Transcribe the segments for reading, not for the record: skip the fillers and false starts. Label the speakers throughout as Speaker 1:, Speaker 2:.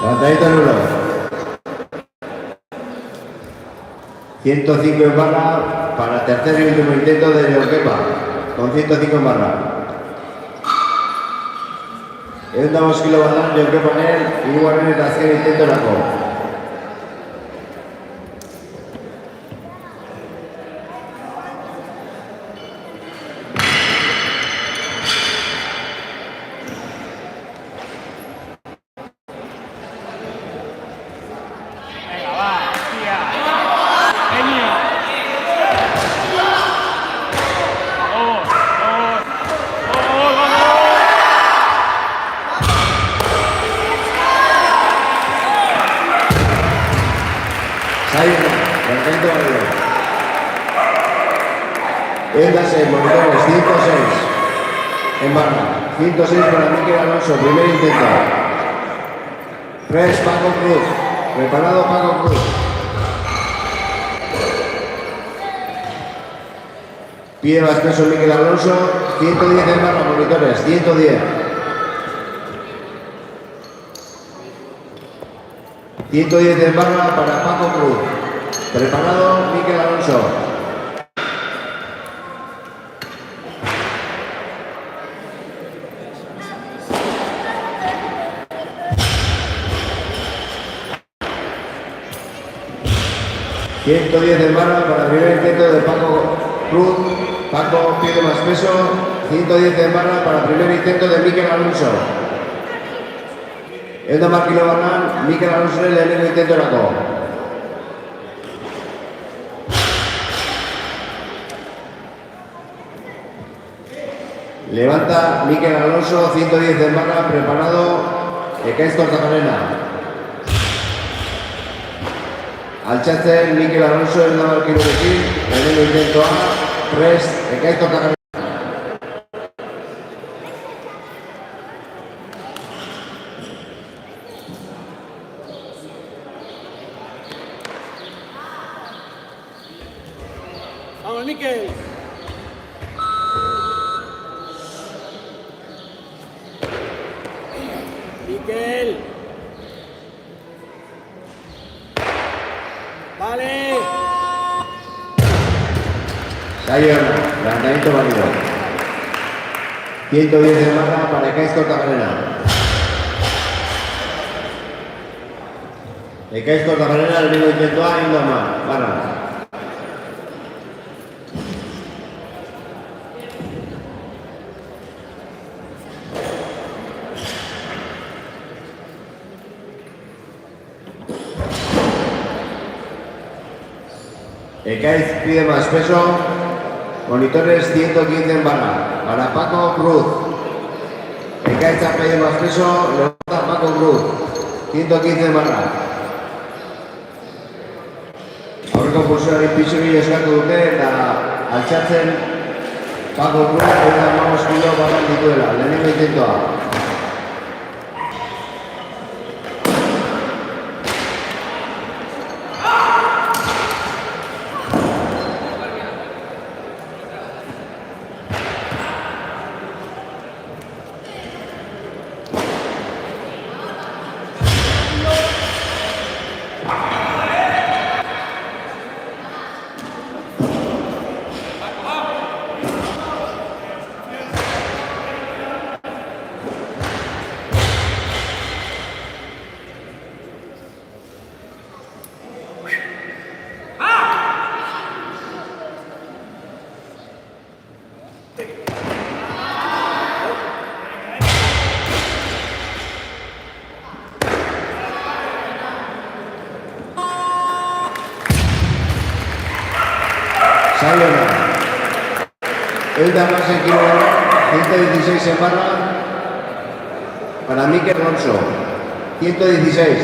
Speaker 1: Lanzamiento nulo. 105 en barra para tercer y último intento de Joquepa, con 105 en barra. Egun kilo badan Joquepanen, hirugarren eta azken intentorako. Éndase, monitores, 106 en barra, 106 para Mikel Alonso, primer intento. Press Paco Cruz, preparado Paco Cruz. Pide más peso Mikel Alonso, 110 en barra, monitores, 110. 110 en barra para Paco Cruz. Preparado Mikel Alonso. ...110 en barra para el primer intento de Paco Cruz. Paco pide más peso. 110 en barra para el primer intento de Mikel Alonso. Egun da kilo badan, Mikel Alonsoren lehenengo intentorako. Levanta Mikel Alonso, 110 en barra, preparado. Ekaitz Kortajarena. Altxatzen Mikel Alonso en la marquinurekin, lehenengo intentoa, prest, Ekaitz Kortajarena.
Speaker 2: Vamos, Mikel. Mikel. Vale.
Speaker 1: Sayona, lanzamiento válido. 110 en barra para Ekaitz Kortajarena. Ekaitz Kortajarena, lehenengo intentoa, Indoma, barra. Ekaitz pide más peso, monitores 115 en barra, para Paco Cruz. Ekaitz pide más peso, levanta Paco Cruz, 115 en barra. Aurreko pulsioari pixuri eskatu dute eta altxatzen Paco Cruz eta 15 kilo badan dituela, lehenengo intentoa. Sayona. Egun da más en kilo, 116 en barra para Mikel Alonso, 116.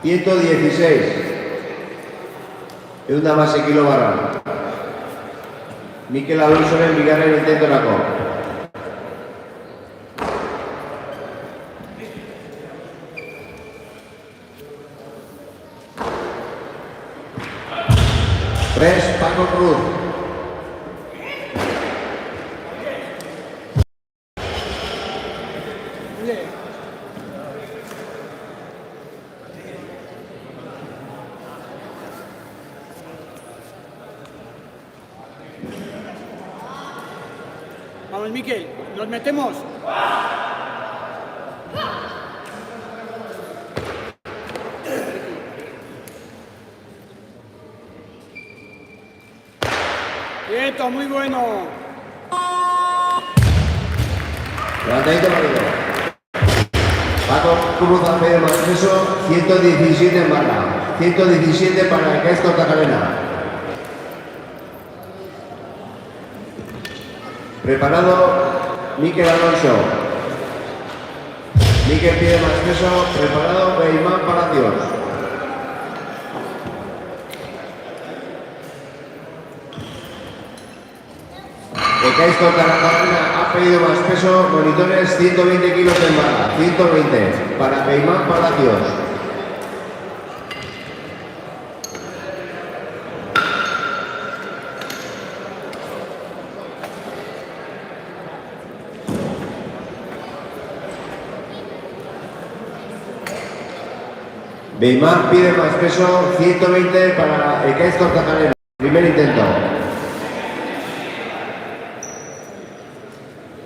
Speaker 1: 116. Egun da más en kilo barra. Mikel Alonsoren bigarren intentorako. Press Paco Cruz.
Speaker 2: Bien. Vamos, Miquel, nos metemos. Quieto, muy bueno.
Speaker 1: Levantamiento válido. Paco Cruz ha pedido más peso, 117 en barra. 117 para el Caes Cortajarena. Preparado Miquel Alonso. Miquel pide más peso. Preparado Beimán Palacios. El Caes Cortajarena ha pedido más peso. Monitores 120 kilos en barra. 120 para Beimán Palacios. Beimán pide más peso, 120 para el Caes Cortajarena. Primer intento.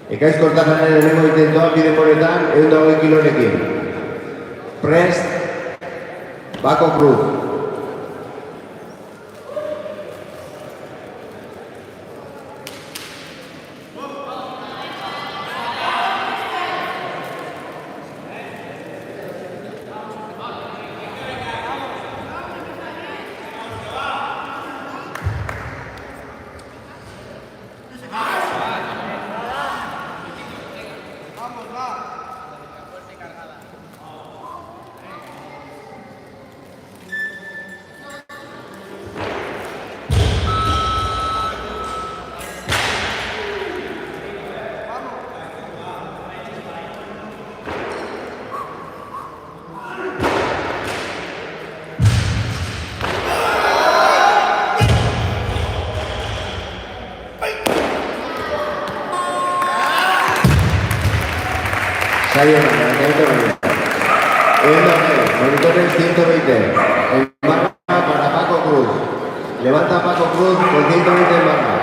Speaker 1: El Caes Cortajarena en el mismo intento pide Moretán e un 9 kilorekin. Prest, Paco Cruz. Monitores 120 en barra para Paco Cruz. Levanta Paco Cruz con 120 en barra.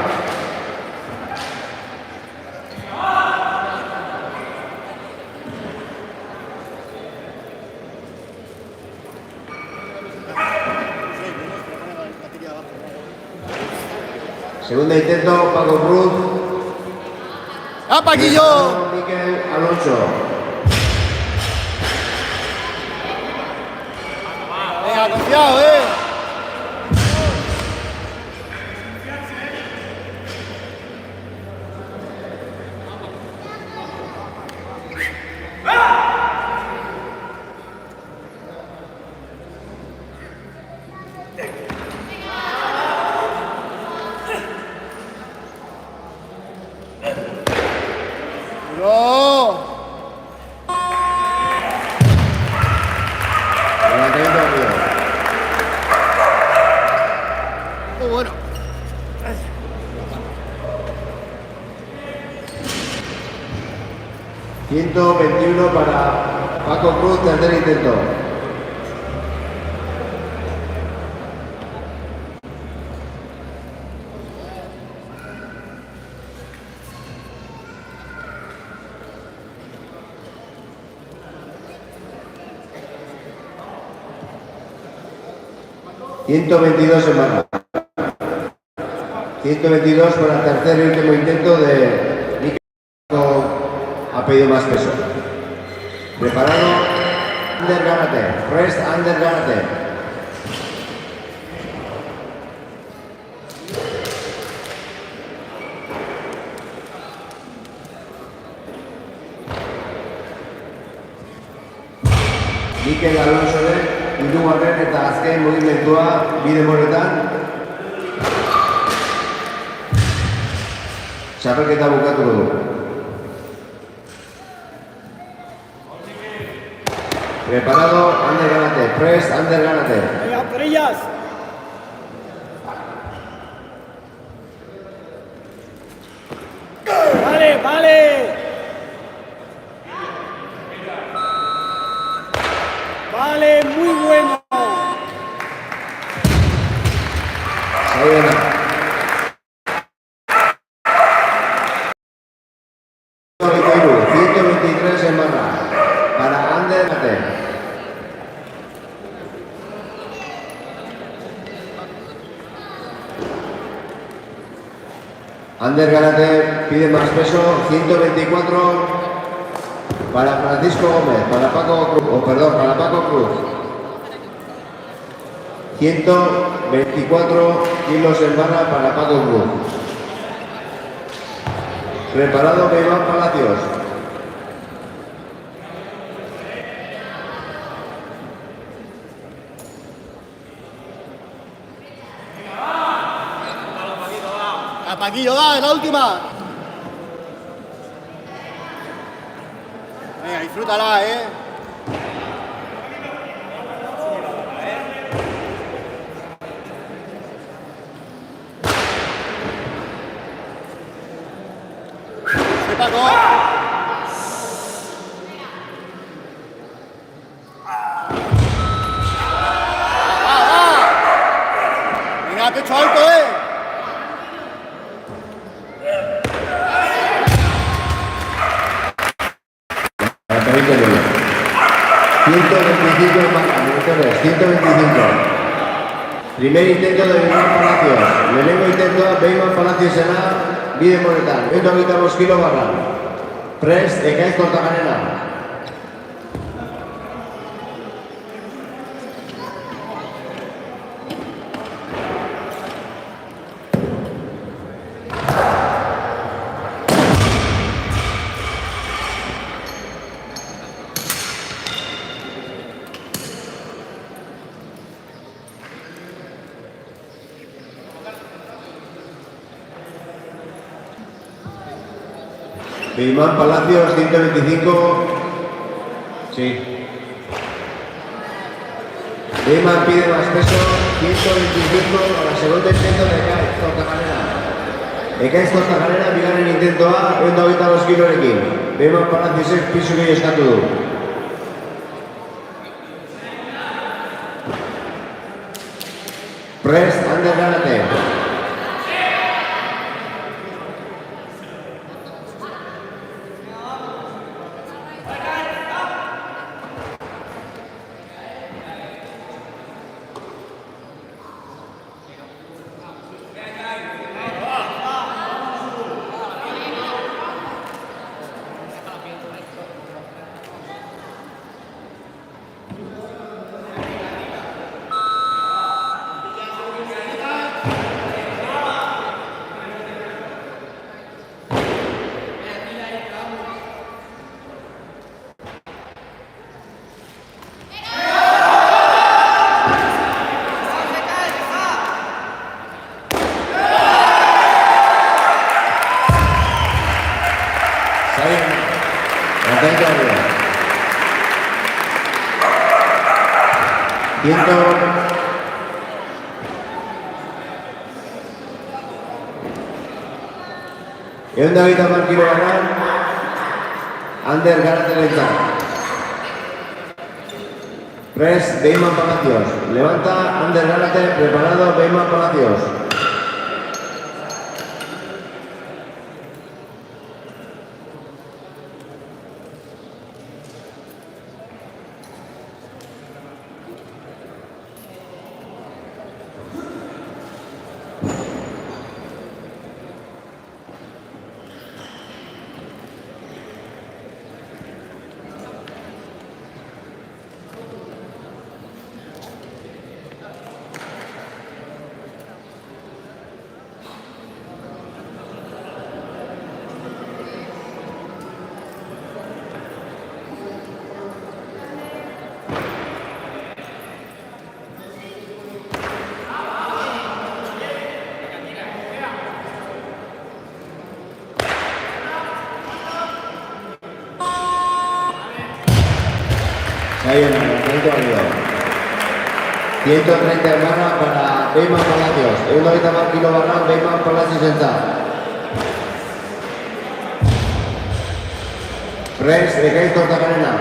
Speaker 1: Segundo intento, Paco Cruz.
Speaker 3: ¡Ah, Paquillo!
Speaker 1: Miquel Alonso.
Speaker 3: Venga, confiado, ¡No!
Speaker 1: Levantamiento rápido.
Speaker 3: Muy bueno.
Speaker 1: ...121 para Paco Cruz, tercer intento. ...122 en barra. 122 para el tercer y último intento de Miquel. Ha pedido más peso. Preparado, Ander Gárate. Prest, Ander Gárate. Miquel Alonsoren, hirugarren eta azken mugimentua bide moretan. Txapelketa bukatuko du. Preparado, Ander Gárate. Prest, Ander Gárate.
Speaker 2: Venga, por ellas. Vale, vale. Vale, muy bueno.
Speaker 1: Sayona. 123 en barra. Para Ander Garate. Ander Garate pide más peso, 124 para Francisco Gómez, para Paco Cruz, para Paco Cruz. 124 kilos en barra para Paco Cruz. Preparado Iván Palacios.
Speaker 3: A Paquillo, da, la última. Venga, disfrútala, Sí, Paco. Venga, pecho alto,
Speaker 1: Para Perito Luna. 125 en barra, monitores, 125. Primer intento de Iván Palacios. Lehenengo intento de Iván Palacios será bide monetan. 125 kilo barra. Prest, Ekaiz Kortajarena. Iván Palacios, 125. Sí. Iván pide más peso, 125 a la segunda intento de Ekaiz Kortajarena. Ekaiz Kortajarena bigarren intentoa, 122 kilorekin. Iván Palaciosek pisu gehi eskatu du. Prest, Ander Garate. Atento arriba. 130 kilo ganan Ander Garate-rentzat. Press Beiman Palacios. Levanta Ander Garate, preparado Beiman Palacios. Sayonara, 130 barra para Beiman Palacios. 130 kilo barra Beiman Palacios entzat. Press Ekaiz Kortajarena.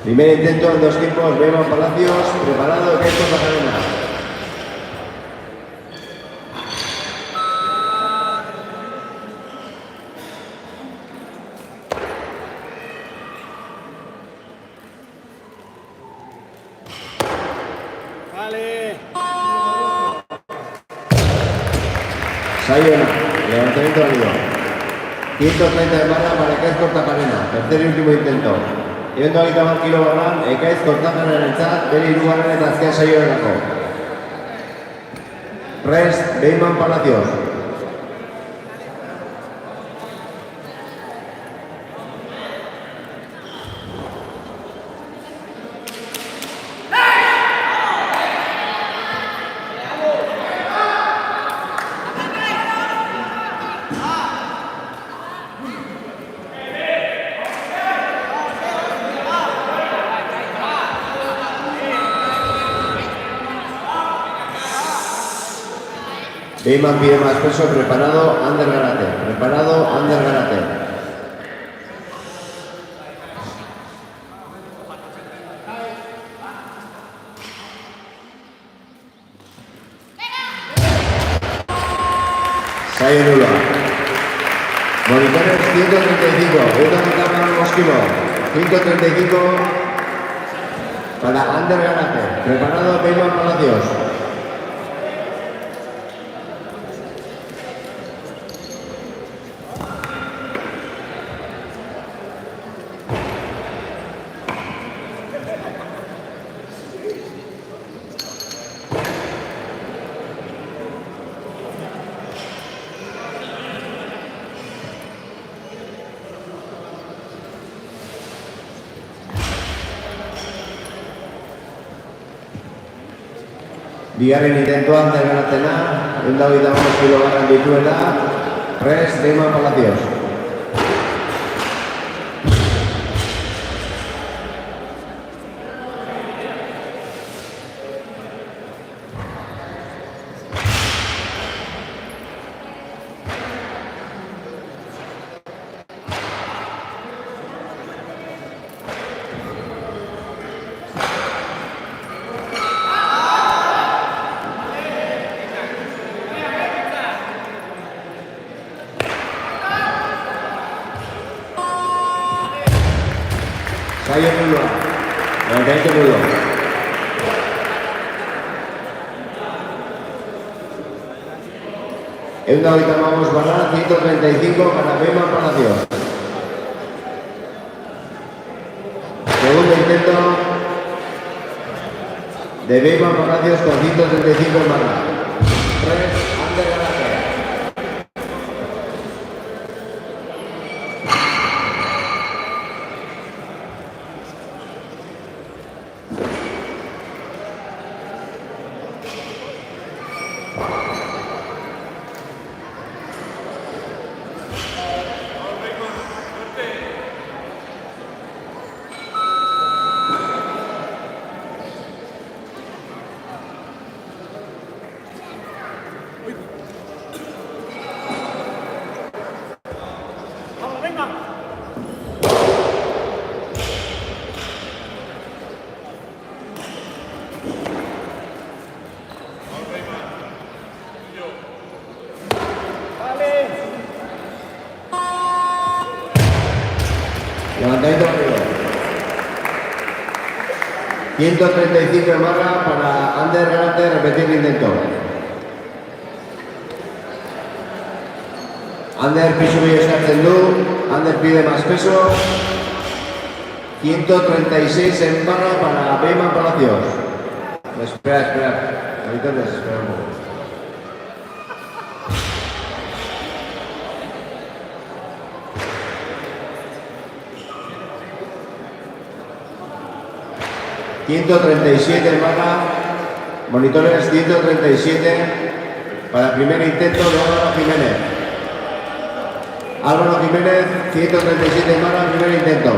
Speaker 1: Primer intento en 2 tiempos, Beyman Palacios, preparado, Ekaiz Kortajarena.
Speaker 2: Vale.
Speaker 1: Sayona, levantamiento válido. 130 de barra para Ekaiz Kortajarena, tercer y último intento. Ehun eta hogeita hamar kilo barran, Ekaiz Kortajarenentzat bere hirugarren eta azken saioarako. Prest, Beyman Palacios. Beyman pide más peso, preparado, Ander Garate. Preparado, Ander Garate. Sayo Nula. Monitores 135. Euta Metaman Mosquilo. 135 para Ander Garate. Preparado, Beyman Palacios. Bigarren intentoan Ander Garatena, 125 kilo barran dituela, Prest, Beyman Palacios. Sayo Nula, levantamiento nudo. Ehun eta hogeita hamabost barra, 135 para Beyman Palacios. Segundo intento de Beyman Palacios con 135 en barra. 3, Ander Garate.
Speaker 2: Vamos, venga. Vale.
Speaker 1: Levantamiento arriba. 135 en barra para Ander Garate, repetir el intento. Ander pisu bi eskatzen du, Ander pide más peso. 136 en barra para Beyman Palacios. Espera. Ahorita espera un poco. ...137 en barra, monitores 137 para el primer intento de Álvaro Jiménez. Álvaro Jiménez, 137 en barra, primer intento.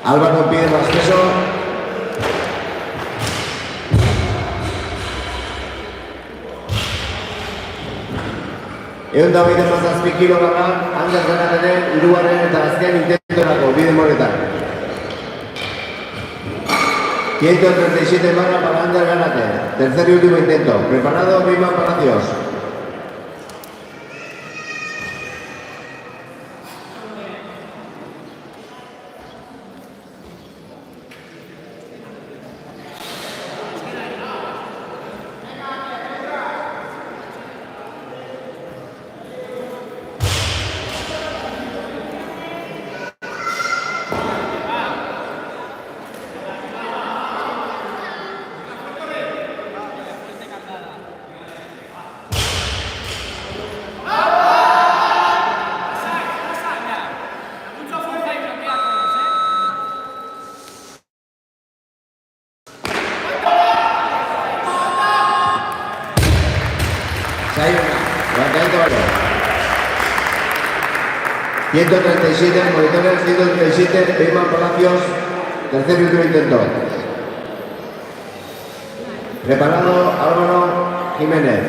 Speaker 1: Álvaro pide más peso. Egun da hogeita hamazazpi kilogarran, Ander Granateren hirugarren eta azken intentorako bide moretan. 137 barra para Ander Granate, tercer y último intento. Preparado, Beyman Palacios. Sayonara, 137, monitores 137, Beyman Palacios, tercer y último intento. Preparado, Álvaro Jiménez.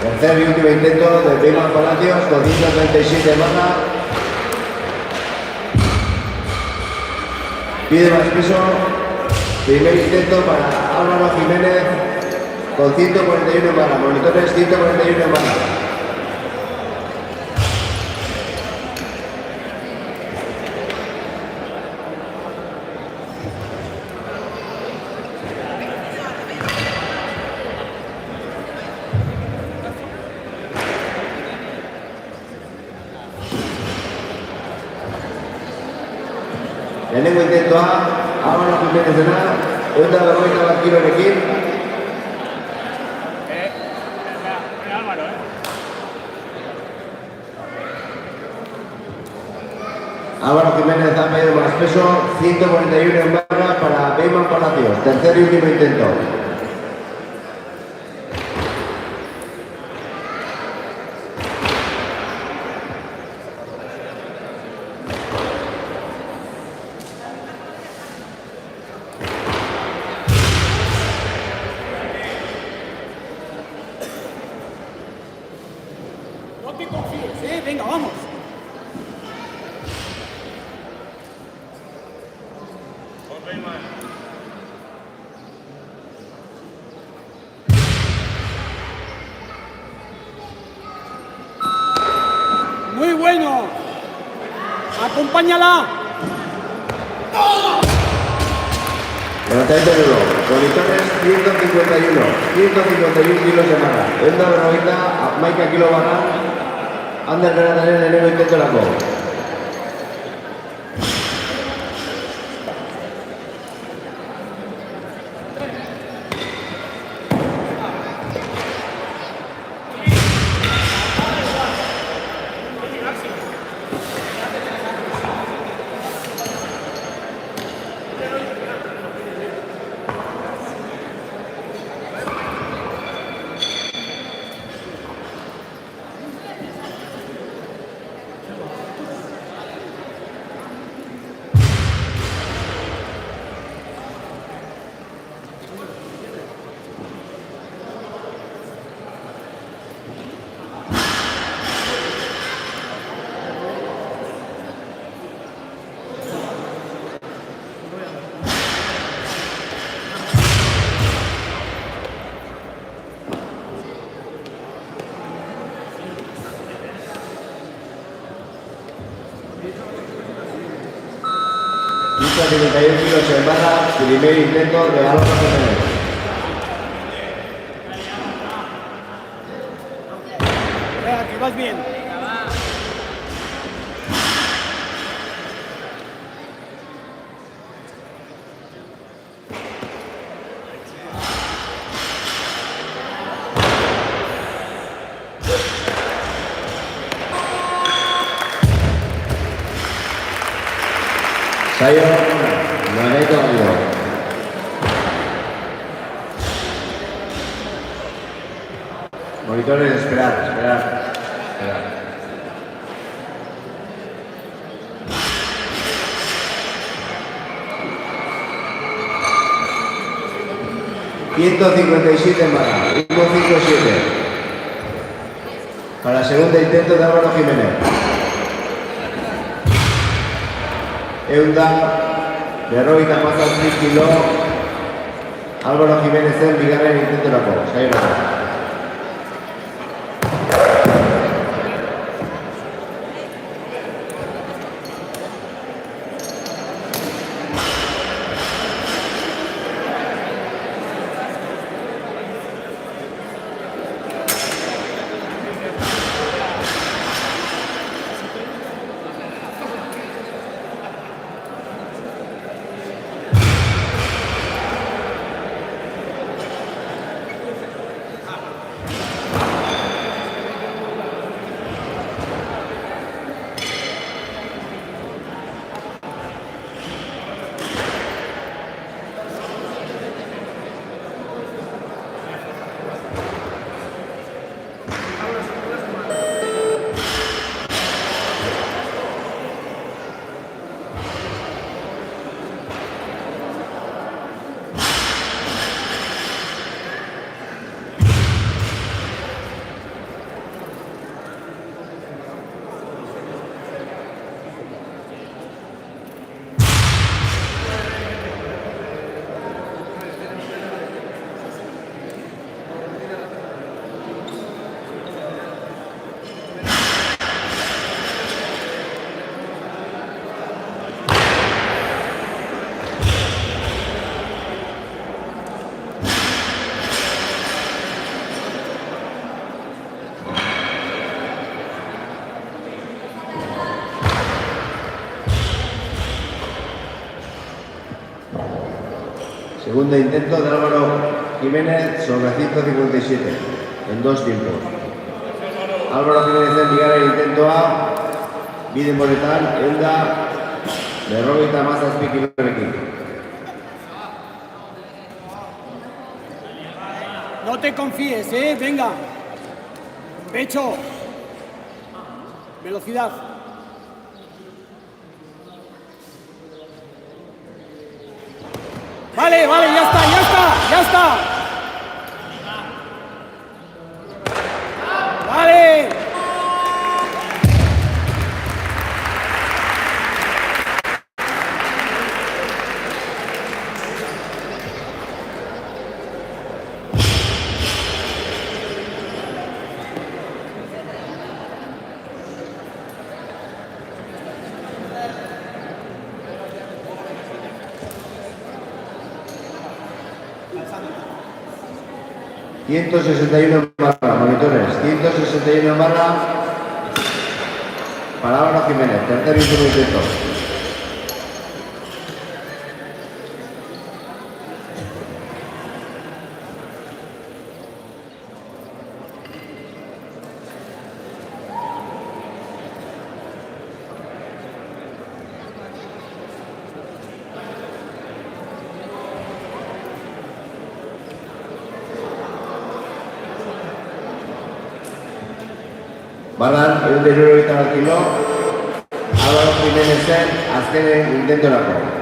Speaker 1: Tercer y último intento de Beyman Palacios con 137 barra. Pide más peso. Primer intento para Álvaro Jiménez con 141 barra. Monitores 141 barra. Lehenengo intentoa, Álvaro Jiménez dena, egun da berrogeita bat kilorekin.
Speaker 2: Álvaro,
Speaker 1: Álvaro Jiménez ha pedido más peso, 141 en barra para Beyman Palacios, tercer y último intento.
Speaker 2: no te confíes, venga, vamos. Muy bueno. Acompáñala.
Speaker 1: Levantamiento duro, monitores 151 kilos de barra. Egun da berrogeita hamaika kilo barra. Ander Granateren lehenengo intentorako. Pista 51 kilos en barra, primer intento de Álvaro Jiménez.
Speaker 2: Venga, que vas bien.
Speaker 1: Sayo, Maneto Gallo. Monitores, esperar. 157 en barra, 157. Para el segundo intento de Álvaro Jiménez. Eunda, de Roy Tamasa, 3 kilo. Álvaro Jiménez en Vigar el intento de la box. Segundo intento de Álvaro Jiménez sobre 157 en 2 tiempos. Álvaro Jiménez en Vigar el intento A. Bide Moretán, Eunda, de Roy Tamasa, Spiki Berrekin.
Speaker 2: No te confíes, venga. Pecho. Velocidad. Vale, ya está. Vale.
Speaker 1: ...161 en barra, monitores, 161 en barra para Álvaro Jiménez, tercer y último intento. Barran, el interior ahorita al kilo. Álvaro Jiménez azken intentorako.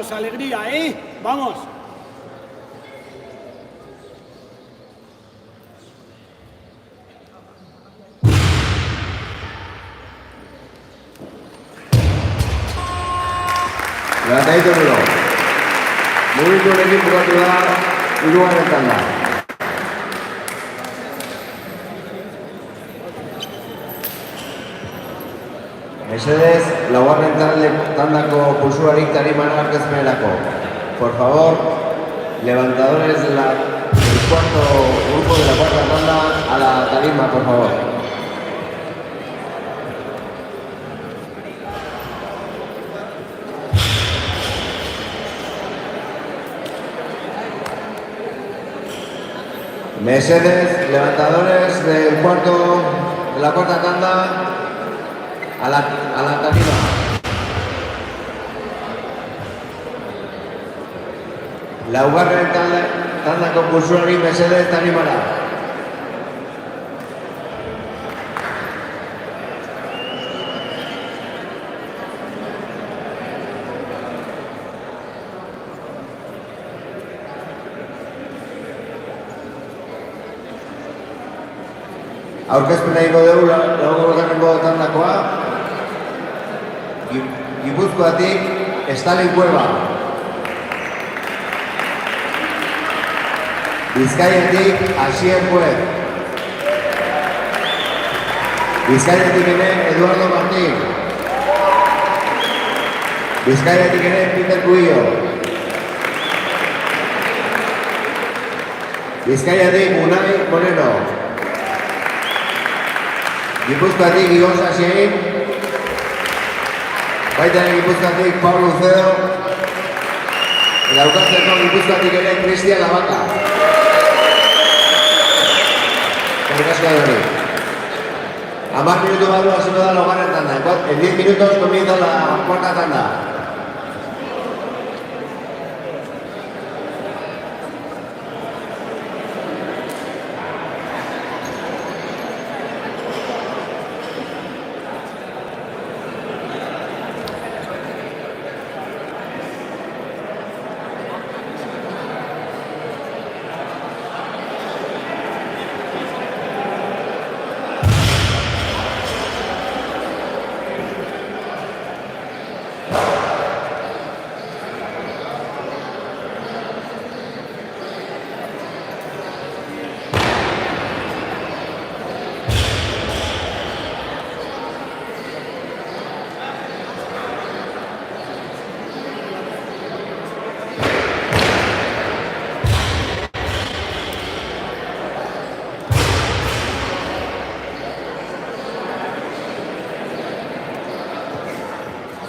Speaker 2: Vamos, alegría, ¿eh? Vamos.
Speaker 1: Levantadito duro. Mugitu honekin bukatu da hirugarren tanda. Mesedez, laugarren tandako pulsuarik tarimara aurkezpenerako. Por favor, levantadores del cuarto grupo de la cuarta tanda a la tarima, por favor. Mesedez, levantadores del de la cuarta tanda a la tarima. Laugarren tandako pulsuari mesedez tarimara. Aurkezpena egingo dugu laugarrengo tandakoa. Gipuzkoatik Stalin Cueva. Bizkaiatik Asier Juez. Bizkaiatik ere Eduardo Martín. Bizkaiatik ere Peter Cuillo. Bizkaiatik Unai Moreno. Gipuzkoatik Igor Sasien. Baita ere Gipuzkoatik Pablo Ucedo. Laukatzeko Gipuzkoatik ere Cristian Lavaka. Gracias, Dani. A más minutos barro así no da lugar en tanda. En 10 minutos comienza la cuarta tanda.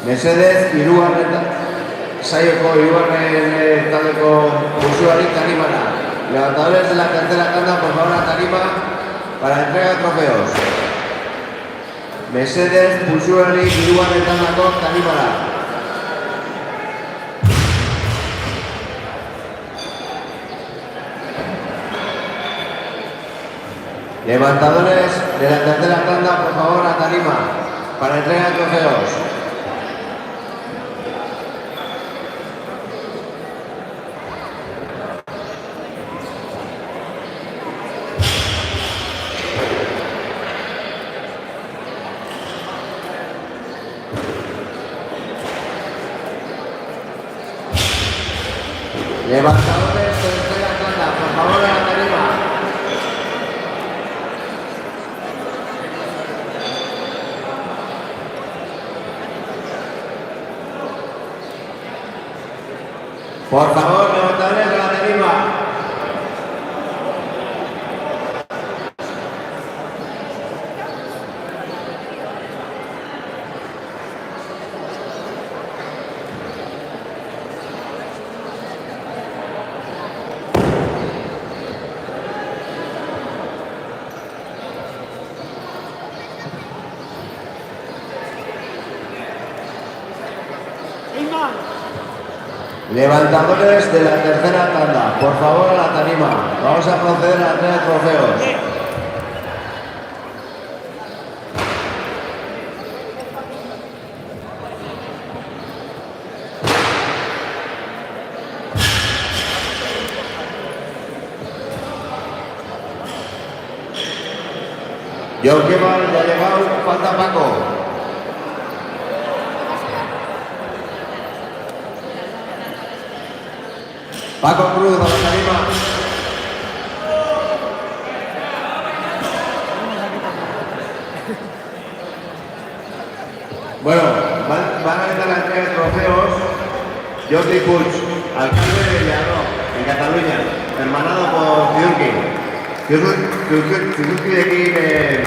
Speaker 1: Mesedez, saioko hirugarren taldeko pulsuari tarimara. Levantadores de la tercera tanda, por favor, a tarima para entrega de trofeos. Mesedez, pulsuari hirugarren tandako tarimara. Levantadores de la tercera tanda, por favor, a tarima para entrega de trofeos. Levantadores de tercera tanda, por favor, a la tarima. Por favor, levantadores de la tarima. Levantadores de la tercera tanda, por favor, a la tarima. Vamos a proceder a la entrega de trofeos. Joaquín ya ha llegado, falta Paco. Paco Cruz, a la tarima. Bueno, van a empezar la entrega de trofeos. Jordi Puig, alcalde de Lledó, en Cataluña, hermanado por Ciurki. Ciurkirekin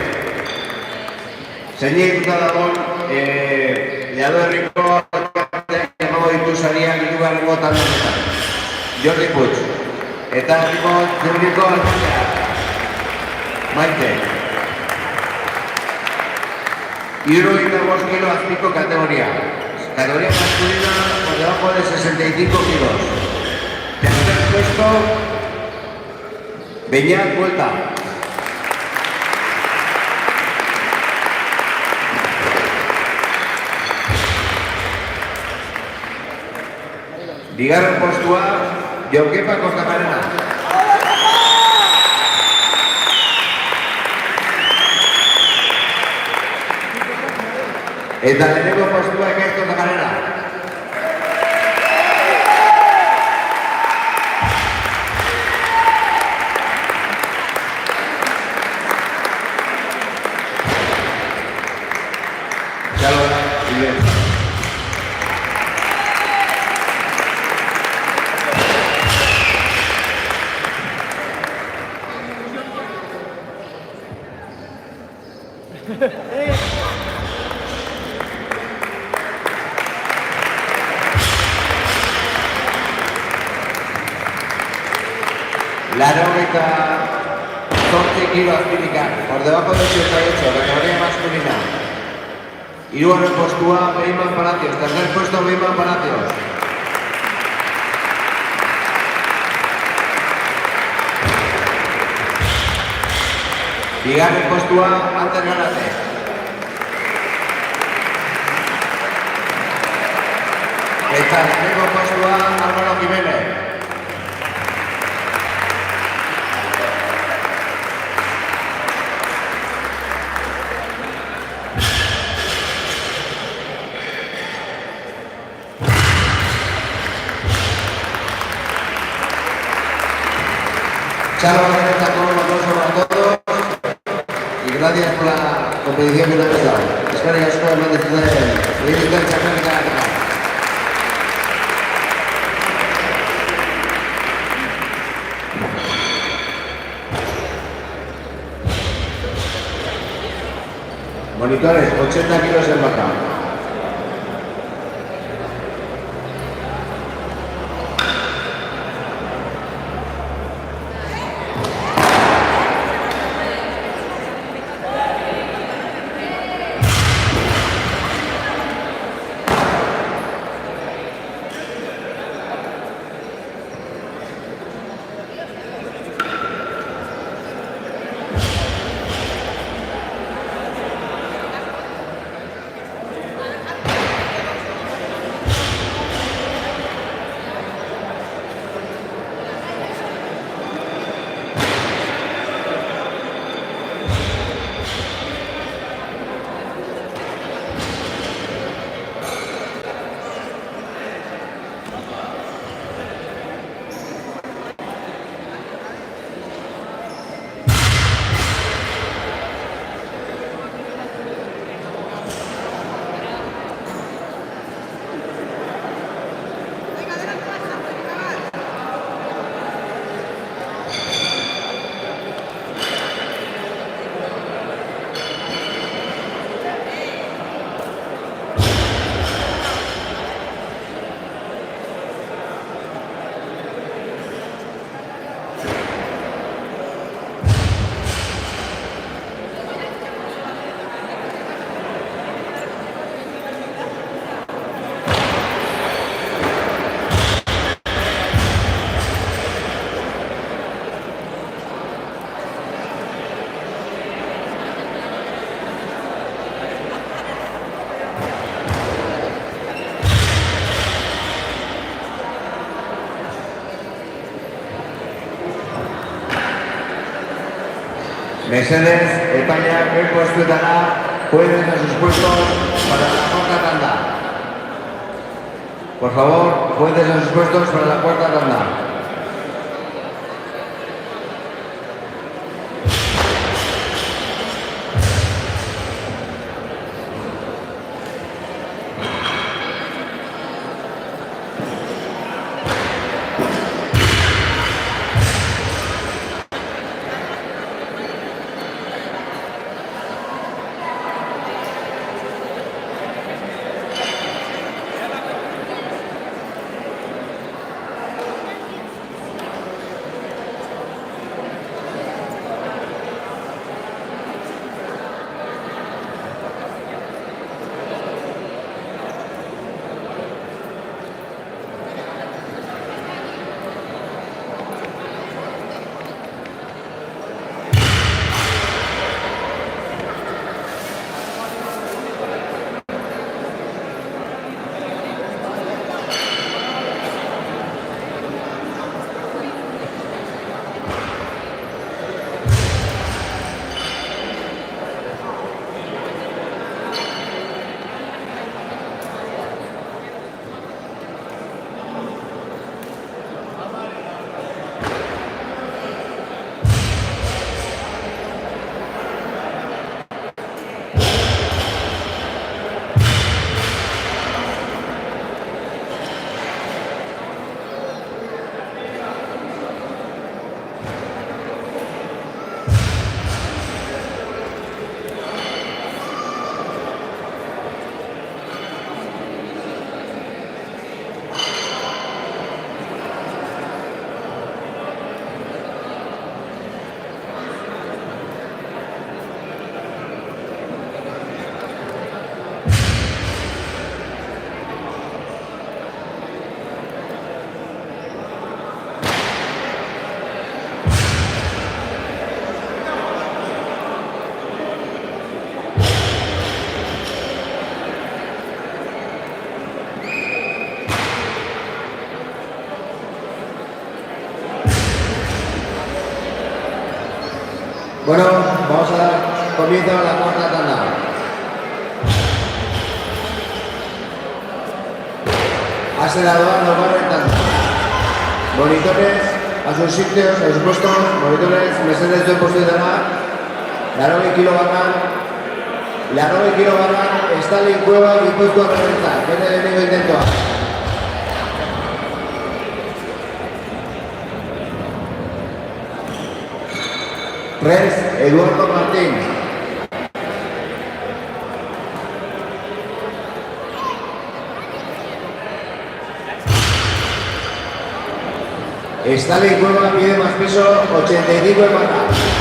Speaker 1: zeineituta dagoen Lledó herriko emango ditu sariak hirugarrengo taldeetan. Jordi Puig. Eta Ciurkiko alcaldea. Maite. 75 kilo azpiko categoría. Categoría masculina por debajo de 65 kilos. Tercer puesto, Beñat Vuelta. Bigarren postua, Jokepa Kortajarena. Eta lehenengo postua Iker Kortajarena. Chalo, bien. Laurogeita 11 kilo azpilikan, por debajo de 88, categoría masculina. Hirugarren postua, Beiman Palacios. Tercer puesto, Beiman Palacios. Bigarren postua, Antes Garate. Eta lehenengo postua, Álvaro Jiménez. Chalo, gracias a todos y gracias por la competición que nos habéis dado. Espero que os puedan mantener el champion de cada canal. Monitores, 80 kilos en baja. Mesedes, España, que postuetara, pueden a sus puestos para la cuarta tanda. Por favor, pueden a sus puestos para la cuarta tanda. Bueno, vamos a dar comienzo a la cuarta tanda. Acelerador nos va rentando. Monitores a sus sitios, a sus puestos, monitores, mesedes de posicionar. La 9 kilo barra, está en Cueva y puesto a reventar. Viene el enemigo intento. Res, Eduardo Martín. Stanley Cueva pide más peso, 85 en barra.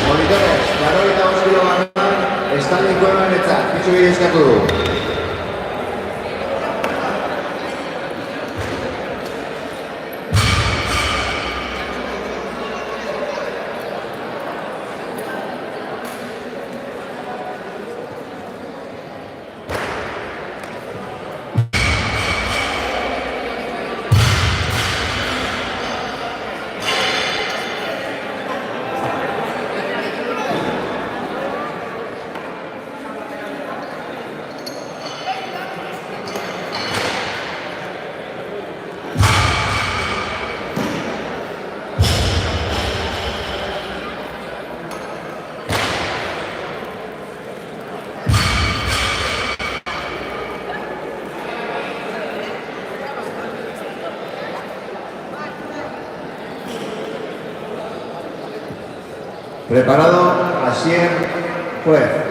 Speaker 1: Monitores, la 92 kilo barra, Stanley Cueva en el chat. Picho bide eskatu du. Preparado, Asier, juez.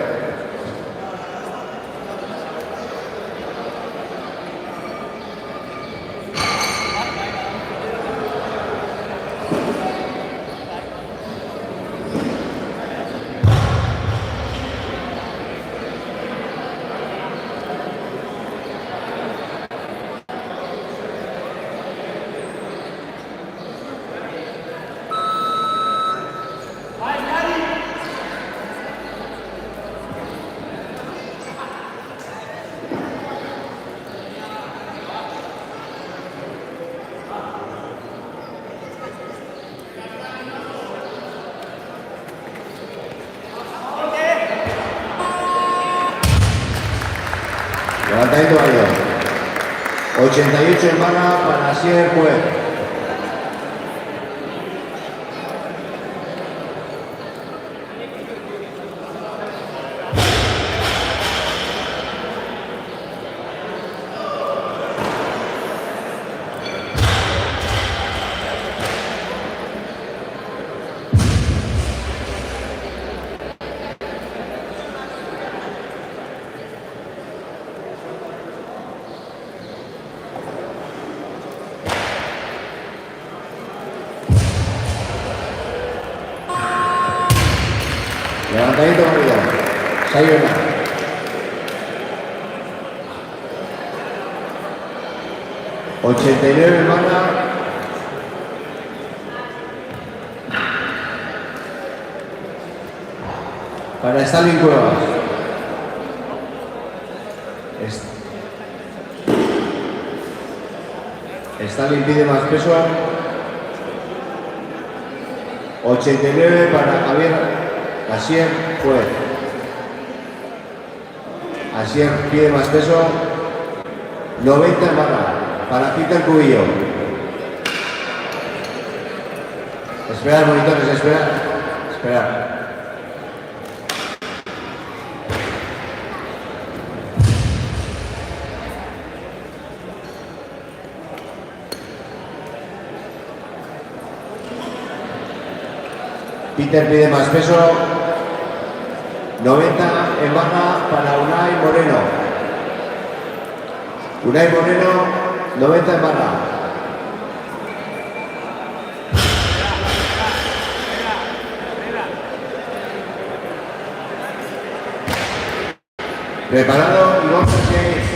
Speaker 1: Levantamiento válido. 88 en barra para Asier Juez. Levantamiento válido. Sayona. $89 en barra. Para Stalin Cuevas. Stalin pide más peso. 89 para Javier Asier Juez. Asier pide más peso. 90 en barra para Peter Cubillo. Esperar, monitores, esperar. Esperar. Peter pide más peso. 90 en barra para Unai Moreno. Unai Moreno, 90 en barra. Preparado y vamos a seguir.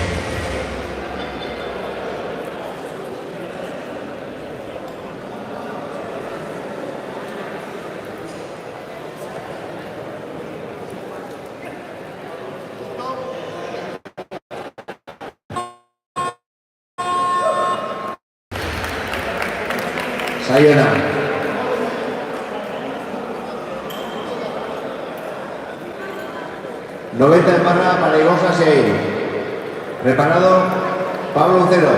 Speaker 1: Sayona. $90 en barra para Igor Sasein. Preparado Pablo Lucero.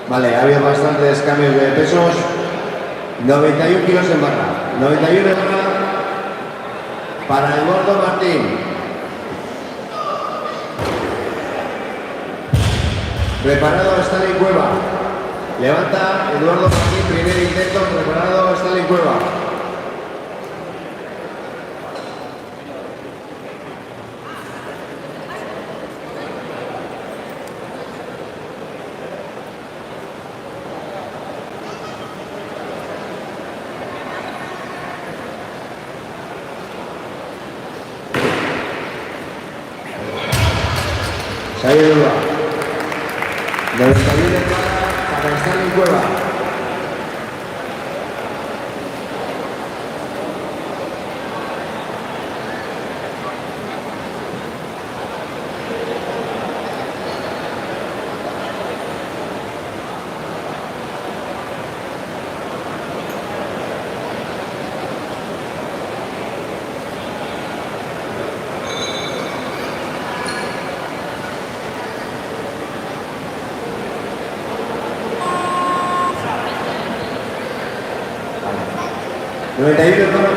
Speaker 1: Vale, ha habido bastantes cambios de pesos. 91 kilos en barra. 91 en barra para Eduardo Martín. Preparado Stalin Cueva. Levanta Eduardo Martín, primer intento. Preparado Stalin Cueva. Sale de duda. 91 para Stalin Cueva.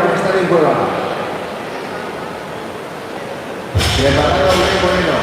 Speaker 1: Para estar en Cueva. Preparado Unai Moreno.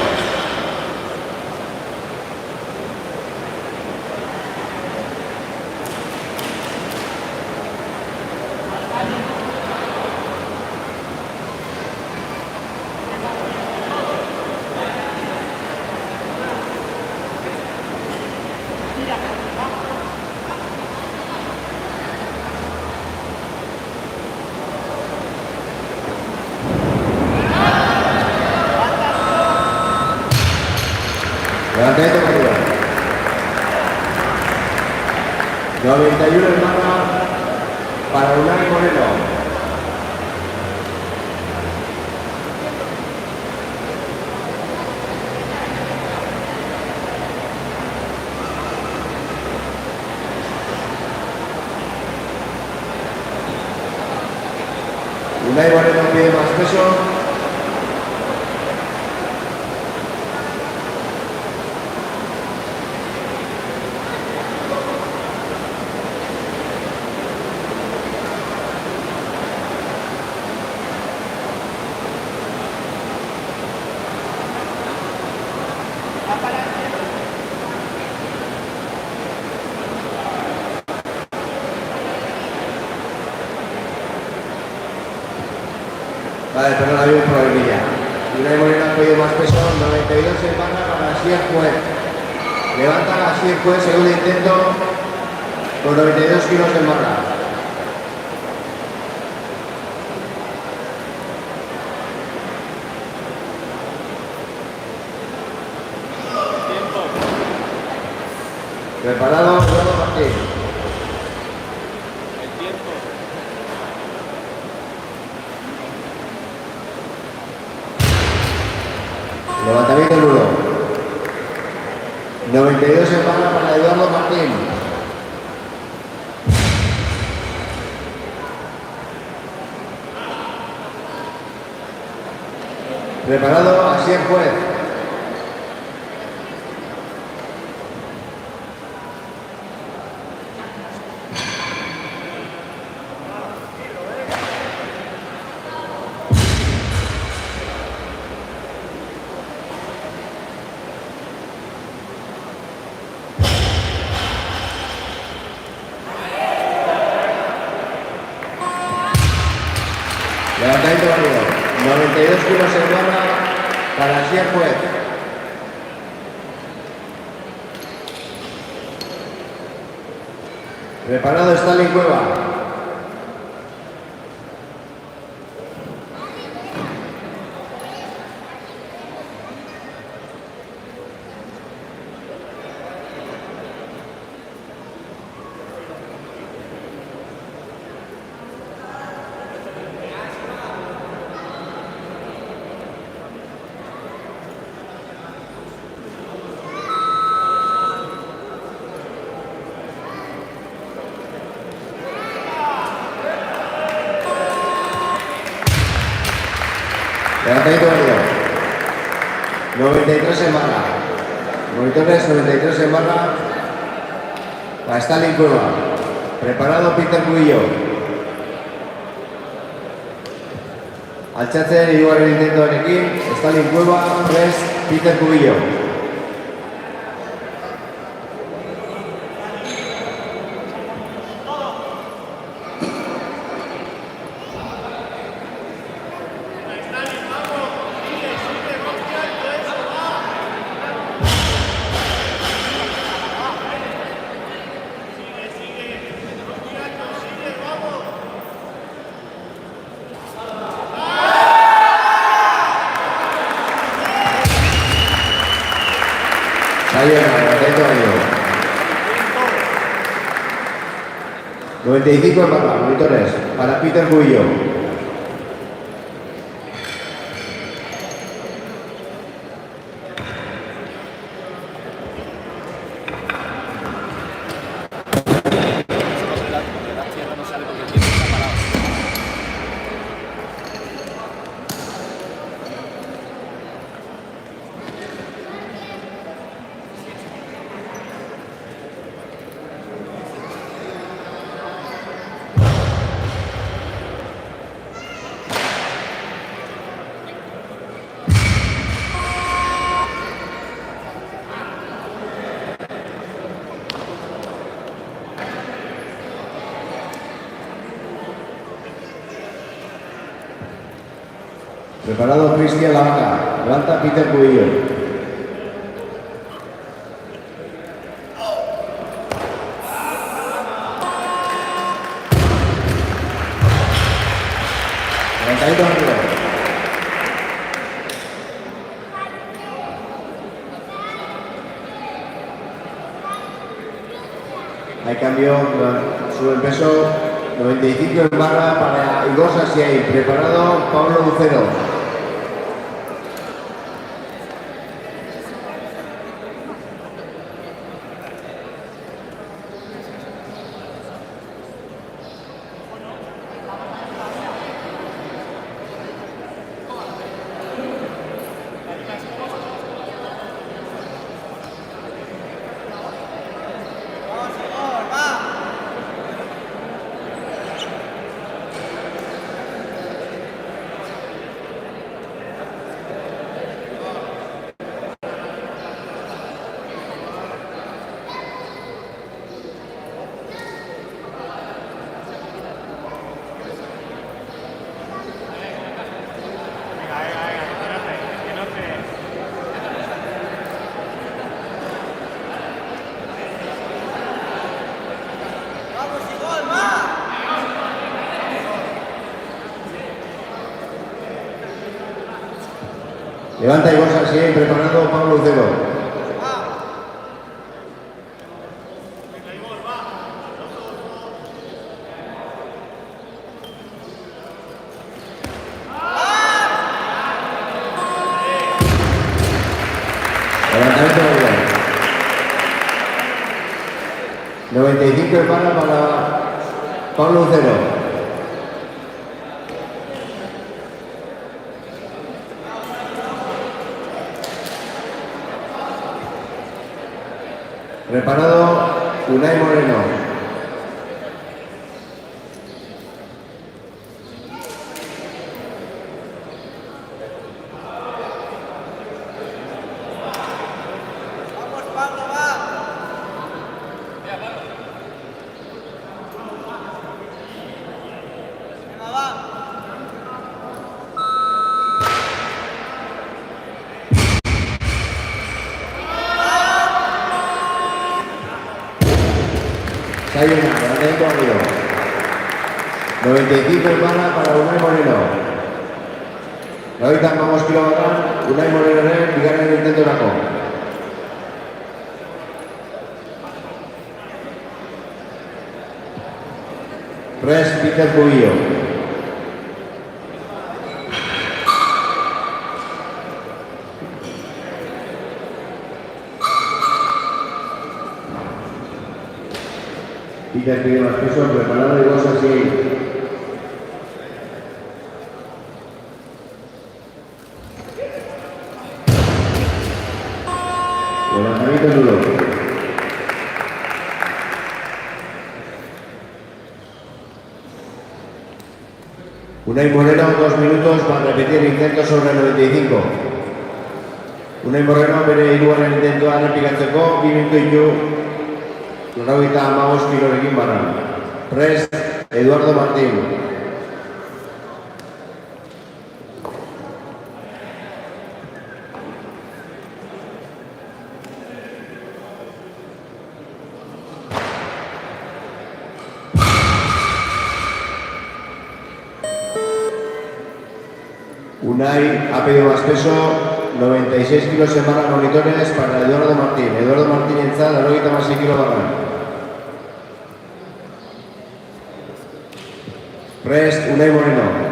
Speaker 1: Levantamiento válido. 91 en barra para Unai Moreno. Unai Moreno pide más peso. Vale, perdón, había un problemilla. Unai Moreno ha pedido más peso, 92 en barra para Asier Juez. Levanta a Asier Juez, segundo intento, con 92 kilos en barra. Preparado, Eduardo Martín. Levantamiento nulo. 92 en barra para Eduardo Martín. Preparado, Asier Juez. Levantamiento válido. 92 kilos en barra para Asier Juez. Preparado, Stalin Cueva. Levantamiento válido. 93 en barra. Monitores 93 en barra para Stalin Cueva. Preparado, Peter Cubillo. Alchácer y el intento de Nequín. Stalin Cueva, 3, Peter Cubillo. Salió, levantamiento válido. 95 en barra, monitores para Peter Cubillo. Preparado, Cristian Lavaca. Levanta, Peter Cubillo. Levantamiento arriba. Hay cambio, sube el peso, 95 en barra para Igor Sasiay. Preparado, Pablo Lucero. Levanta y bolsa así, preparado Pablo Lucero. Levantamiento muy bien. 95 de para Pablo Lucero. Preparado Unai Moreno.
Speaker 4: Vamos, Pablo, va. Venga, va.
Speaker 1: Sayona, levantamiento rápido. 95 de para Unai Moreno. Ahorita vamos kilobarran, Unai Moreno bigarren intentorako. Press Peter Cubillo. Peter pide más peso, preparado y vos así. Levantamiento duro. Unai Moreno, 2 minutos para repetir intento sobre 95. Unai Moreno bere hirugarren intentoa errepikatzeko 2 minutu ditu 95 kilorekin barran. Prest Eduardo Martín. Unai ha pedido más peso, 96 kilos en barra monitores para Eduardo Martín. Eduardo Martín en zal, 96 kilos barra. Prest Unai Moreno.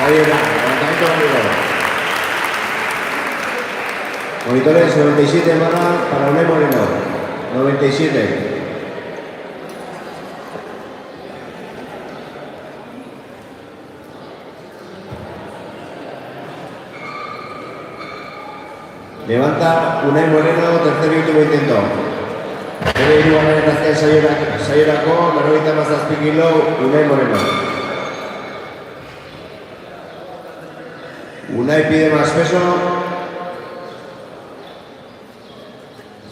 Speaker 1: Levantamiento rápido. Monitores 97 barra para Unai Moreno. 97. Levanta Unai Moreno, tercer y último intento. Bere hirugarren eta azken saiorako 97 kilo Unai Moreno. Unai pide más peso.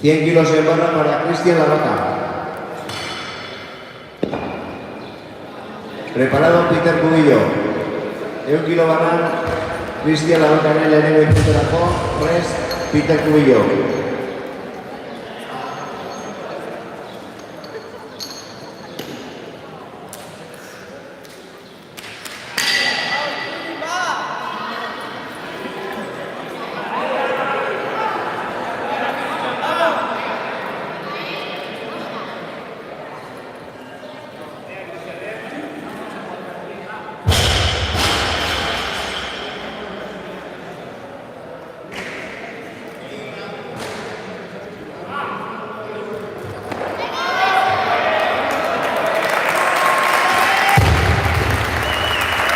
Speaker 1: 100 kilos en barra para Cristian Lavaca. Preparado Peter Cubillo. 1 kilo barra Cristian Lavaca en el lehenengo intentorako. Prest Peter Cubillo.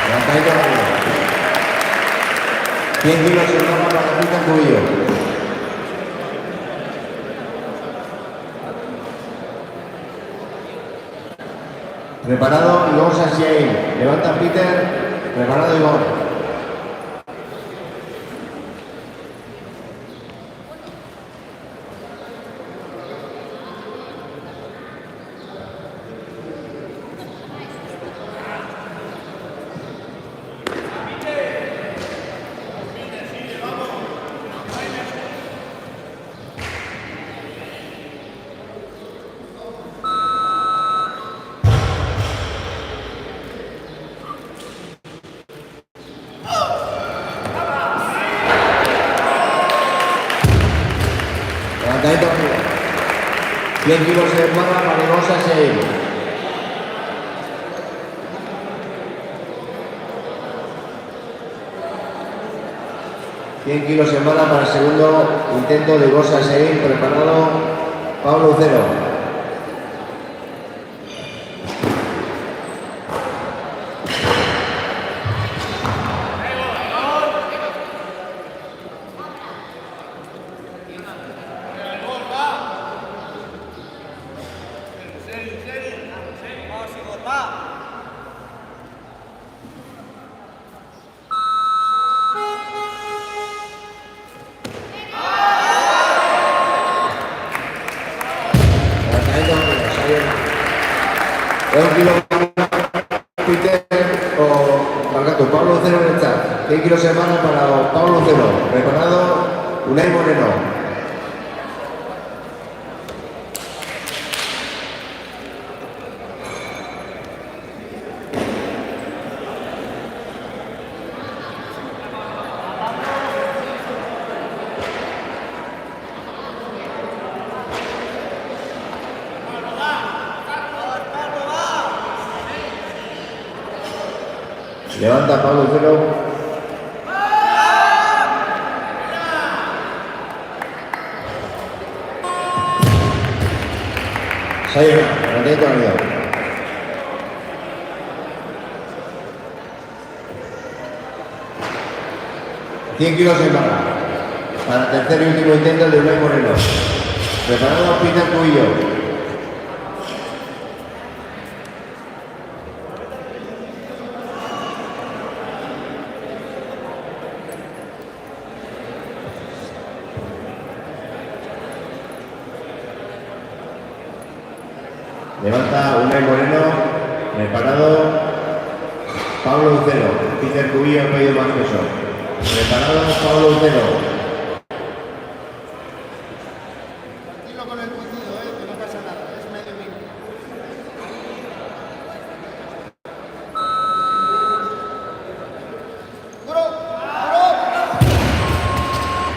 Speaker 1: Levantamiento rápido. 100 kilos en barra para Peter Cubillo. Preparado Igor Sasiain. Levanta Peter. Preparado Igor. 100 kilos en barra para Igosa Sein. Kilos en barra para el segundo intento de Igosa Sein. Preparado Pablo Ucero.
Speaker 4: Vamos, Igor, va.
Speaker 1: Pablo Ucero en el chat. 100 kilos semana para Pablo Ucero. Preparado Unai Moreno. Levanta Pablo Ucero. Sayona, atento al lío. $100 kilos en barra. Para el tercer y último intento de Unai Moreno. Preparado Peter Cubillo. Levanta Unai Moreno, preparado Pablo Ucero. Peter Cubillo ha pedido más peso. Preparado Pablo Ucero.
Speaker 3: Tranquilo con el puñido, que no pasa nada, es medio minuto. ¡Duro! ¡Duro!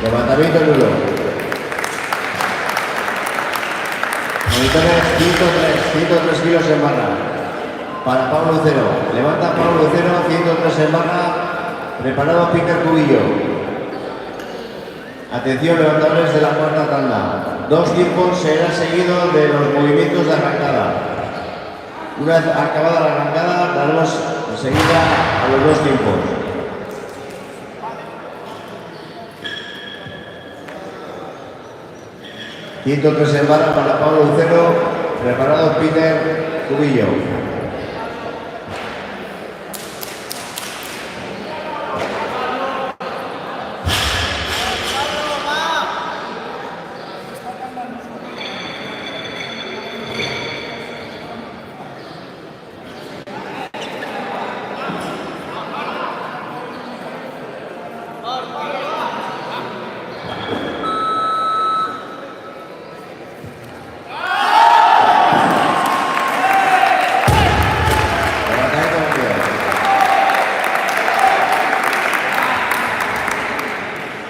Speaker 1: Levantamiento nulo. Monitores 103 kilos en barra. Para Pablo Ucero. Levanta Pablo Ucero, 103 en barra. Preparado Peter Cubillo. Atención, levantadores de la cuarta tanda. 2 tiempos será seguido de los movimientos de arrancada. Una vez acabada la arrancada, daremos enseguida a los 2 tiempos. $103 en barra para Pablo Ucero, preparado Peter Cubillo.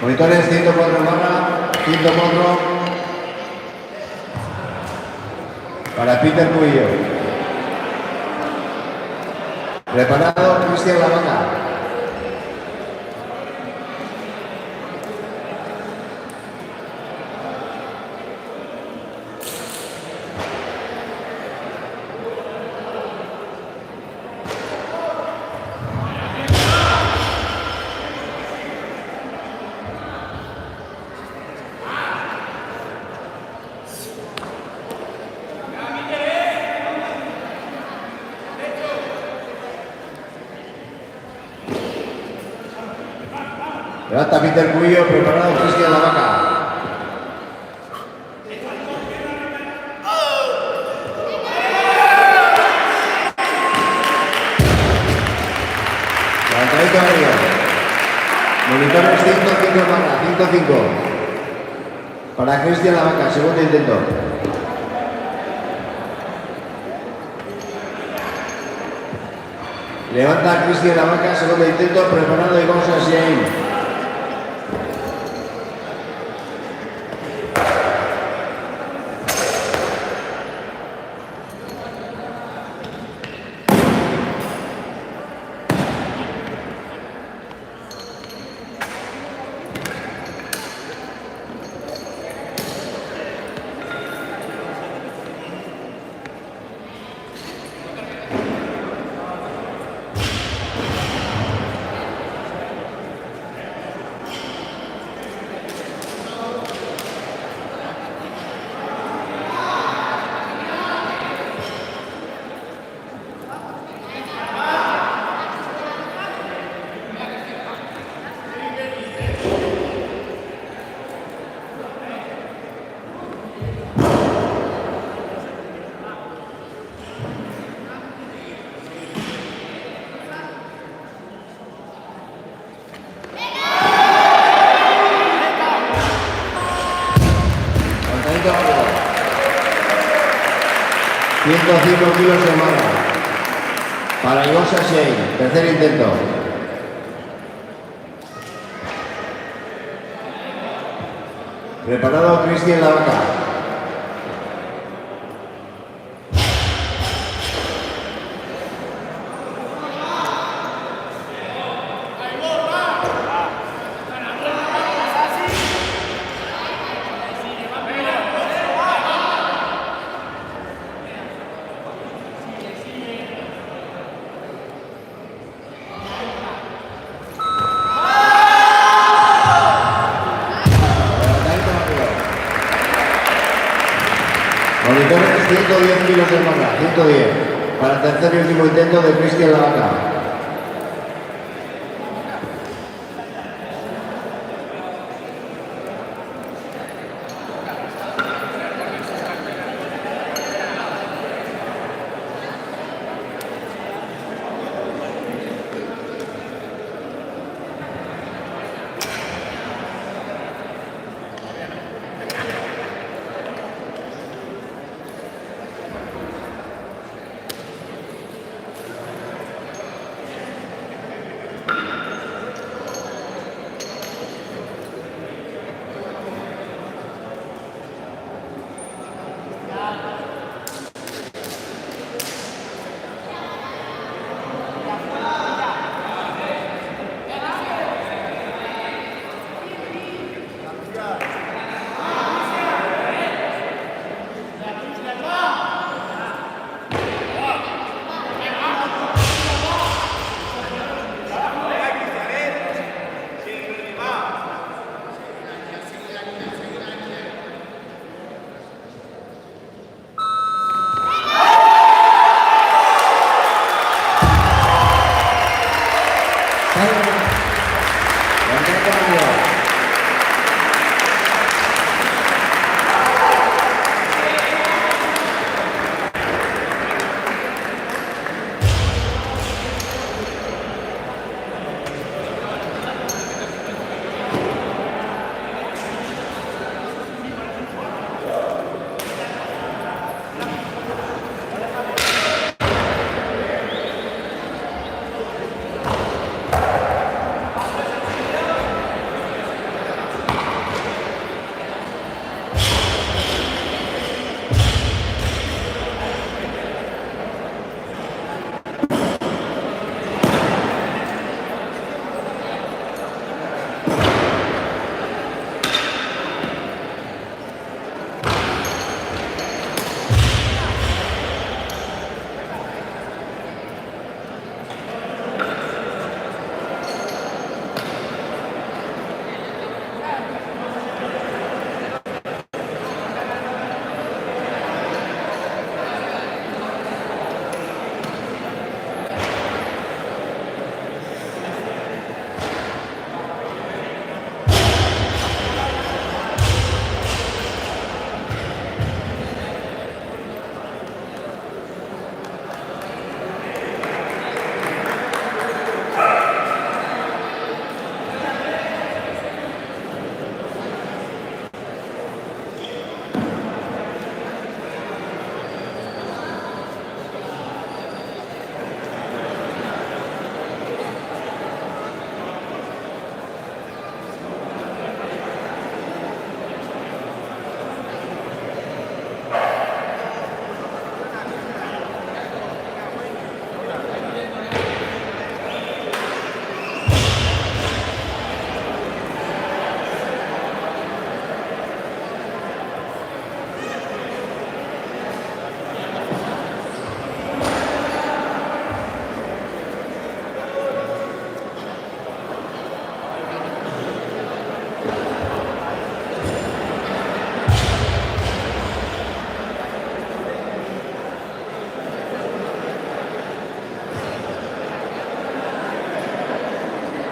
Speaker 1: Monitores 104 en barra, 104 para Peter Cubillo. Preparado Cristian Lavaca. Levanta Peter Cubillo, preparado Cristian Lavaca. Levantamiento arriba. Monitores 105 en barra, 105. Para Cristian Lavaca, segundo intento. Levanta Cristian Lavaca, segundo intento, preparado y vamos a Sein. 105 kilos de mano. Para Igosa Shane, tercer intento. Preparado Cristian Lavaca. Monitores 110 kilos de manga, 110. Para el tercer y último intento de Cristian Lavaca.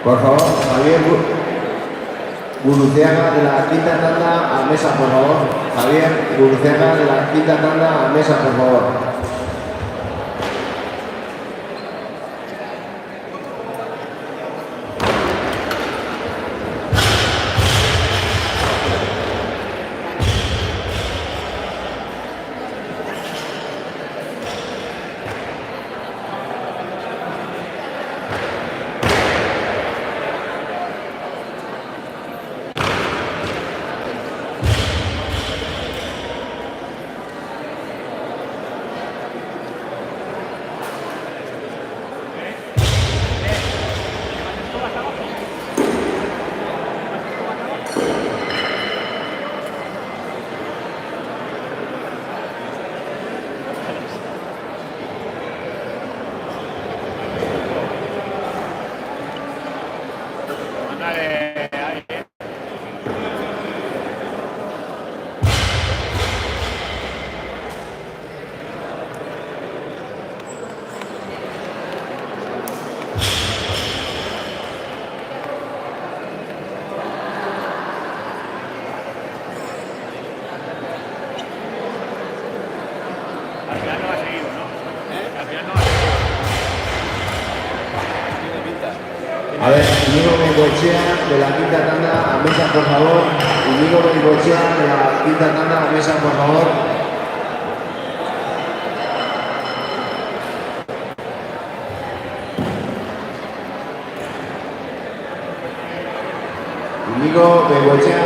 Speaker 1: Por favor, Javier Guruceaga de la quinta tanda a mesa, por favor. Javier Guruceaga de la quinta tanda a mesa, por favor.
Speaker 2: Al final no ha seguido, ¿no? Al final no ha seguido.
Speaker 1: A ver, Íñigo Bengoechea de la quinta tanda a mesa, por favor. Íñigo Bengoechea de la quinta tanda a mesa, por favor. Íñigo Bengoechea.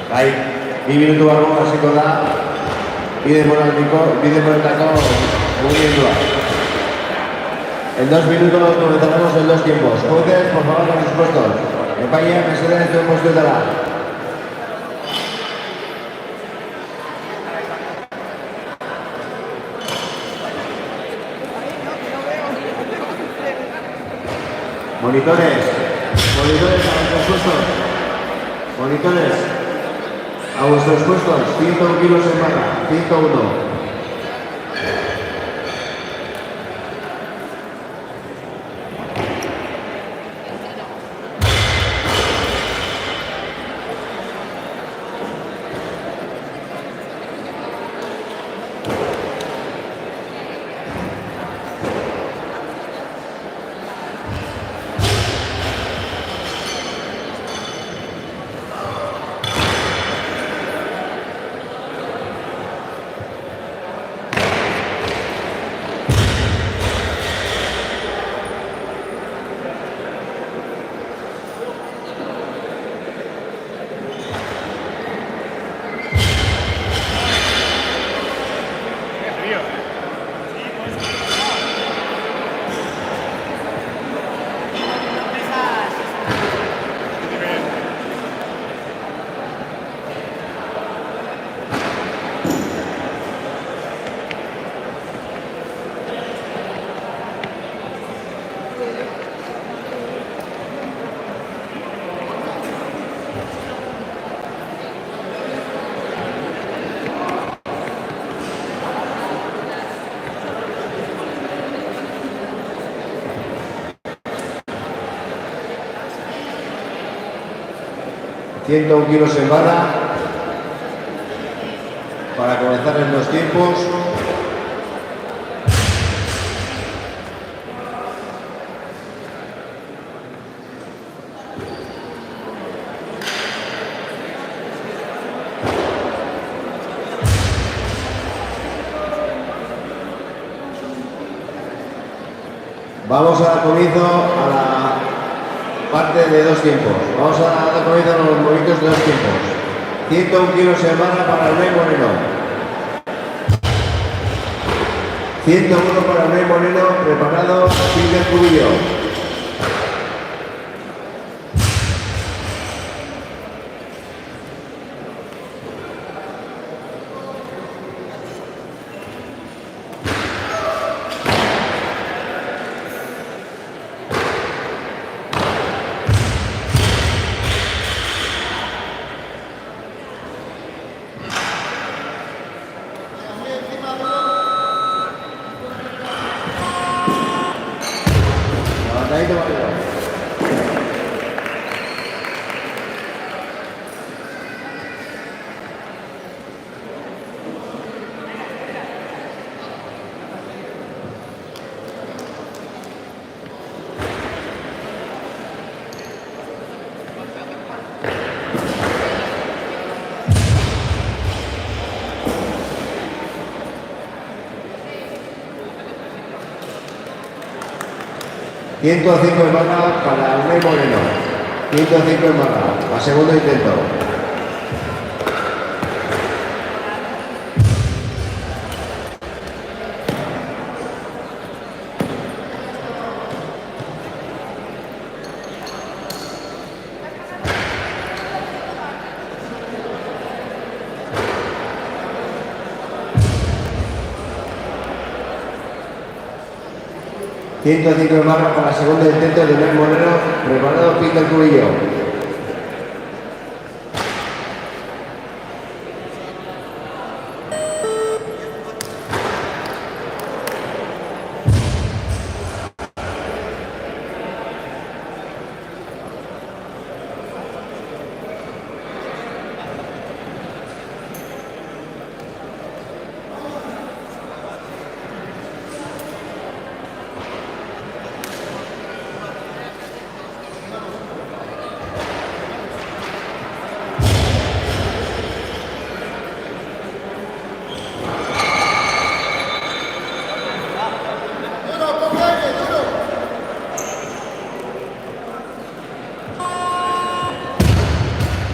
Speaker 1: Bai, 2 minutu barru hasiko da, bide moretako mugimendua. En 2 minutos comenzaremos en 2 tiempos. Jueces, por favor, a sus puestos. Epaia, mesedez zuen postuetara. Monitores a vuestros puestos. Monitores a vuestros puestos. 101 kilos en barra, 101. 101 kilos en barra para comenzar en los tiempos. Vamos a dar comienzo a la parte de 2 tiempos. Vamos a dar comienzo a los movimientos de 2 tiempos. 101 kilos en barra para Unai Moreno. 101 para Unai Moreno, preparado, Peter Cubillo. Levantadito, Valero. 105 en barra para Unai Moreno. 105 en barra, a segundo intento. ...105 en barra para el segundo intento de Unai Moreno, preparado Peter Cubillo.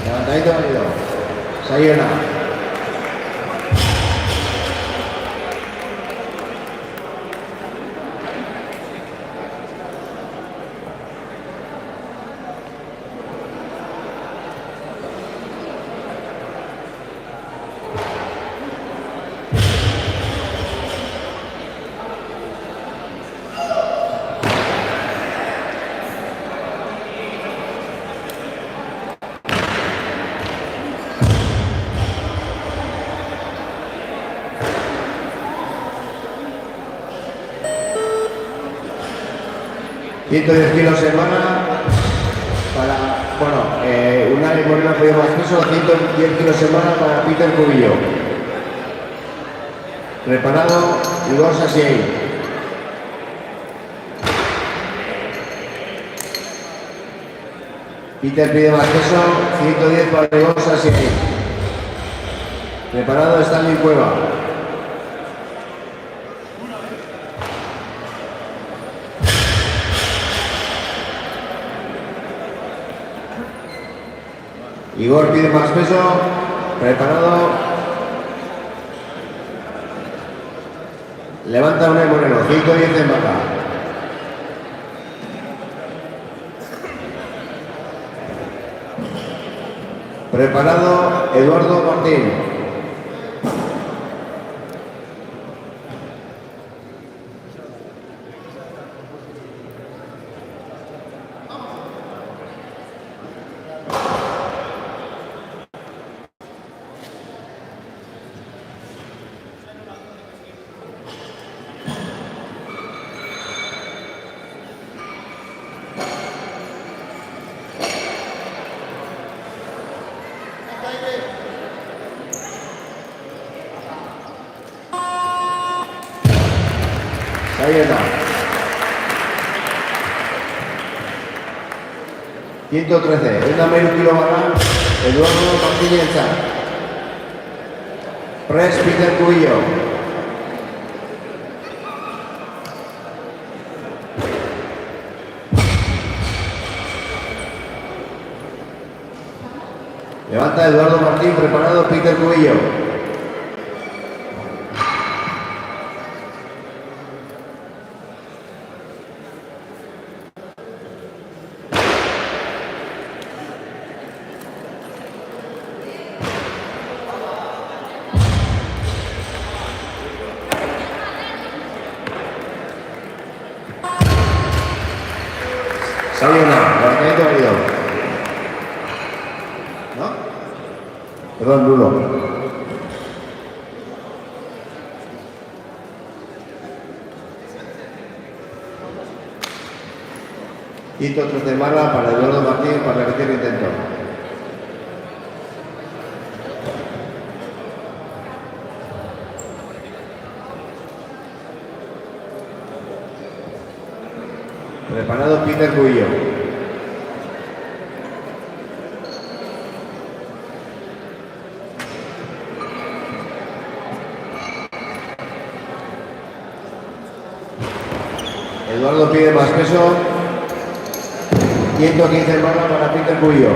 Speaker 1: Levantadito, Valero. Sayona. ...110 kilos en barra para, Unai Moreno ha pedido más peso, 110 kilos en barra para Peter Cubillo. Preparado, Igor Sasiei. Peter pide más peso, 110 para Igor Sasiei. Preparado, Stanley Cueva. Igor pide más peso, preparado. Levanta Unai Moreno, 110 en barra. Preparado, Eduardo Martín. Sayena. 113. Enda Meiru kilo barran. Eduardo Martínez. Press Peter Cubillo. Levanta Eduardo Martín, preparado Peter Cubillo. Sayona, levantamiento válido. ¿No? Perdón, nulo. Quinto 3 de marra para Eduardo Martín para repetir el intento. Preparado Peter Cubillo. Eduardo pide más peso. 115 barras para Peter Cubillo.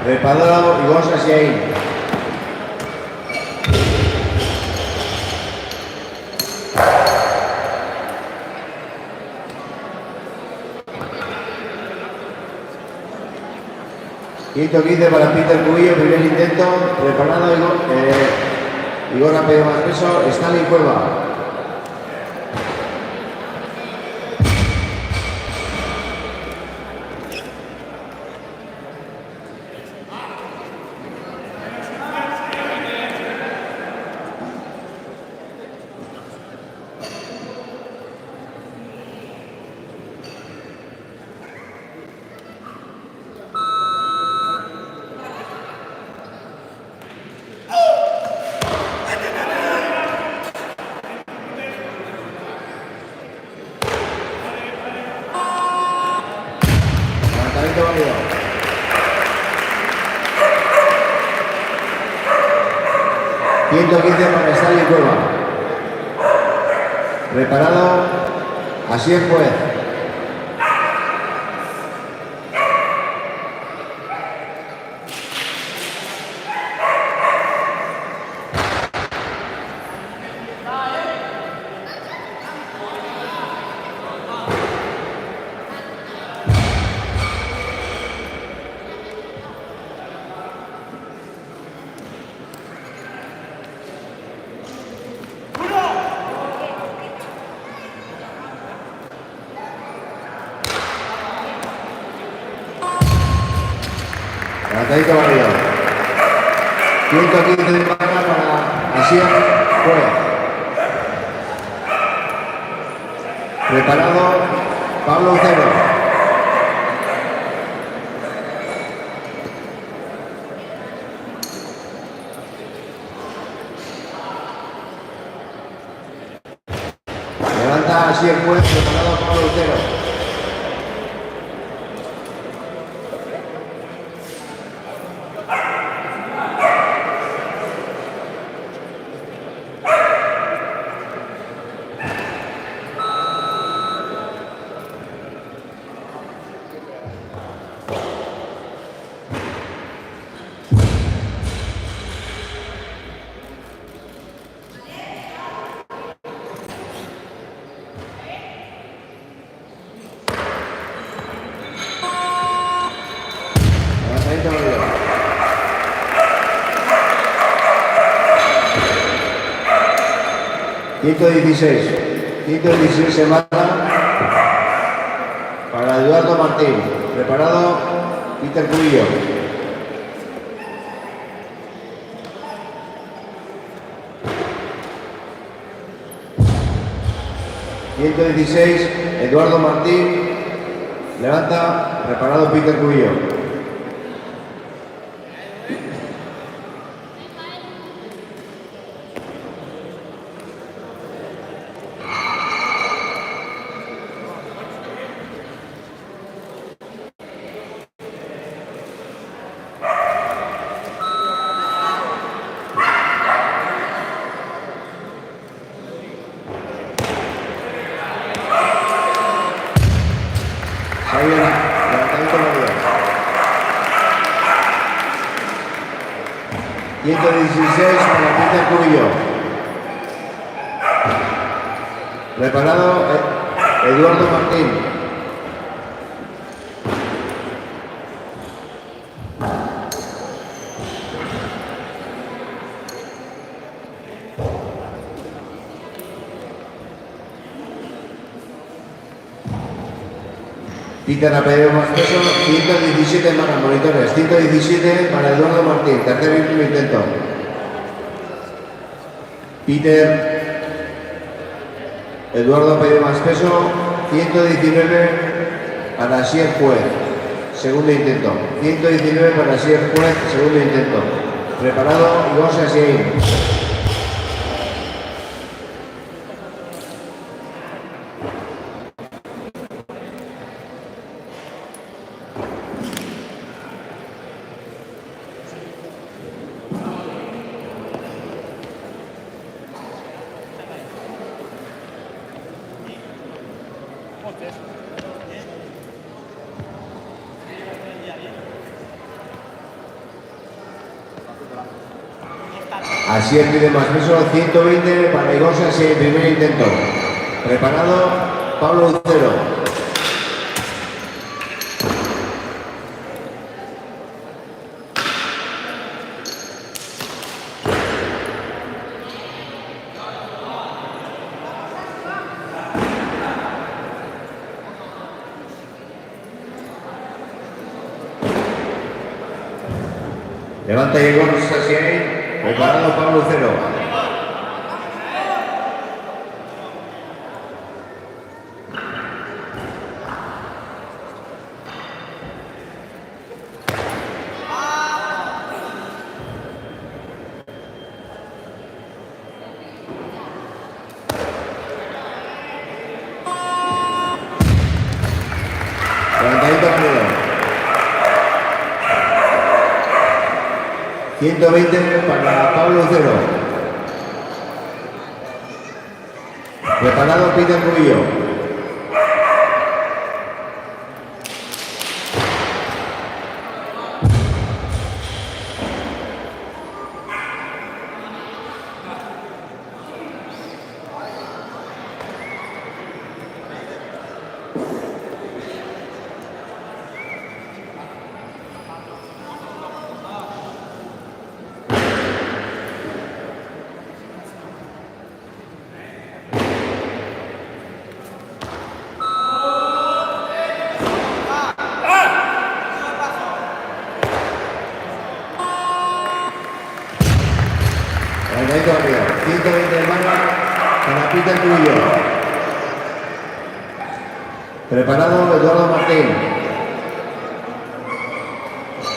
Speaker 1: Preparado Igor Sasiaín. Quinto 15 para Peter Cubillo, primer intento, preparado Igor ha pedido más peso, Stanley Cueva. Levantamiento válido. ...115 para Stanley Cueva. Preparado, así es juez. Levantamiento válido. 115 de barra para Asier Juez. Preparado Pablo Ucero. Levanta Asier Juez, preparado Pablo Ucero. Levantamiento válido. Quinto 16 se mata para Eduardo Martín. Preparado Peter Cubillo. 116, Eduardo Martín. Levanta, preparado Peter Cubillo. Levantamiento manual. 116 para Peter Cubillo. Preparado Eduardo Martín. Peter ha pedido más peso, 117 para monitores, 117 para Eduardo Martín, tercer y último intento. Peter, Eduardo ha pedido más peso, 119 para Sier Juez, segundo intento. 119 para Sier Juez, segundo intento. Preparado, Igor Sasiain. Así pide más peso, 120 para Igor Sasiain, primer intento. Preparado, Pablo Ucero. Levanta Igor Sasiain. Preparado Pablo Cero. Levantamiento válido. 120 para Pablo Ucero. Preparado Peter Cubillo. Levantamiento rápido. 120 de mano para Peter Cubillo. Preparado Eduardo Martín.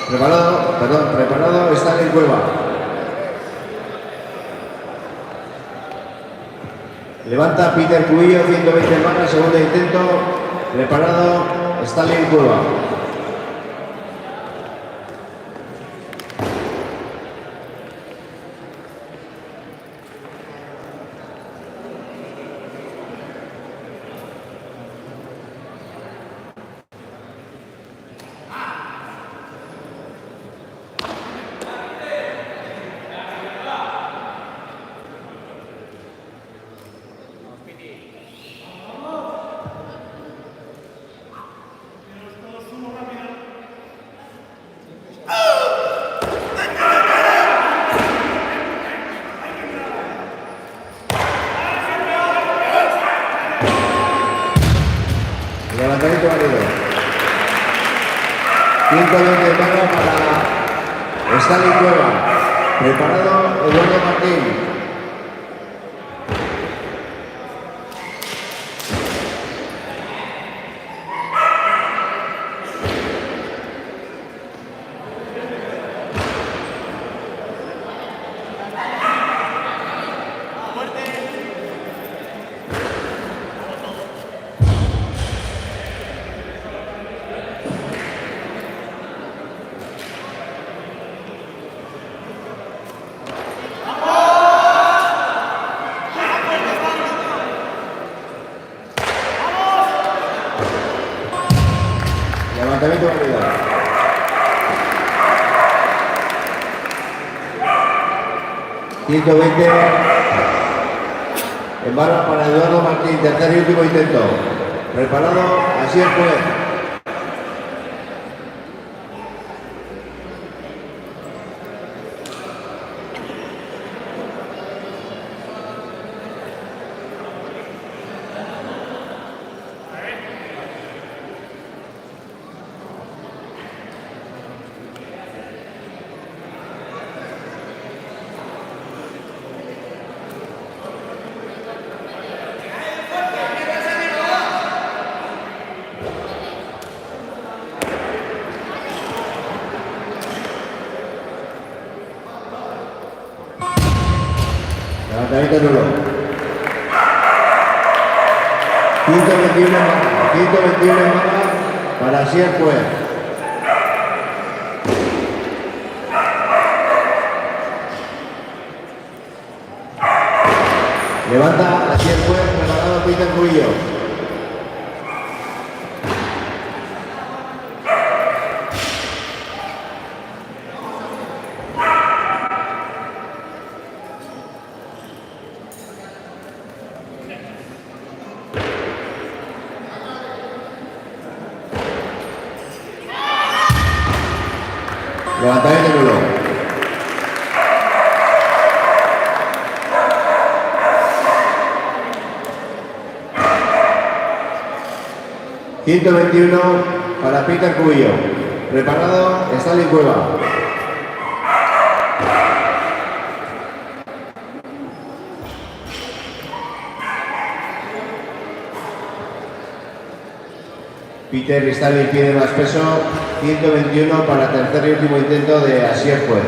Speaker 1: Preparado Stanley Cueva. Levanta Peter Cubillo, 120 de mano, segundo intento. Preparado Stanley Cueva. Levantamiento válido. 120 de mano para Stanley Cueva. Preparado Eduardo Martín. 120. En barra para Eduardo Martín, tercer y último intento. Preparado, así es juez. Levantamiento nulo. 121 en barra para así el juez. Levanta así el juez, preparado Peter Cubillo. Levantamiento nulo. ...121 para Peter Cubillo. Preparado, Stalin Cueva. Peter y Stalin pide más peso. 121 para tercer y último intento de Asier Juez.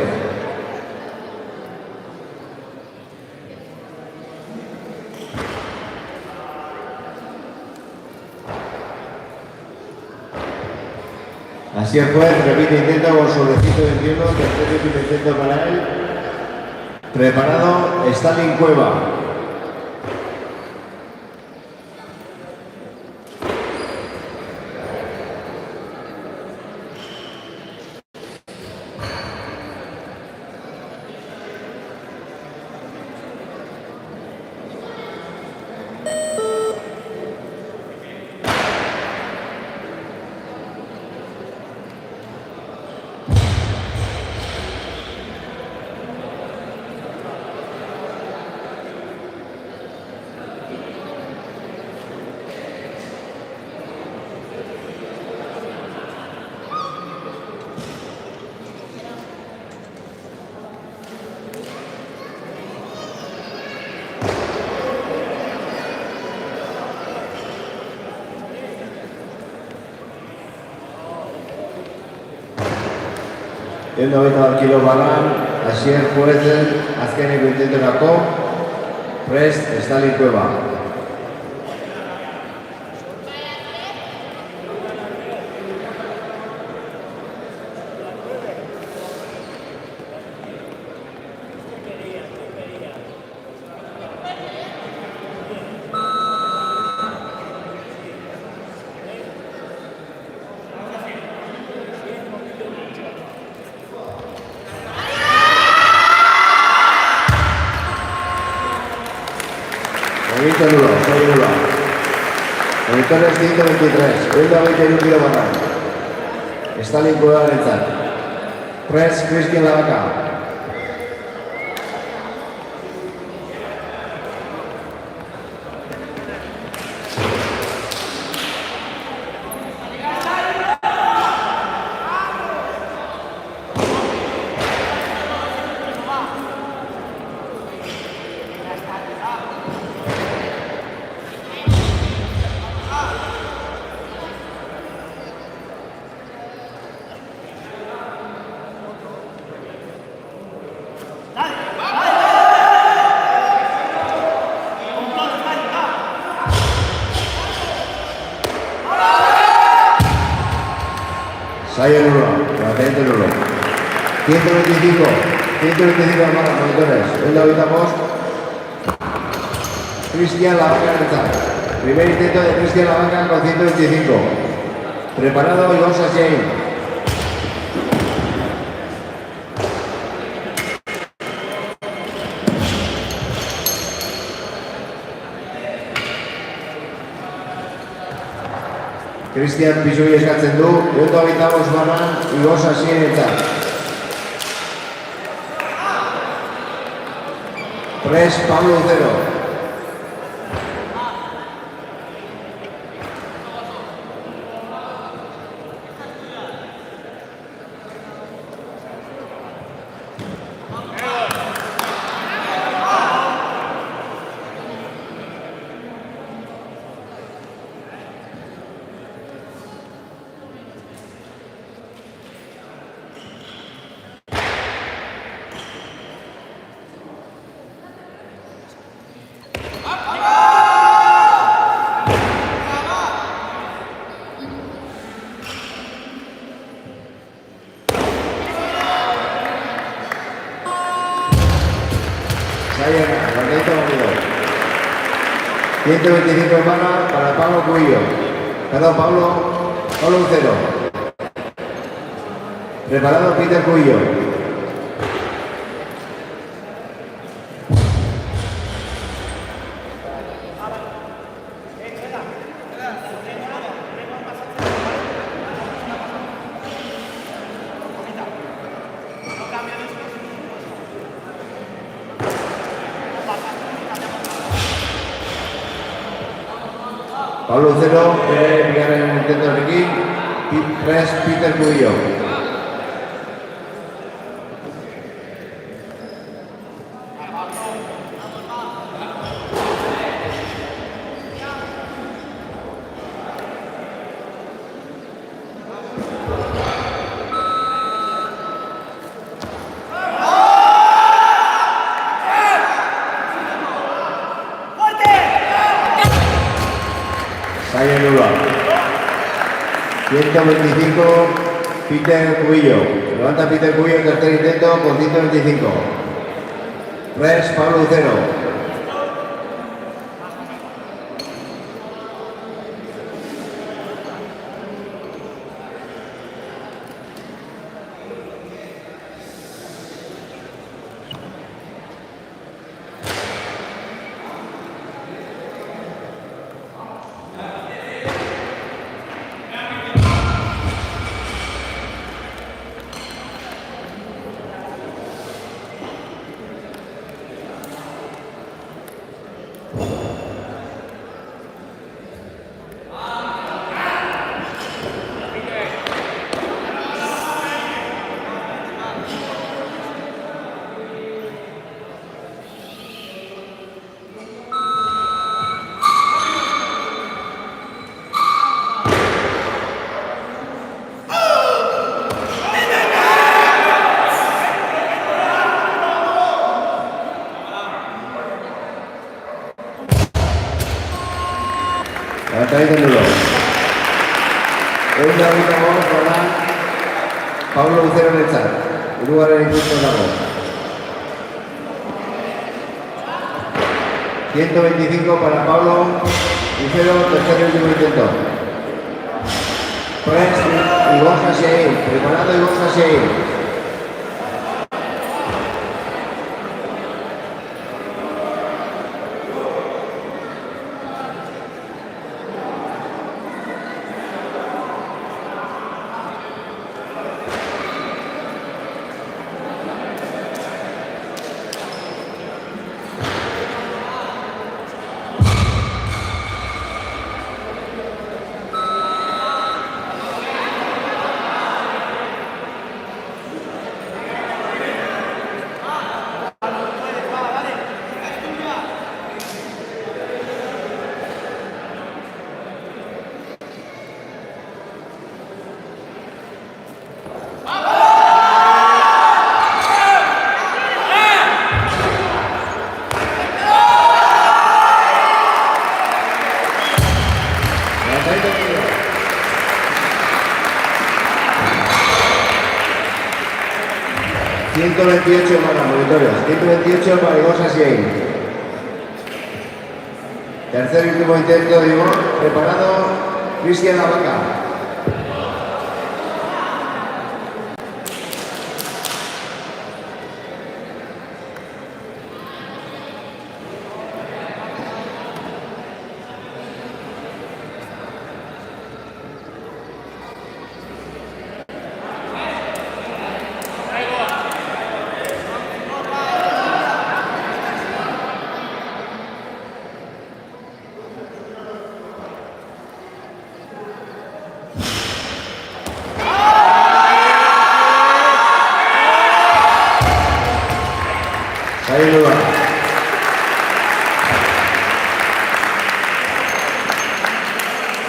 Speaker 1: Asier Juez repite intento con sobre 121, tercer y último intento para él. Preparado, Stalin Cueva. El 90 kilo balan, Asier Juez, azkeneko intentorako, prest, Stalin Cueva. Movimiento nulo, soy nulo. Monitor es 123, 21 kilo balan. Stalin Cueva derecha. Press, Cristian Lavaca. Sayo nulo, levantamiento nulo. 125 más monitores. El ahorita post. Cristian Lavaca derecha. Primer intento de Cristian Lavaca con 125. Preparado y vamos a Shane. Cristian Pisui eskatzen du, 125 banan, Igor Sasienetzat. Prest Pablo 0. Sayana, Margarita Unido. 125 hermanas para Pablo Cuillo. Perdón, Pablo Lucero. Preparado Peter Cuillo. Pablo Lucero quiere enviar el intento de aquí. Prest Peter Cuillo. Sayan Lula. 125 Peter Cuillo. Levanta Peter Cuillo el tercer intento con 125. Prest Pablo Lucero. Ahí tenerlo. Es la única voz para Pablo Lucero en el chat. En lugar de incluso la voz. 125 para Pablo Lucero, tercer y último intento. Prest y Borja Shein. Preparado y Borja Shein. ...128 para monitores, 128 para Igor Sasien. Tercer y último intento de Igor, preparado Cristian Lavaca.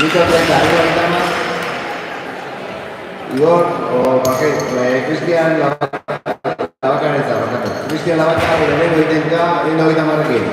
Speaker 1: 130, Igor, o Cristian Labakanetza, Cristian Labaka, lehenengo intentua, 130-ekin.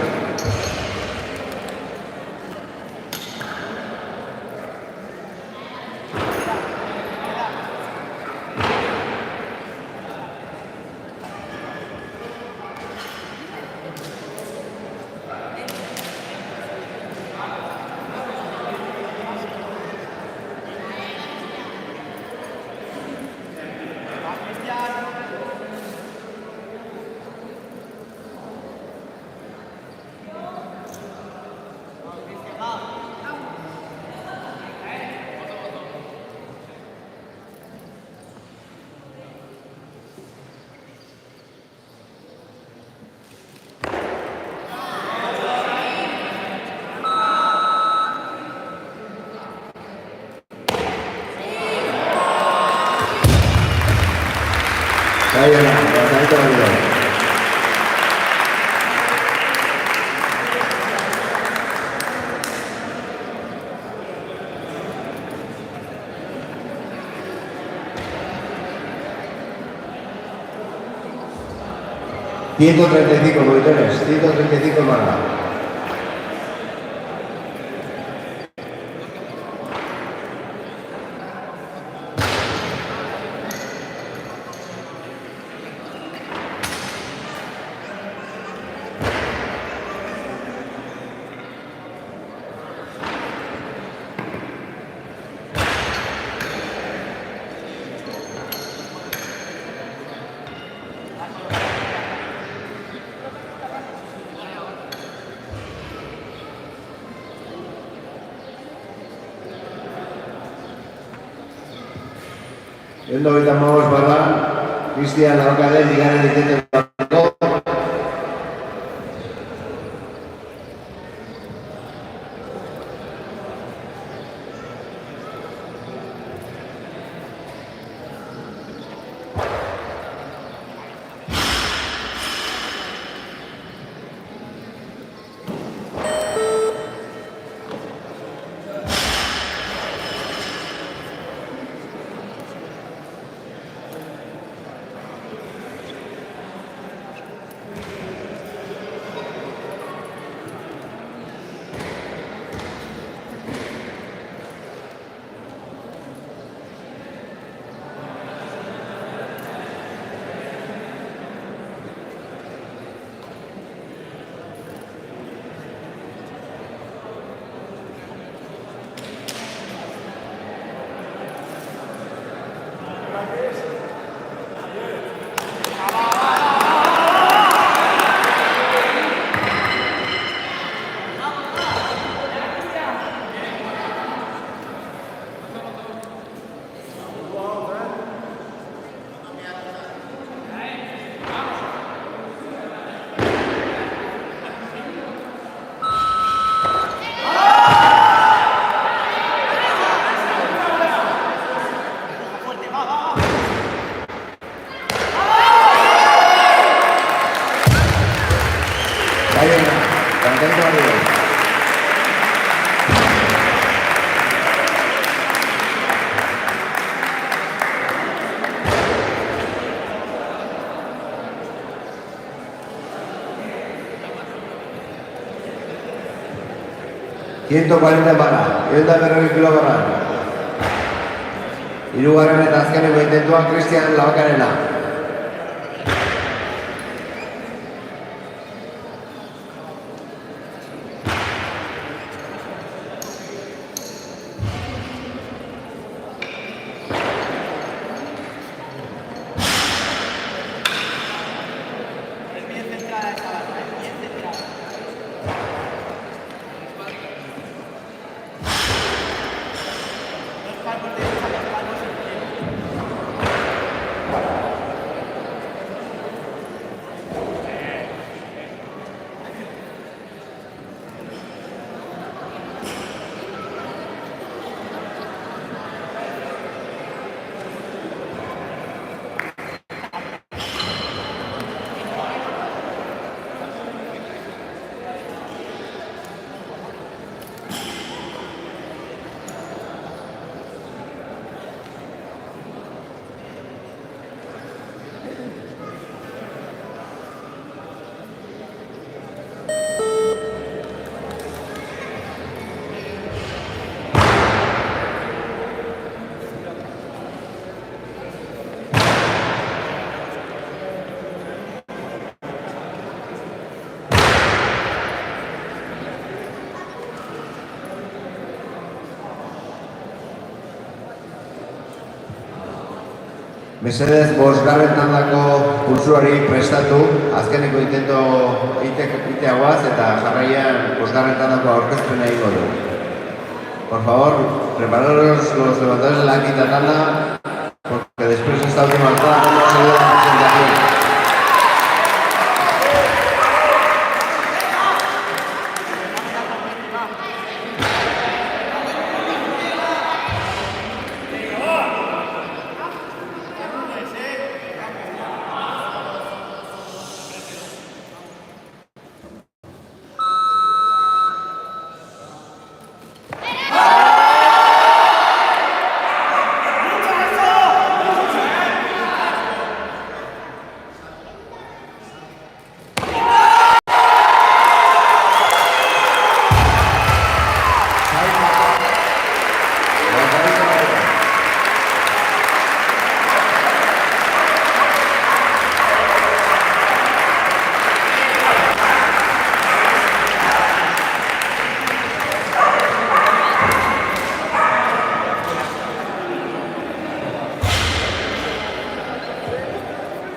Speaker 1: Ahí va, lanzamiento rápido. $135 monitores, 135 marca. Endo eta maos barra, Cristian Labakaren bigarren intenten batko. $140 barra, 140 kilobarra. Hirugarren eta azkeneko intentua Cristian Labakarena. Mesedez, bosgarren tandako pulsuari prestatu, azkeneko iteagoaz eta jarraian bosgarren tandako aurkezpena egingo du. Por favor, prepararos los levantadores de la quinta tanda, porque después de esta última tanda vamos a salir a la presentación.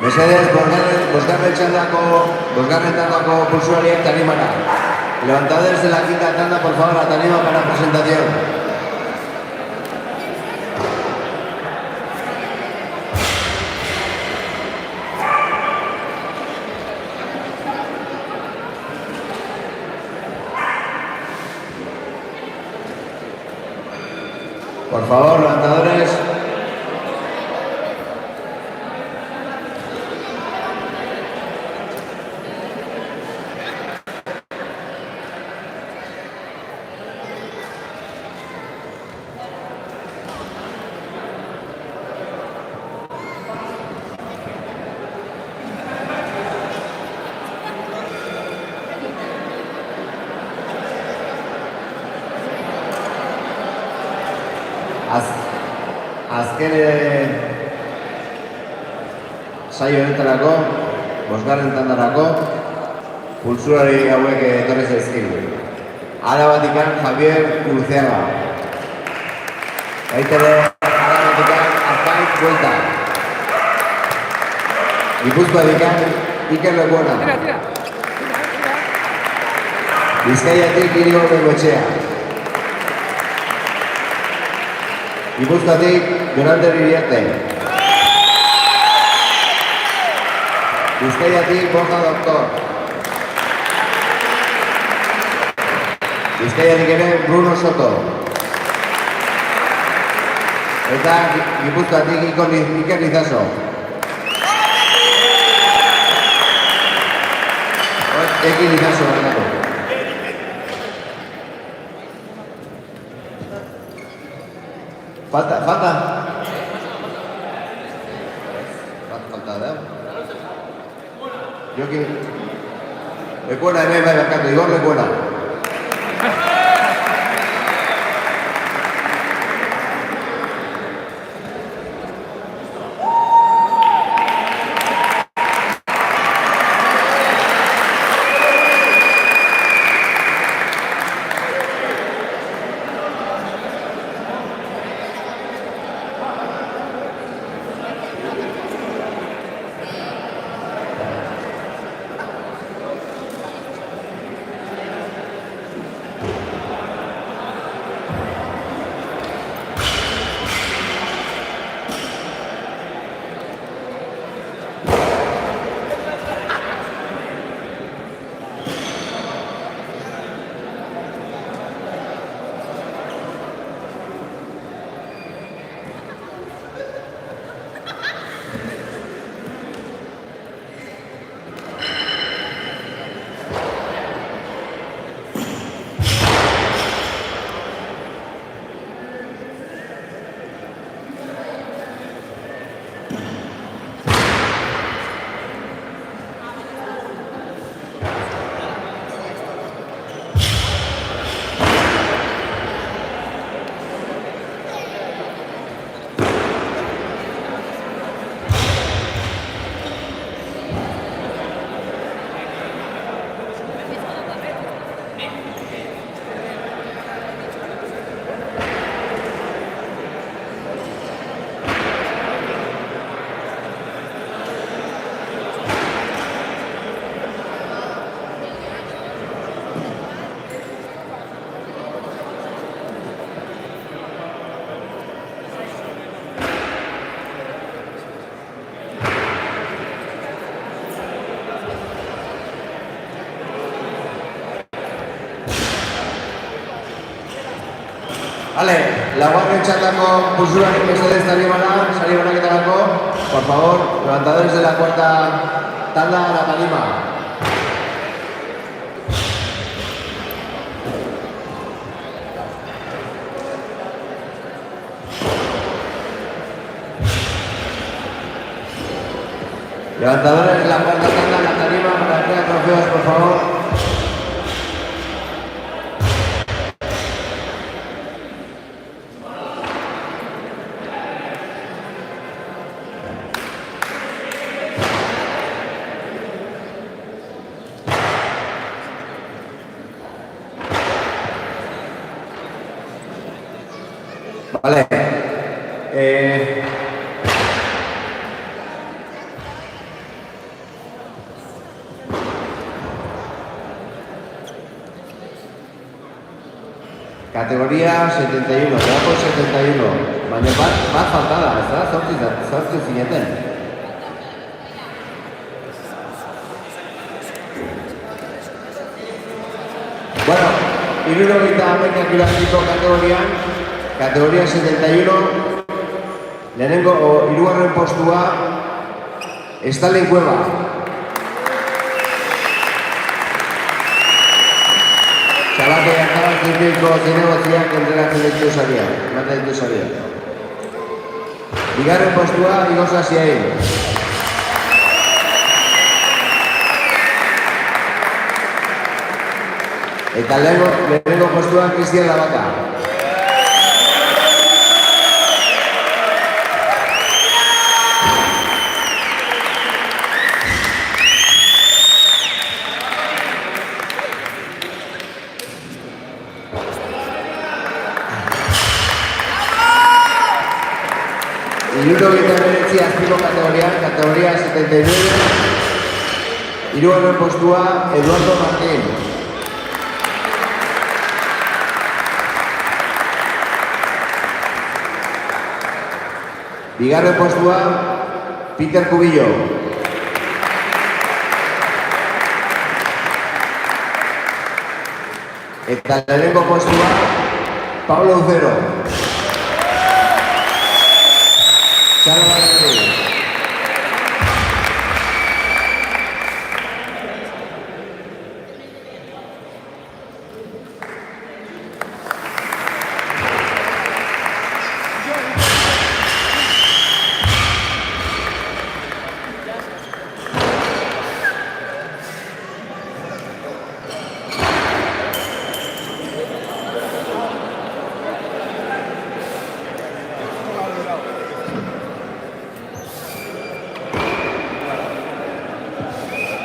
Speaker 1: Mesedez, bosgarren tandako pulsuariak tanimara. Levantadores de la quinta tanda, por favor, a tarima para la presentación. Por favor, levantadores. Azken saio honetarako, bosgarren tandarako, pulsurari hauek etorri zaizkigu. Arabatikan Javier Urceaga. Baitere Arabatikan Arkaitz Buelta. Gipuzkoatikan Iker Lekuona. Bizkaiatik Irigo Bengoetxea. Gipuzkoatik Jonalder Iriarte. Bizkaiatik Borja Doktor. Bizkaiatik ere Bruno Soto. Eta Gipuzkoatik Iker Lizaso. Ekin Lizaso bainako. Falta. Falta, da? Jokin. Lekuona, hemen bai barkatu, Igor Lekuona. Vale, laugarren txandako pulsurak mesedez sari banaketarako, por favor, levantadores de la cuarta tanda a la tarima. Levantadores de la cuarta tanda a la tarima para que haya trofeos, por favor. Vale. Categoría 71, ya por 71. Baina bat faltada, ez da, zortzi zineten. Bueno, 71 kilogramiko kategorian, categoría 71, lehenengo hirugarren postua, Stalin Cueva. Txabate jartara zirpiko zinegotziak entregatzen ditu saria, ematen ditu saria. Bigarren postua, Igosa Ziain. Eta lehenengo postua, Cristian Labaka. Azpiko kategorian, categoría 79, hirugarren postua, Eduardo Martín. Bigarren postua, Peter Cubillo. Eta lehenengo postua, Pablo Ucero.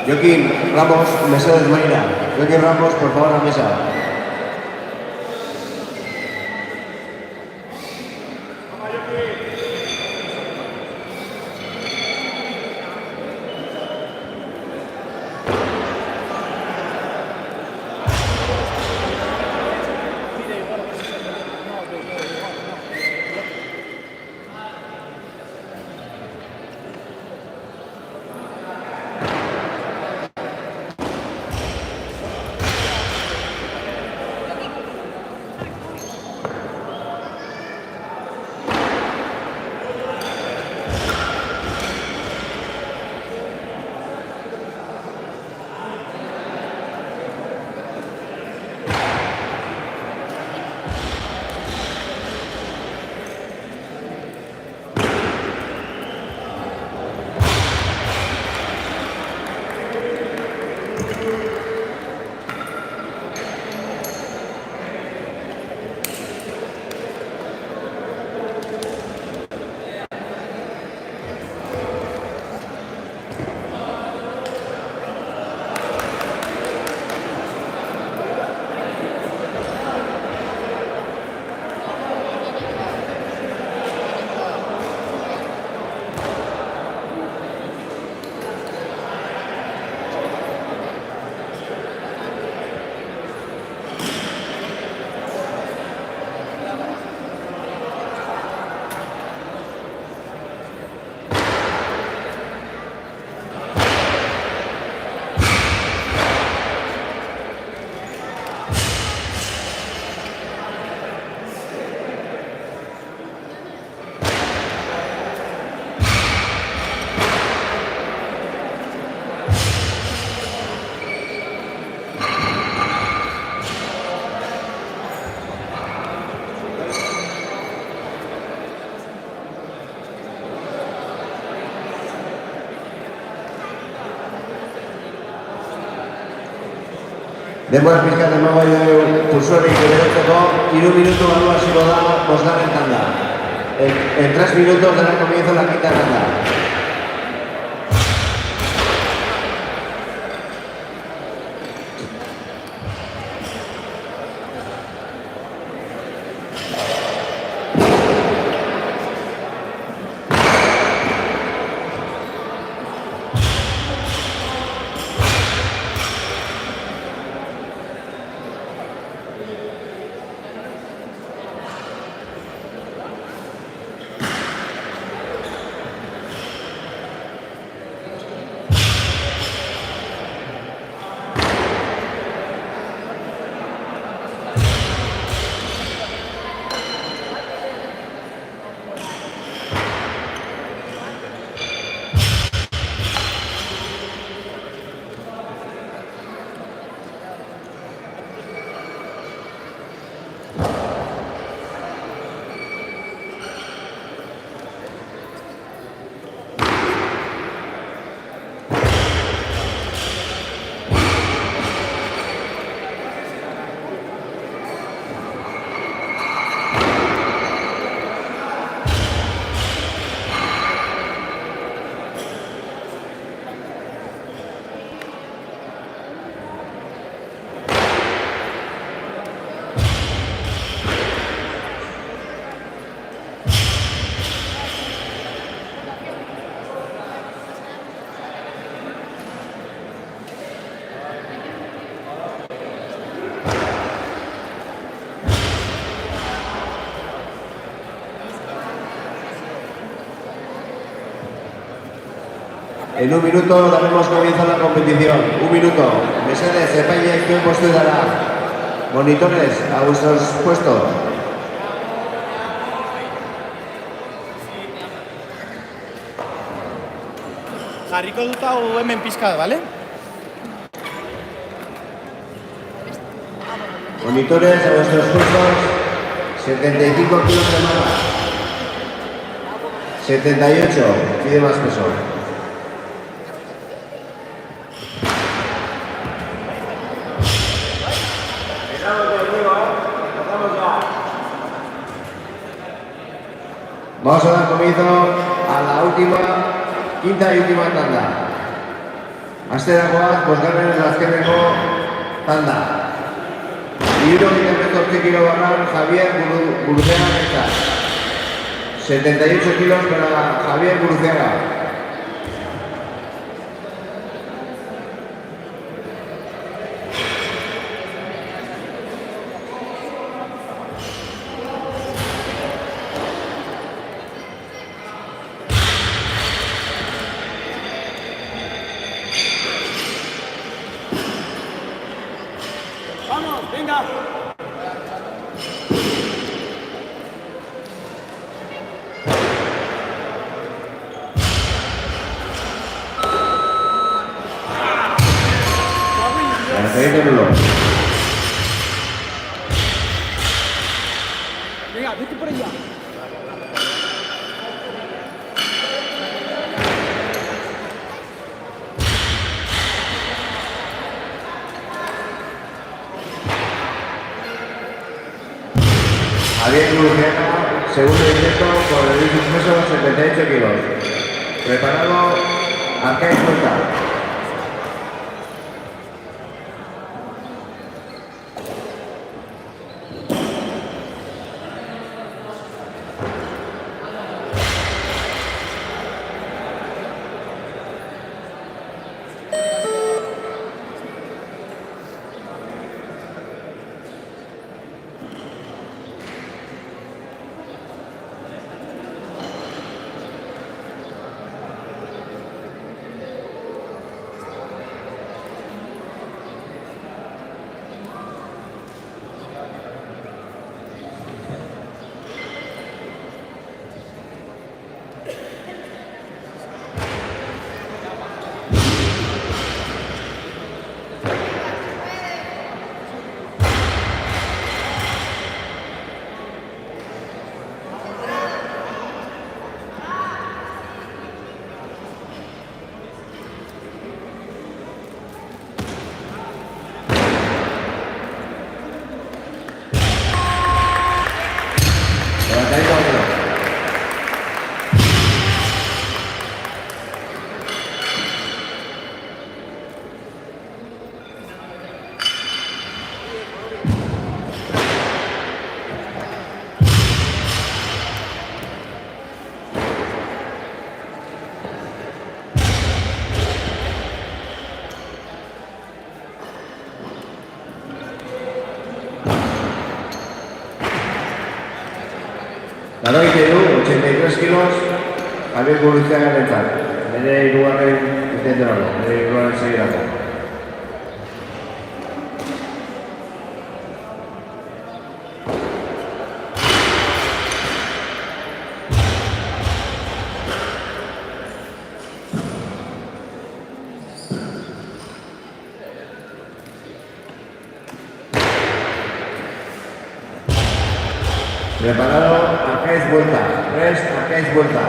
Speaker 1: Joaquín Ramos, Mesedes Mayra. Joaquín Ramos, por favor, a la mesa. Denbora pizkat emango pulsuari geberatzeko, 3 minutu barru hasiko da bosgarren tanda. En 3 minutos dará comienzo la quinta tanda. En 1 minuto daremos comienzo a la competición. 1 minuto. Mesedes, epaileek zuen postuetara. Monitores, a vuestros puestos.
Speaker 5: Jarriko dut hau hemen pizka, bale?
Speaker 1: Monitores, a vuestros puestos. 75 kilos de mano. 78. Pide más peso. Vamos a dar comienzo a la quinta y última tanda. Asterakoak bosgarren azkeneko tanda. Hirurogeita 14 kilo barran Javier Guruzeaga. 78 kilos para Javier Guruzeaga.
Speaker 5: ¡Vamos, venga! Venga, vete por allá.
Speaker 1: Javier Guruzeaga, segundo intento con el mismo peso 78 kilos. Preparado, arcáis cuenta. Laroy Perú, 83 kilos, Javier Guruzea Rentzak. Nire hirugarren intenterako, nire hirugarren segirako. Preparado, arcáis vuelta. Rest, arcáis vuelta.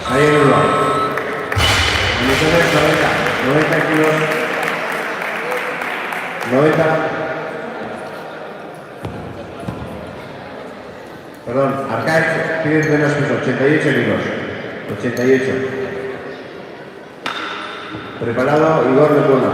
Speaker 1: Ahí en uno. Emisiones 90 kilos. 90. Perdón, Arcade tienes menos peso, 88 kilos. 88. Preparado, Igor de Puna.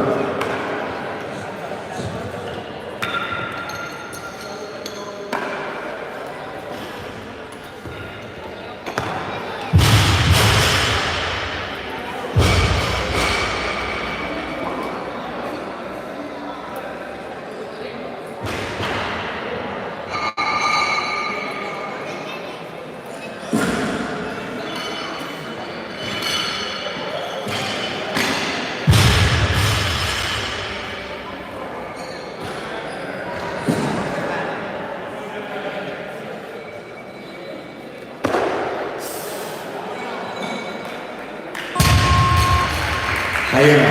Speaker 1: Ahí va.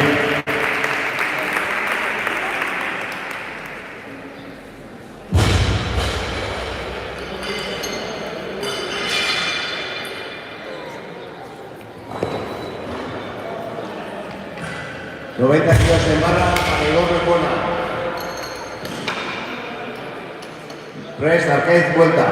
Speaker 1: ...90 kilos en barra para Igor Repona. Rest, arcade, vuelta.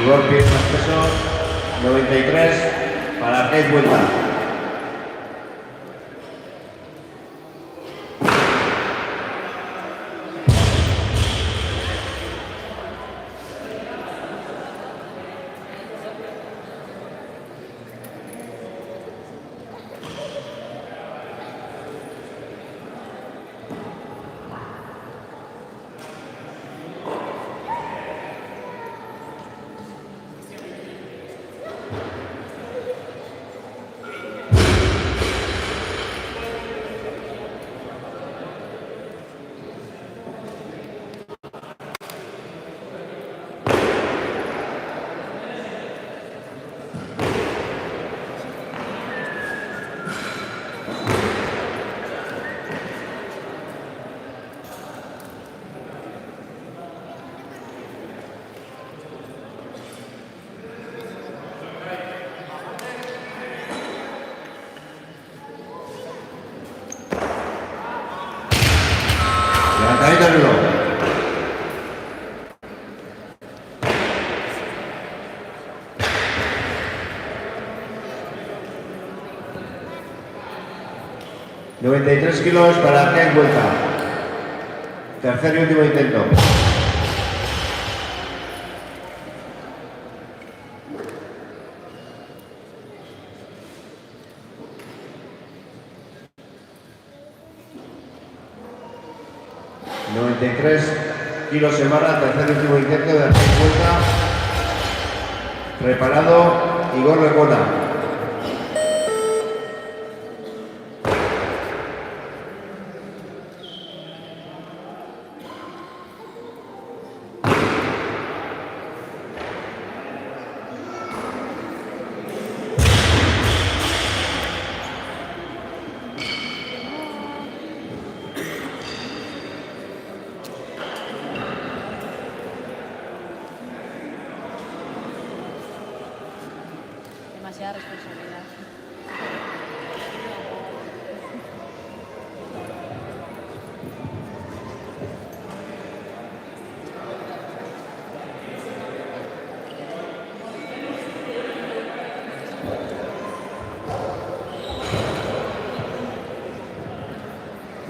Speaker 1: Igor pies más peso, 93, para arcade vuelta. Levantadita el reloj. ...93 kilos para arcade vuelta. Tercer y último intento. 93 kilos en barra, tercer y último intento de hacer vuelta. Preparado, Igor Lecona.
Speaker 6: Demasiada responsabilidad.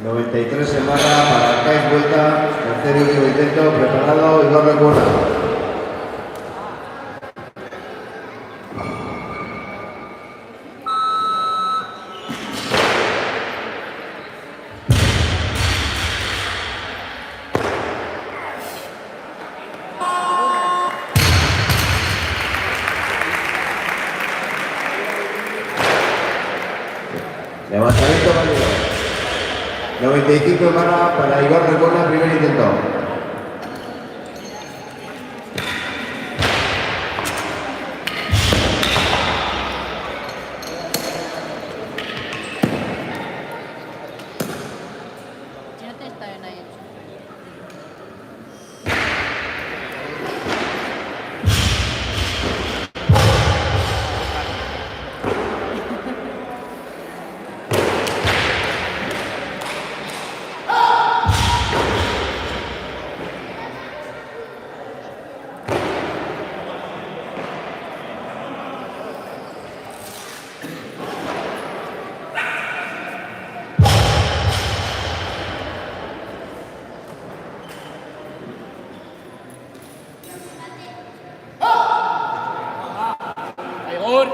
Speaker 1: 93 en barra para Arcaiz vuelta, tercer y último intento, preparado, Igor Lecona. Levantamiento válido. 95 en barra para Igor Lecona, primer intento.
Speaker 6: Si no te está bien ahí hecho.
Speaker 5: Igor.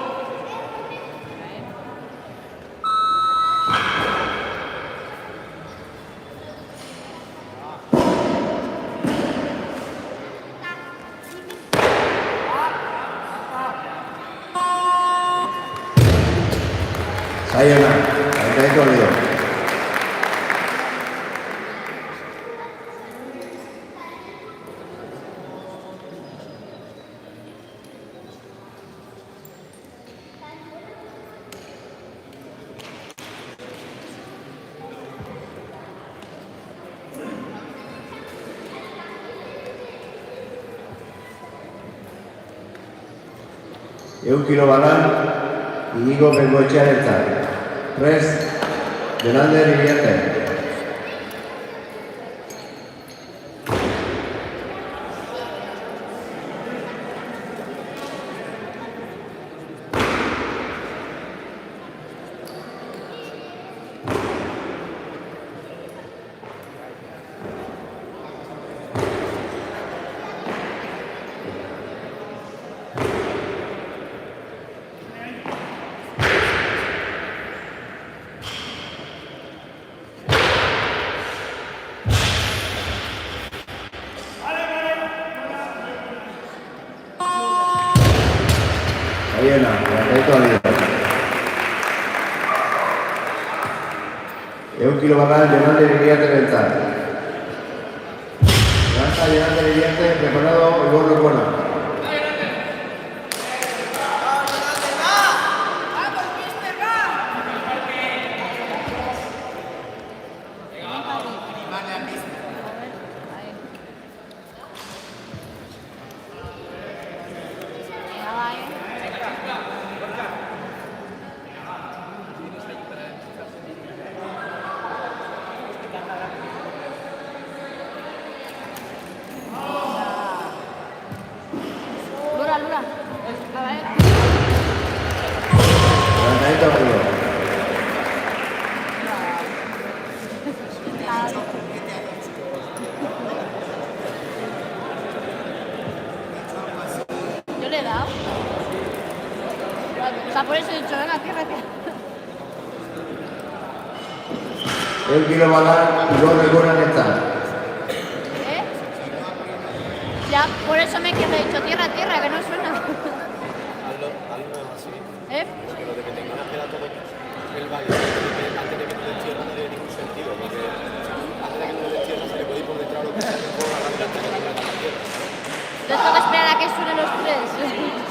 Speaker 1: Sayona, levantamiento válido. Un kilo balán, Inigo Bengoechea Ertzak. Prest, Jonander Iriarte. Sayona, levantamiento válido. Un kilo balán, Jonander Iriarte Ertzak. Lanza Jonander Iriarte, preparado, Igor Lecona.
Speaker 6: Venga, va, Lura, Lura. A ver.
Speaker 1: Levantamiento válido.
Speaker 6: Yo le he dado. O sea, por eso he dicho, venga, ciérrate.
Speaker 1: Un kilo balán, Igor Lecona Ertzak.
Speaker 6: por eso me quedé dicho tierra, tierra, que no suena.
Speaker 7: Hazlo así.
Speaker 6: ¿Eh?
Speaker 7: Pero de que tenga que hacer a todo el baile antes de que tú des tierra no tiene ningún sentido, porque antes de que tú des tierra se le puede ir por detrás lo que sea mejor a la hasta que no le da la tierra.
Speaker 6: Entonces tengo que esperar a que suenen los tres.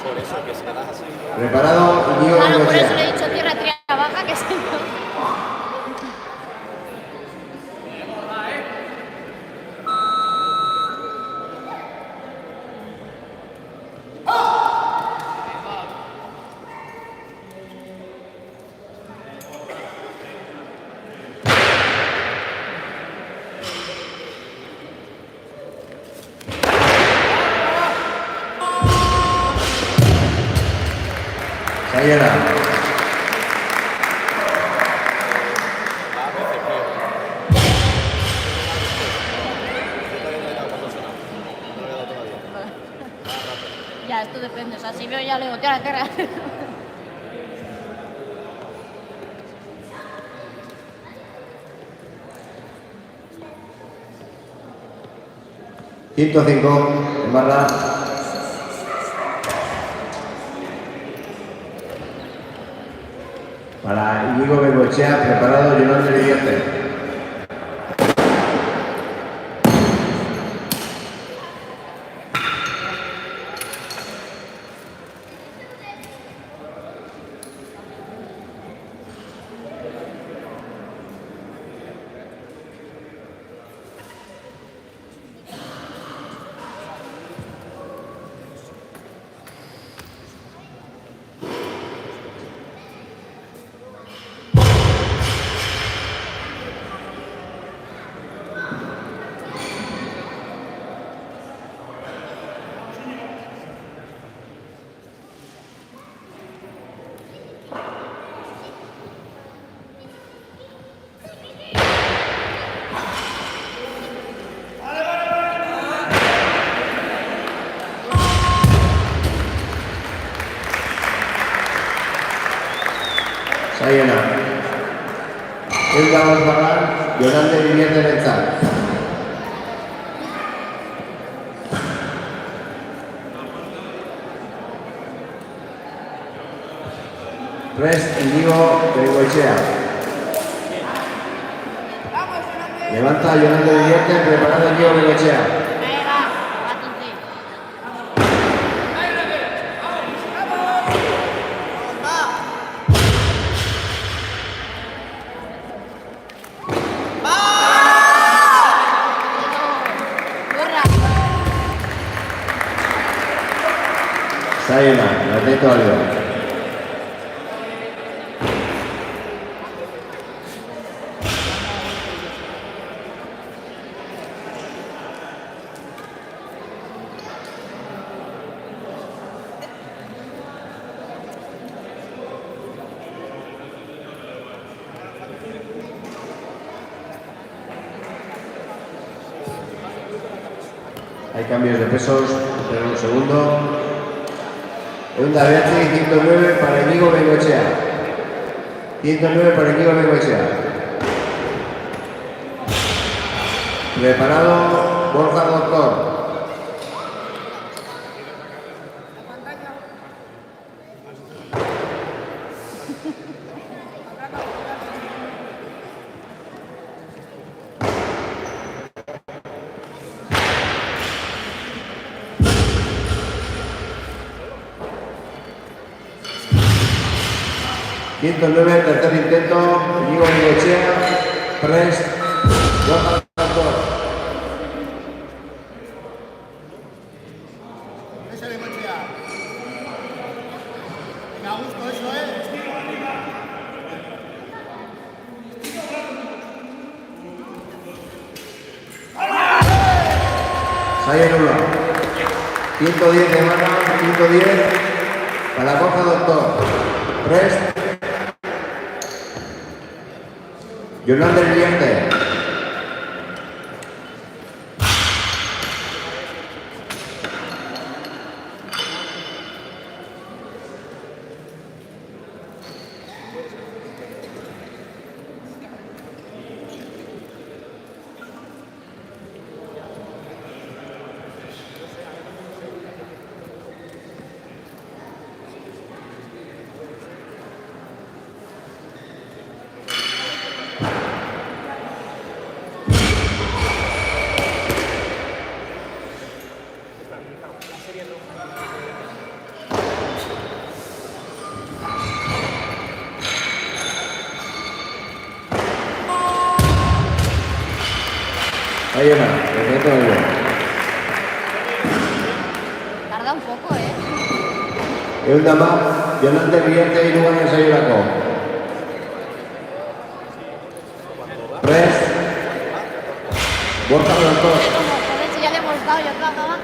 Speaker 7: Por eso, que si le das así,
Speaker 1: Preparado, Íñigo
Speaker 6: Claro, por eso le
Speaker 1: Bengoechea.
Speaker 6: he dicho tierra, tierra baja, que si no.
Speaker 1: Sayona.
Speaker 7: a veces creo. Yo todavía no le he dado cuando suena. No le he dado todavía.
Speaker 6: Ya, esto depende. O sea, si veo ya le digo tierra, tierra.
Speaker 1: Quinto 5, en barra. Para Íñigo Bengoechea, preparado, Yolanda Iriarte. Sayona. Elda Barran, Yolanda Iriarte Betzal. Prest, Íñigo Bengoechea. Levanta Yolanda Iriarte, preparado Íñigo Bengoechea.
Speaker 6: Venga, a tu sí. Burra.
Speaker 1: Sayona, atento al león. Hay cambios de pesos, espera un segundo. Eunda Beatriz, 109 para Íñigo Bengoechea. 109 para Íñigo Bengoechea. Preparado, Borja Doctor. ...109, tercer intento, Íñigo Bengoechea, Prest, Borja Doctor.
Speaker 3: Ese de Bengoechea. Venga, a gusto eso, ¿eh?
Speaker 1: Sayona. 110 de mano, 110 para Borja Doctor. Prest. Yolanda Iriarte.
Speaker 6: tarda un poco, ¿eh?
Speaker 1: Ehun da mar, Jonante Rierte hirugarren saiorako. Prest. Borja Doctor.
Speaker 6: Como, joder, si ya le hemos dado, ya acaba.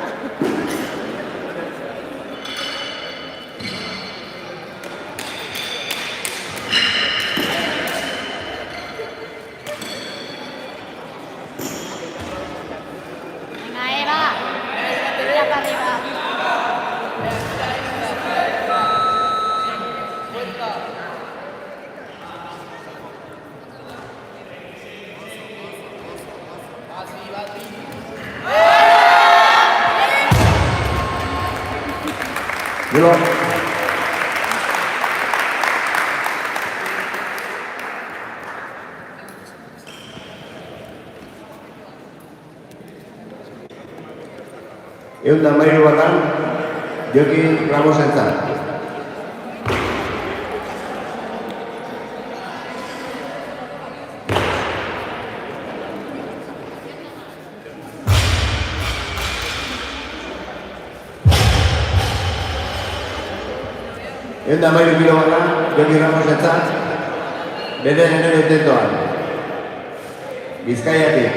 Speaker 6: Venga, Eva. Tira para arriba.
Speaker 1: Dilo. Ehun da hamairu barran, Jokin Ramosentzat. Ehun da hamairu kilo barran, Jokin Ramosentzat, bere lehenengo intentoan. Bizkaiatik.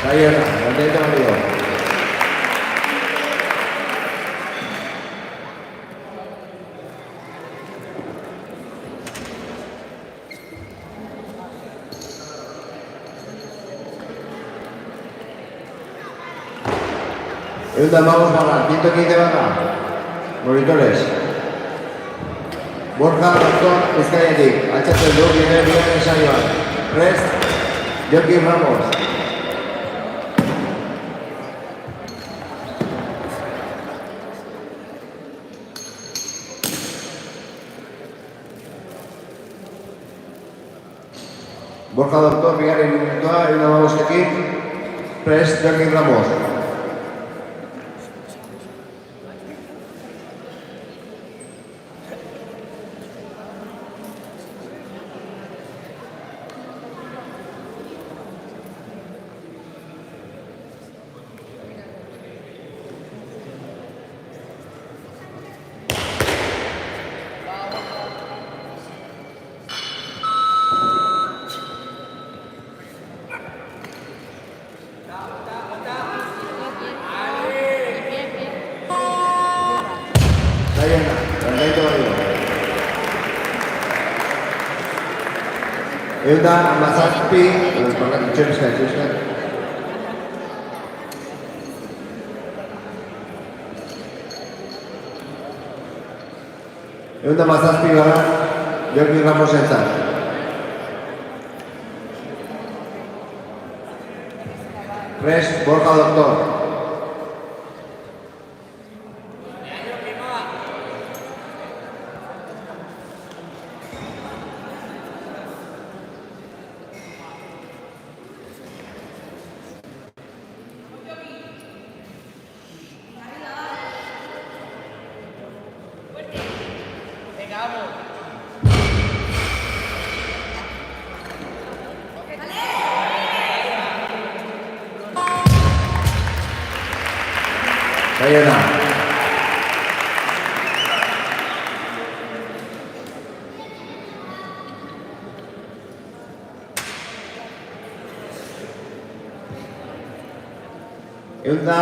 Speaker 1: Saiora, contento amigo. Ehun da hamabost barra, 115 barra. Monitores. Borja Doctor Bizkaiatik, altxatzen du bigarren saioan. Prest, Jokin Ramos. Borja Doctor bigarren minutua, ehun da hamabostekin. Prest, Jokin Ramos. Saiona, contento amigo. Ehun da hamazazpi, txorizka. Ehun da hamazazpi gara, Jokin Ramosentzat. Prest, Borja Doctor. Saiona. Ehun da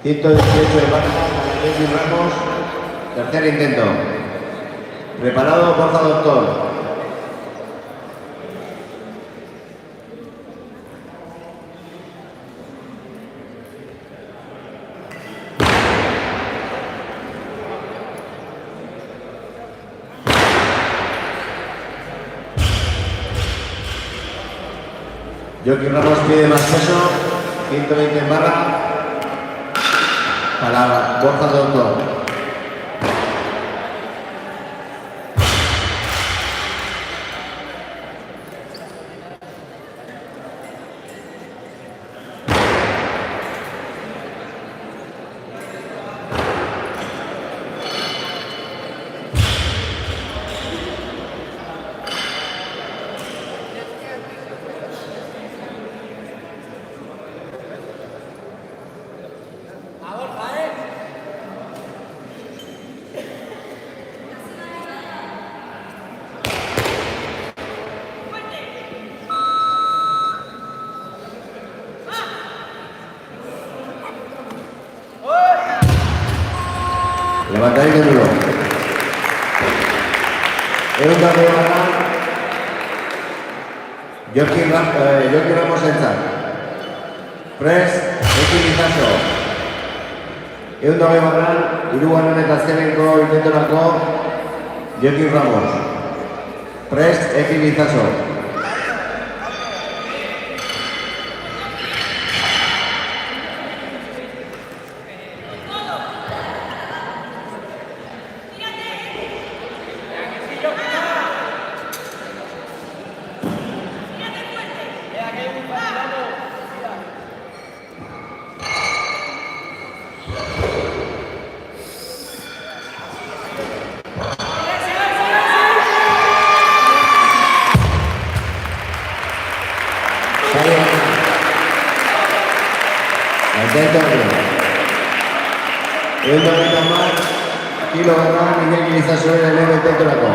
Speaker 1: Ciento 18 de barra, Jokin Ramos, tercer intento. Preparado, Borja Doctor. Joaquín Ramos pide más peso, 120 en barra para Borja Doctor. Levantadito duro. Ehun da beharra, Joaquín Ramos entzat. Prest, ekilizazo. Ehun da beharra, hirugarren eta azkeneko intentorako Joaquín Ramos. Prest, ekilizazo. Ehun da hogeita hamar kilogramman irekilizazioen lehen intentorako.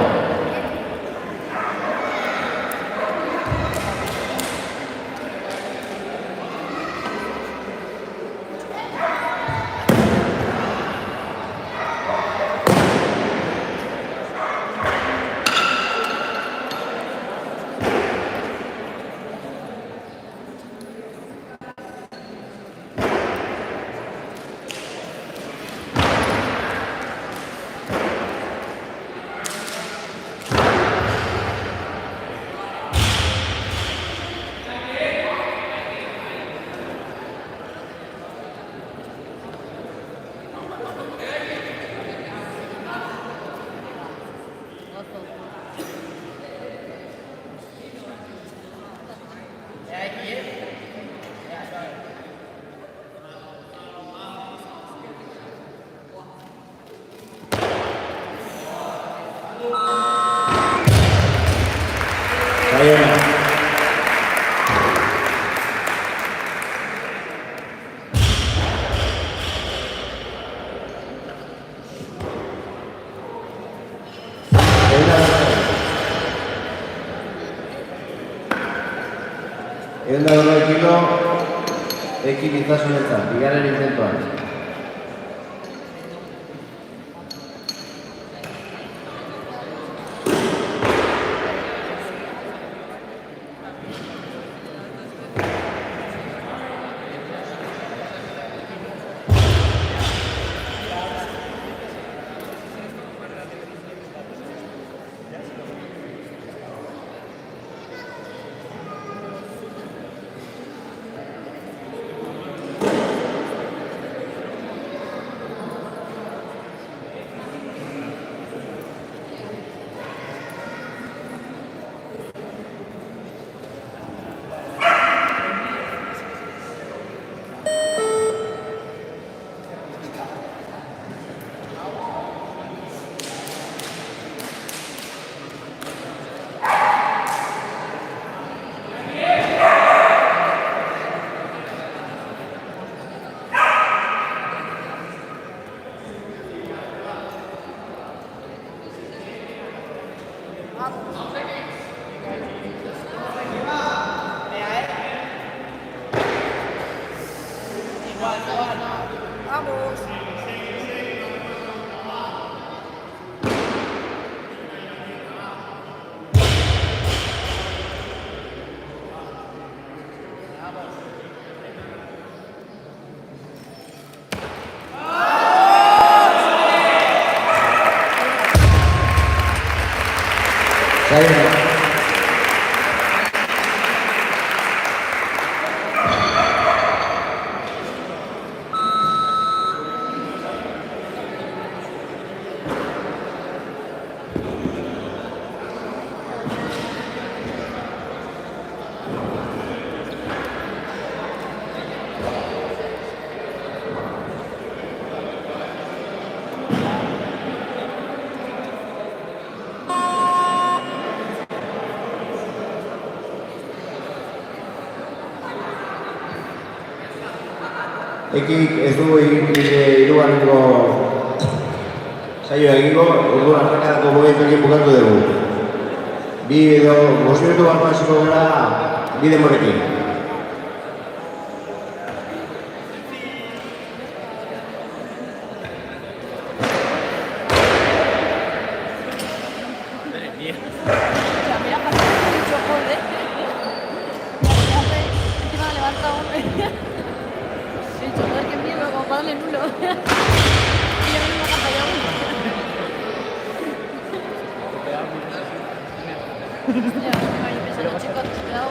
Speaker 1: Ehun da berrogei kilo ekilizazioetan, bigarren intentoan. Ekik ez du hirugarrengo saioa egingo, orduan arrakadako momentuekin bukatu dugu. 2 edo 5 minutu barru hasiko gara bi denborekin.
Speaker 6: Ya, mira, pasa mucho, joder. Encima me levanta hombre. He dicho, joder, qué miedo, como para darle nulo. Y yo me iba a cantar ya uno. Ya, yo pensando, chicos, cuidado.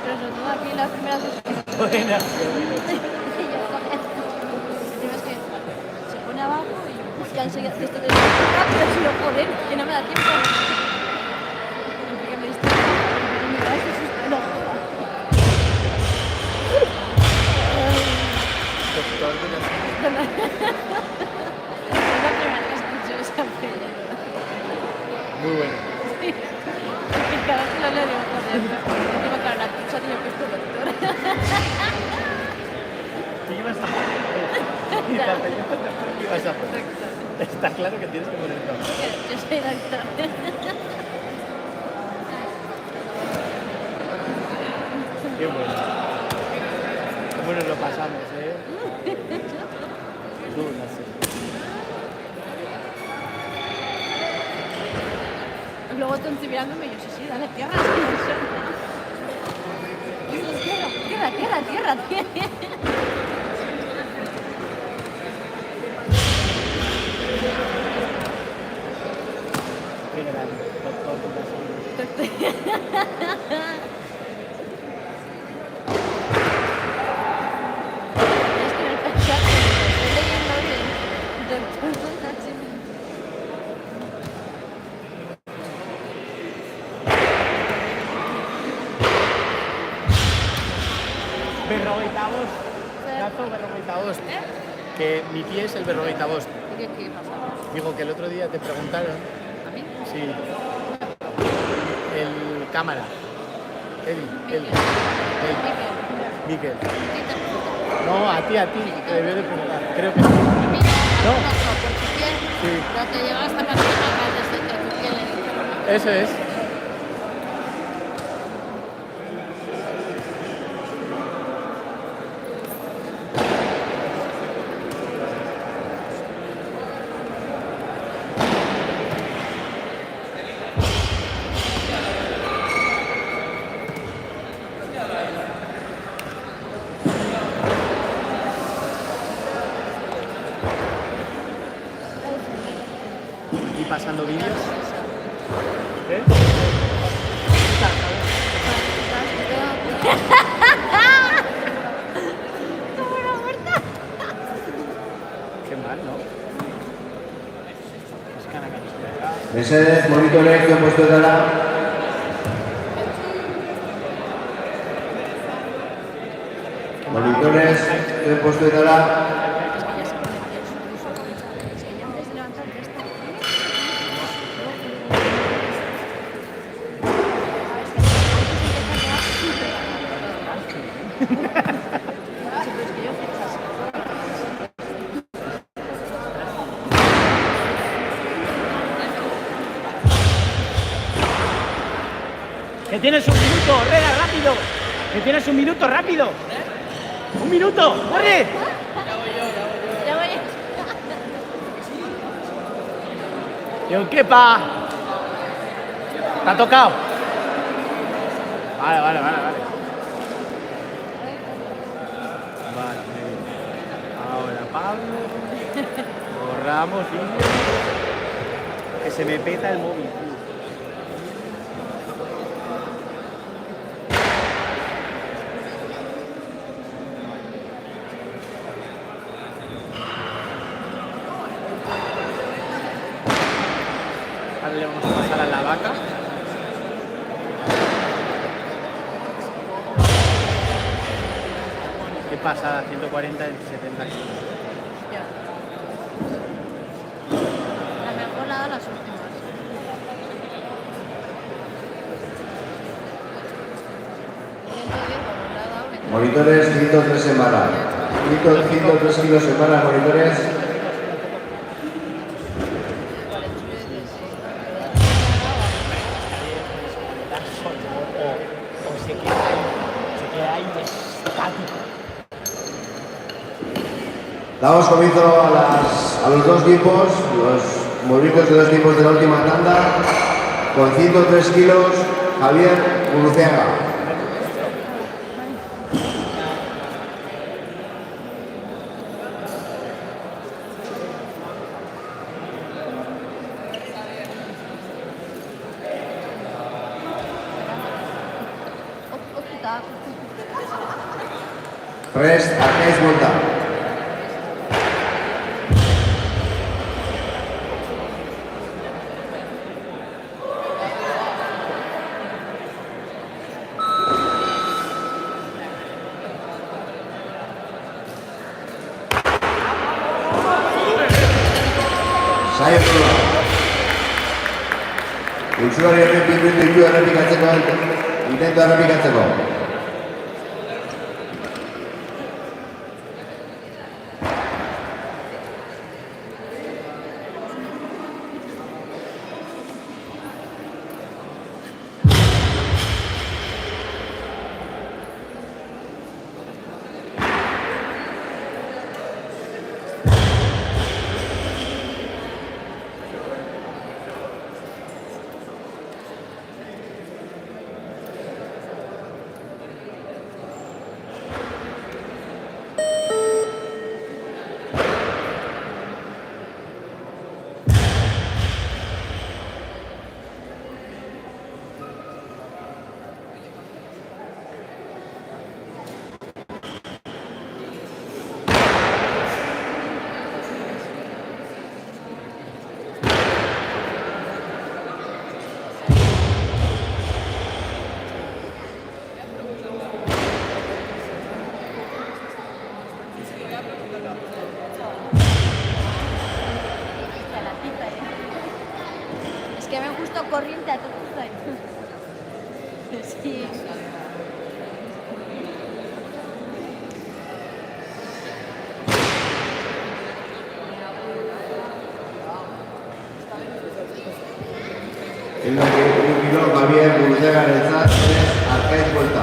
Speaker 6: Pero sobre todo aquí las primeras dos.
Speaker 5: Buena.
Speaker 6: Es que se pone abajo y ya enseguida esto de rápido, si lo joder, que no me da tiempo. Que me distraigo, me da ese susto, no joda. Es la primera que escucho esa peli.
Speaker 5: Muy bueno.
Speaker 6: Sí. Y cada vez que lo leo digo, joder, encima claro, la pincha tiene puesto doctor.
Speaker 5: ¿Qué ibas a hacer? Y la película, ¿qué ibas a hacer? Está claro que tienes que poner todo.
Speaker 6: Yo soy doctor.
Speaker 5: Qué bueno. ¿Cómo nos lo pasamos, Tú, no sé.
Speaker 6: Luego tú mirándome y yo, sí, dale, tierra. Tierra.
Speaker 5: Qué grande. Doctor,
Speaker 6: Es que en el pensar, estoy leyendo bien. Doctor Fantasy.
Speaker 5: Berrogeitabost. Gato Berrogeitabost. Que mi pie es el Berrogeitabost.
Speaker 6: ¿Qué pasaba?
Speaker 5: Digo que el otro día te preguntaron.
Speaker 6: ¿A mí?
Speaker 5: Sí. El cámara. Miquel. No, a ti, te debió de preguntar. Creo que sí.
Speaker 6: No,
Speaker 5: No.
Speaker 6: por tu piel.
Speaker 5: Sí.
Speaker 6: No te llega hasta más desde tu piel.
Speaker 5: Eso es. Y pasando vídeos. ¿Eh? Qué mal, ¿no? Es canaca.
Speaker 1: Mesedez, monitorek zuen postuetara. Monitores zuen postuetara.
Speaker 6: Es que ya antes de levantarte esto.
Speaker 5: Que tienes un minuto, Rega, rápido. Que tienes un minuto, rápido. Un minuto, corre.
Speaker 6: Ya voy.
Speaker 5: Yo, ¿qué pa? ¿Te ha tocado? Vale. Vale. Ahora Pablo. Borramos vídeo. Que se me peta el móvil. Ahora le vamos a pasar a la vaca. ¿Qué pasa? 140 en 70 kilos.
Speaker 6: Ya. La mejor la da las últimas. La ha dado 20.
Speaker 1: Monitores 103 en barra. 103 kilos en barra, monitores.
Speaker 5: O se queda ahí estático.
Speaker 1: Damos comienzo a los dos tipos, los movimientos de dos tipos de la última tanda. Con 103 kilos, Javier Guruceaga.
Speaker 6: Oculta.
Speaker 1: Press, arcade, vuelta. Saio proba. Utsuari errepitu errepikatzeko, intento errepikatzeko.
Speaker 6: Es que me gustó corriente a todos. Sí.
Speaker 1: En la que un kilo Javier Guruceaga en el SAT, arcade, vuelta.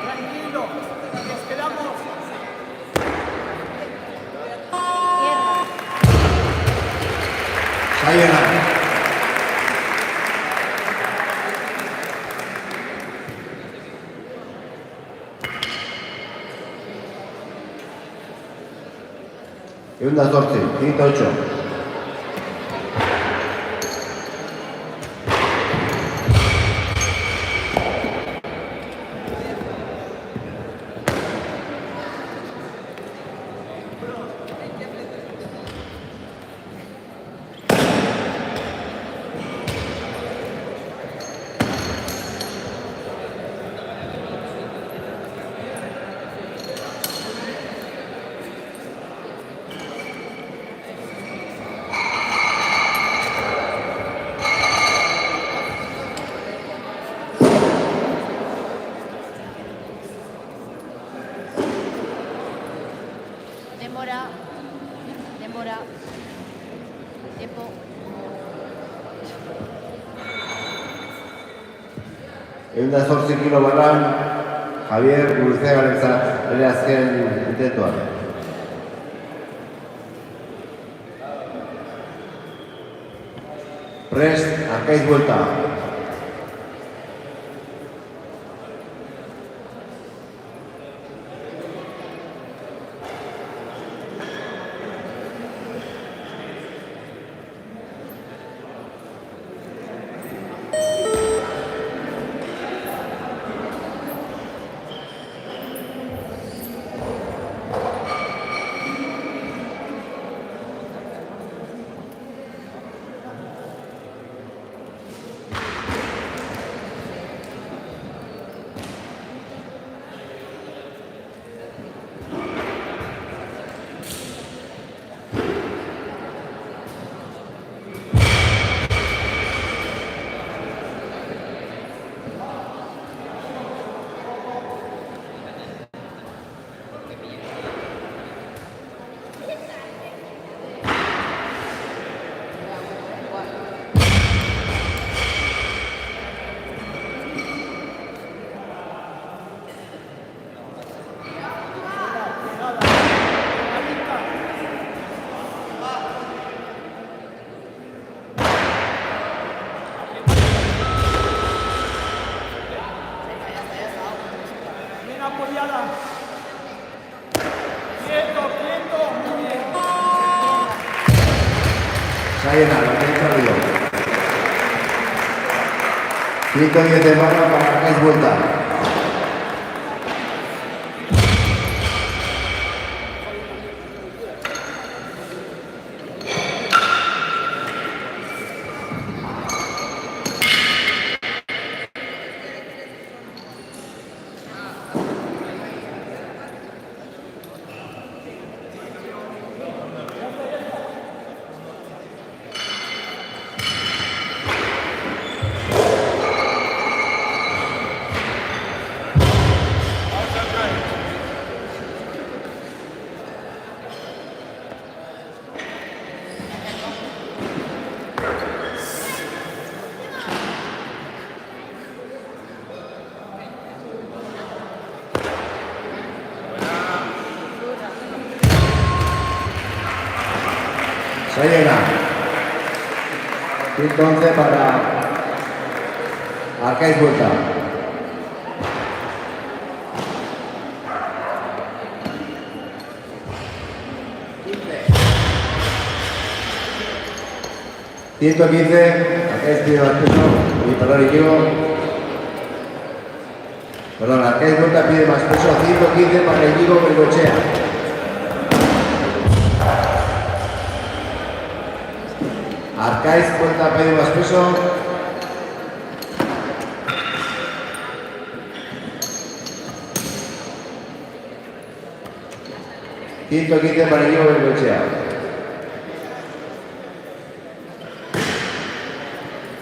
Speaker 4: Tranquilo, nos quedamos.
Speaker 6: Guerra.
Speaker 1: Sayonara. Y un 14, 108.
Speaker 6: Demora. Tiempo.
Speaker 1: En una 14 kilo barran, Javier Guruceaga bere azken intentoan. Prest, arcade, vuelta. Se ha llenado, ha salido. 110 de barra para Arcais vuelta. Se llena. 111 para Arcais vuelta. $115, Arcais pide más peso, y perdón, perdón, Arcais vuelta pide más peso, 115 para Íñigo Bengoechea. Arcais vuelta pide más peso. $115 para Íñigo Bengoechea.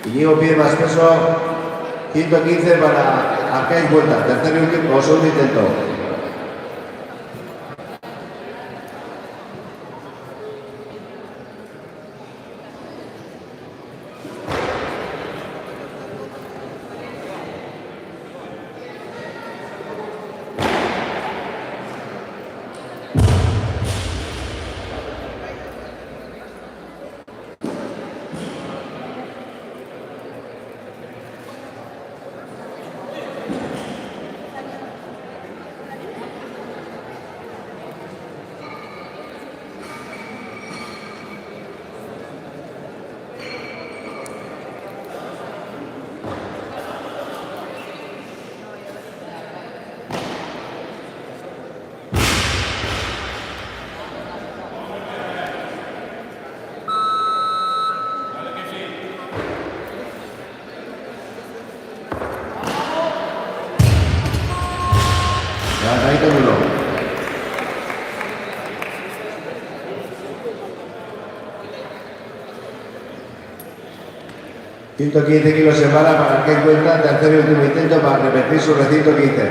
Speaker 1: Íñigo pide más peso. 115 para Arcais vuelta. Tercer y último, o segundo intento. Ahí terminó. 115 kilos en bala para Arcais vuelta, tercer y último intento para repetir su recinto 15.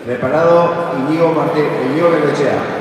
Speaker 1: Preparado Íñigo Bengoechea.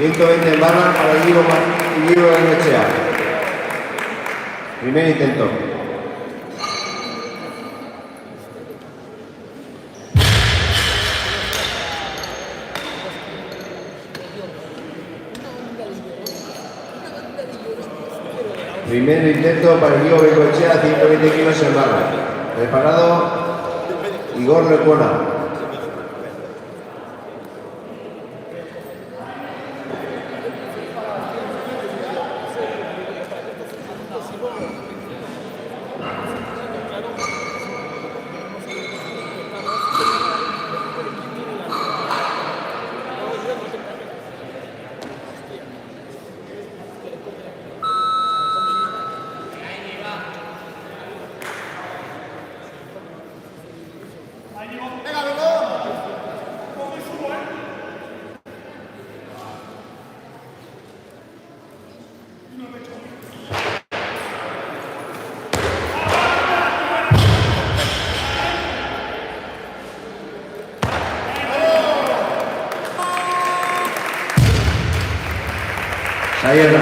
Speaker 1: $120 en barra para Íñigo Bengoechea. Primer intento. Primer intento para Íñigo Bengoechea, 120 kilos en barra. Preparado, Igor Lecuona. Sayona.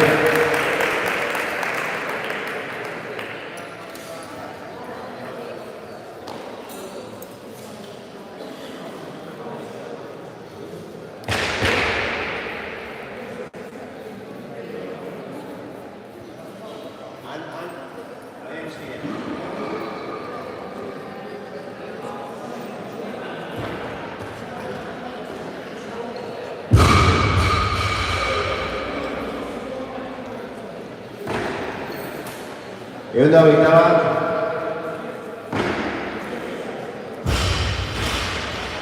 Speaker 1: Ehun da hogeita bat.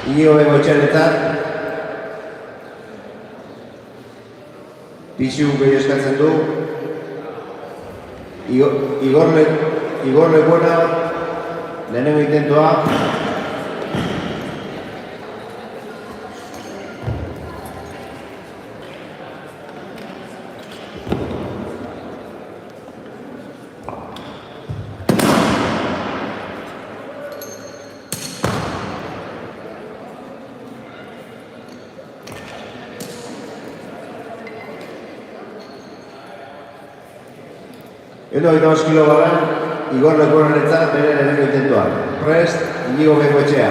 Speaker 1: Íñigo Bengoechearentzat. Pisu gehi eskatzen du. Igor Lecuona, lehenengo intentoa. Edo 22 kilo baran, Igor Lecuonarentzat bere lehenengo intentoa. Prest, Íñigo Bengoechea.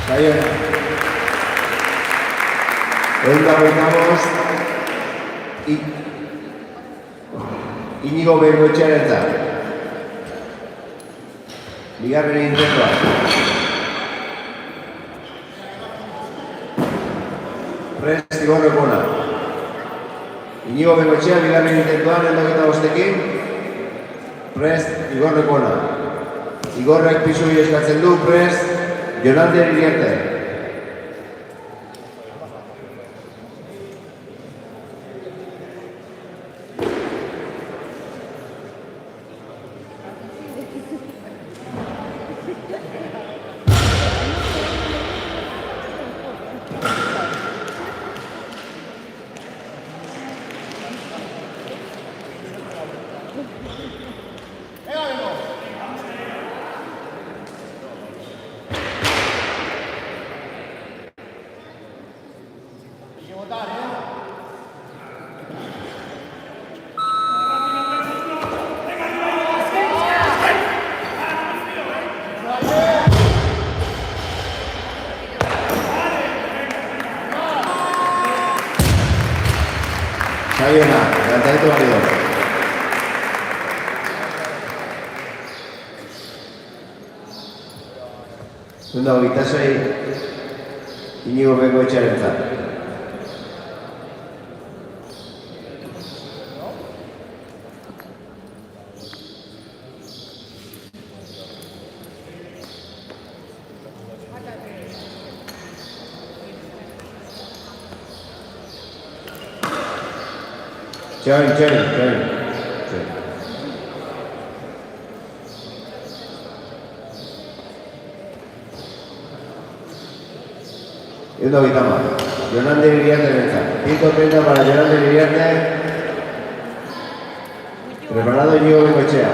Speaker 1: Sayona. Ehun da hogeita bost. Íñigo Bengoechearentzat. Bigarren intentoa. Prest, Igor Lecuona. Íñigo Bengoechea bigarren intentoan, 125ekin. Prest, Igor Lecuona. Igorrek pisu eskatzen du, prest, Jonander Iriarte. Sayona, lanzamiento válido. Segunda hogeita sei, Íñigo Bengoechearentzat. Turn. 130 más. Yolanda Iriarte Benza. 130 para Yolanda Iriarte. Preparado Íñigo Bengoechea.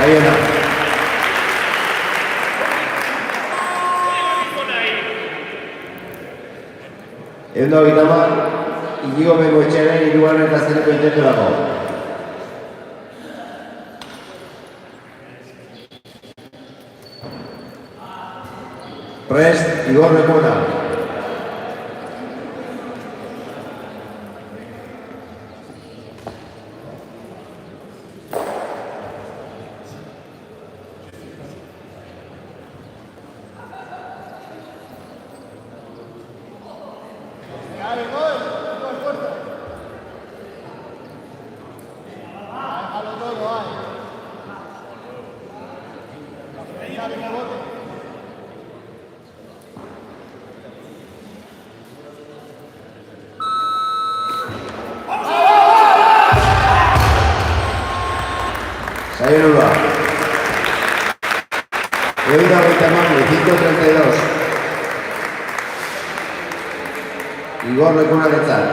Speaker 1: Sayona. Ehun eta hogeita hamar, Íñigo Bengoetxearen hirugarren eta azkeneko intenturako. Prest, Igor Lekona.
Speaker 3: Dale, gol, fuerza. Déjalo todo, vale. Dale, que bote.
Speaker 1: Sayona Ulua. Ehun eta hogeita hamar, 132. Igor Lekunarentzat.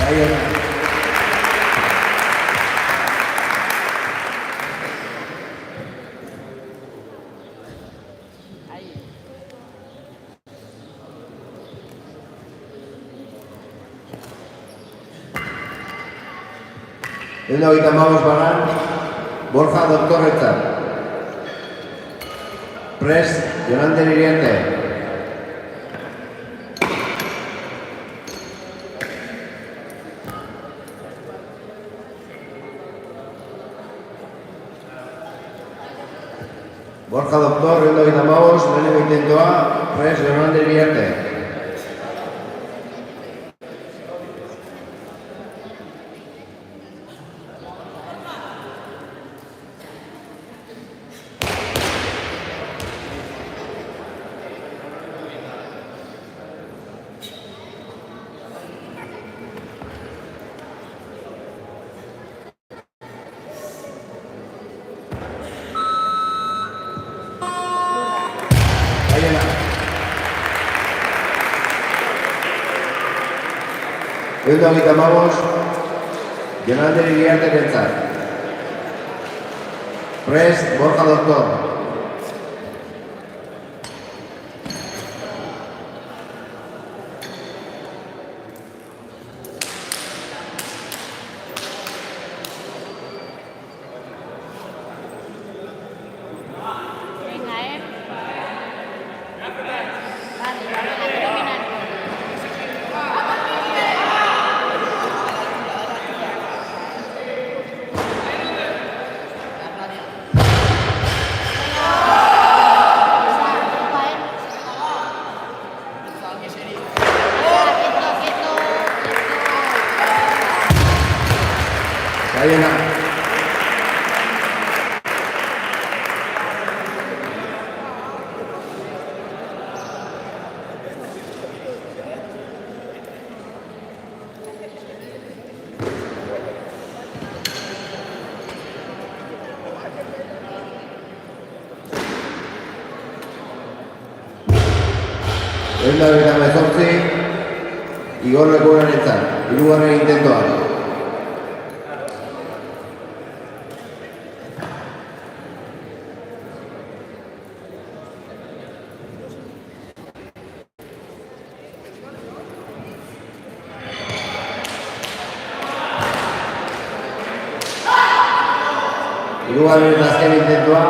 Speaker 1: Sayona. Ehun eta hogeita hamabost Baran, Borja Doktorrentzat. Prest, Yolanda Iriarte. Borja Doktor, ehun eta hogeita hamabost, lehenengo intentoa, Prest, Yolanda Iriarte. Sayona. Ehun eta hogeita hamabost, Yolanda Iriarte Bentzat. Prest, Borja Doktor.
Speaker 6: Venga, Vale, venga, fenomenal.
Speaker 1: Sayona. 128, Igor Lekunarentzat, hirugarren intentoan. Hirugarren eta azken intentoa,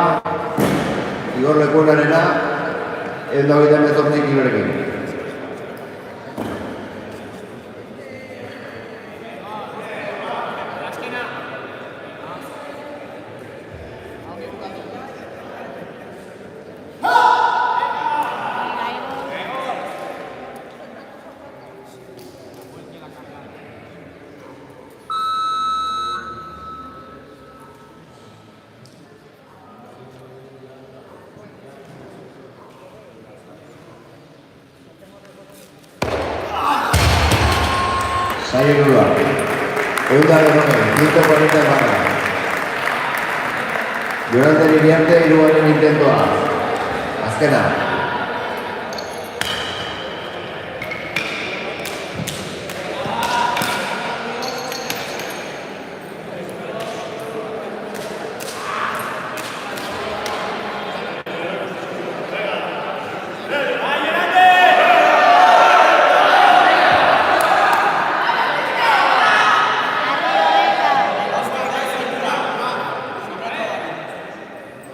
Speaker 1: Igor Lekunarena, 128 kilorekin. Saio nula. 140 barra. Durante Iriarte, hirugarren intentoa. Azkena.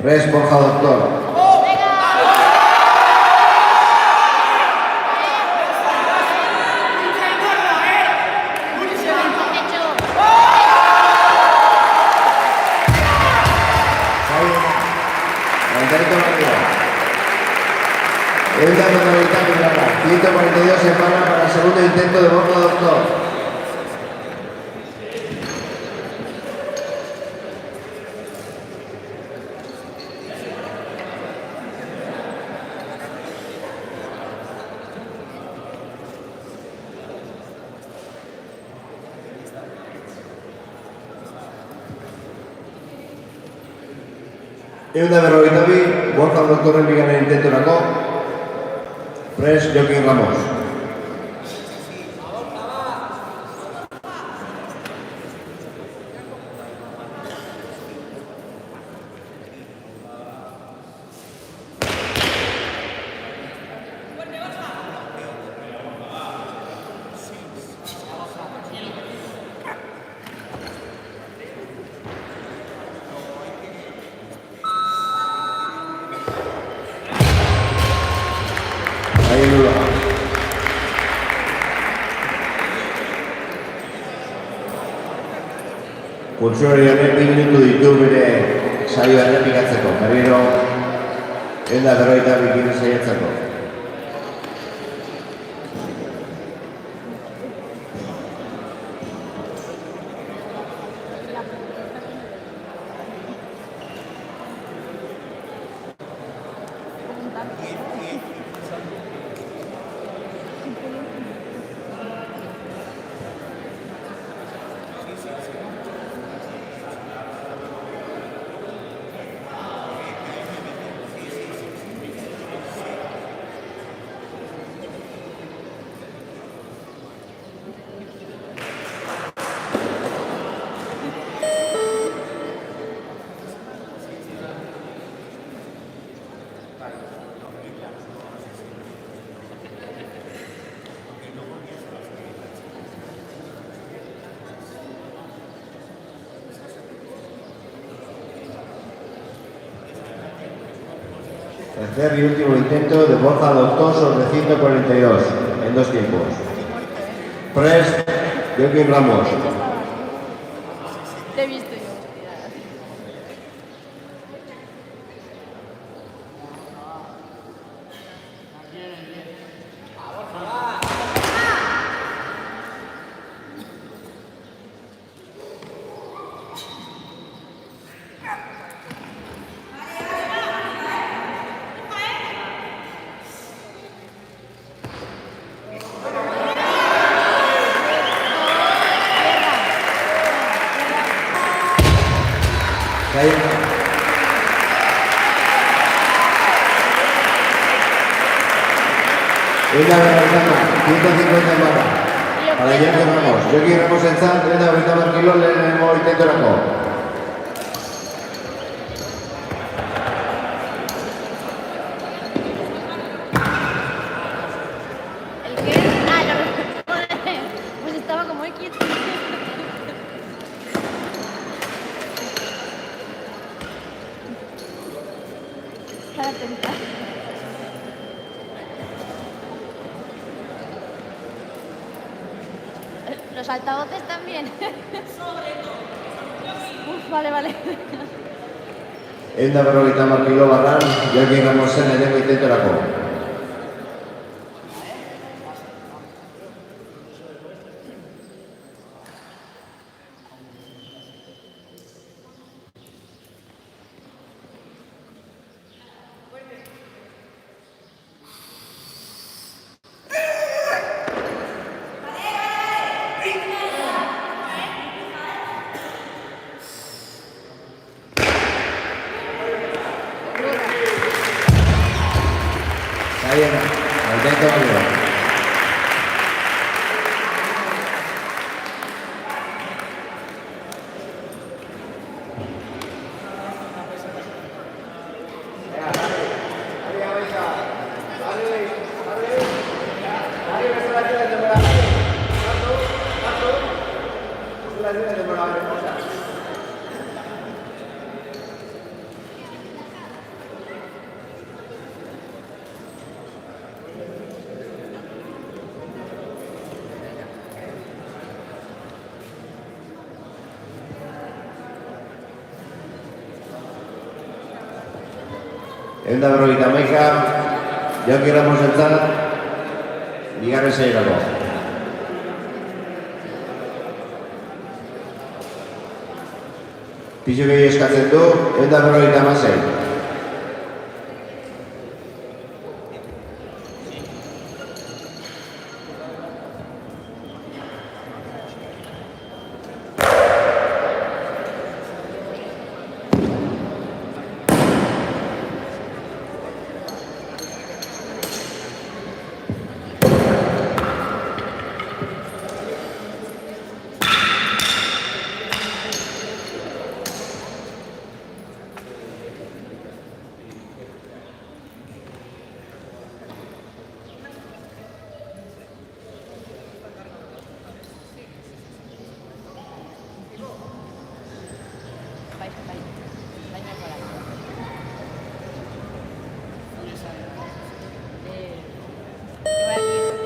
Speaker 1: Res, Borja Doctor. Evita 142 se para el segundo intento de Borja Doctor. Eunda berrogeitabi, Borja Doktorren bigarren intentorako, Prest Joaquín Ramos. Pultsori honek 2 minutu ditu bere saioa errepikatzeko, berriro eunda berrogeita bikin saiatzeko. Tercer y último intento de Borja Doctor sobre 142 en 2 tiempos. Prest Joaquín Ramos.
Speaker 6: Te he visto yo.
Speaker 1: Eta berrogeita 150 barra. Para Jordi Ramos. Jordi Ramos entzat, eta 30 kilo lehenengo intentorako.
Speaker 6: ¿El qué? Ah, joder, pues estaba como muy quieto. Estar atenta. Los altavoces también. Uf, vale.
Speaker 1: Eta berrogeita kilo barran, Jordi Ramosen lehenengo intentorako. Zaiena, intento balio. Eta berrogeita hamaika, Jordi Ramos entzat, bigarren sailako. Pisu gehi eskatzen du, eta berrogeita hamasei.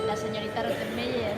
Speaker 6: La señorita Rottenmeier.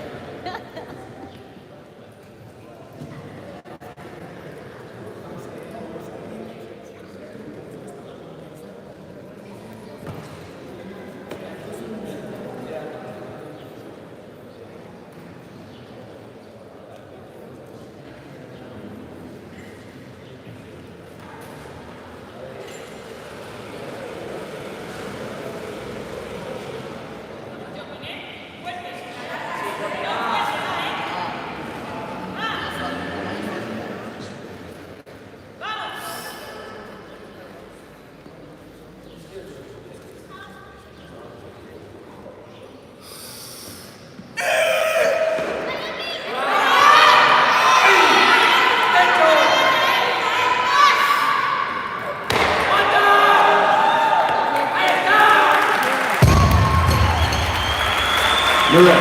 Speaker 1: Nuda,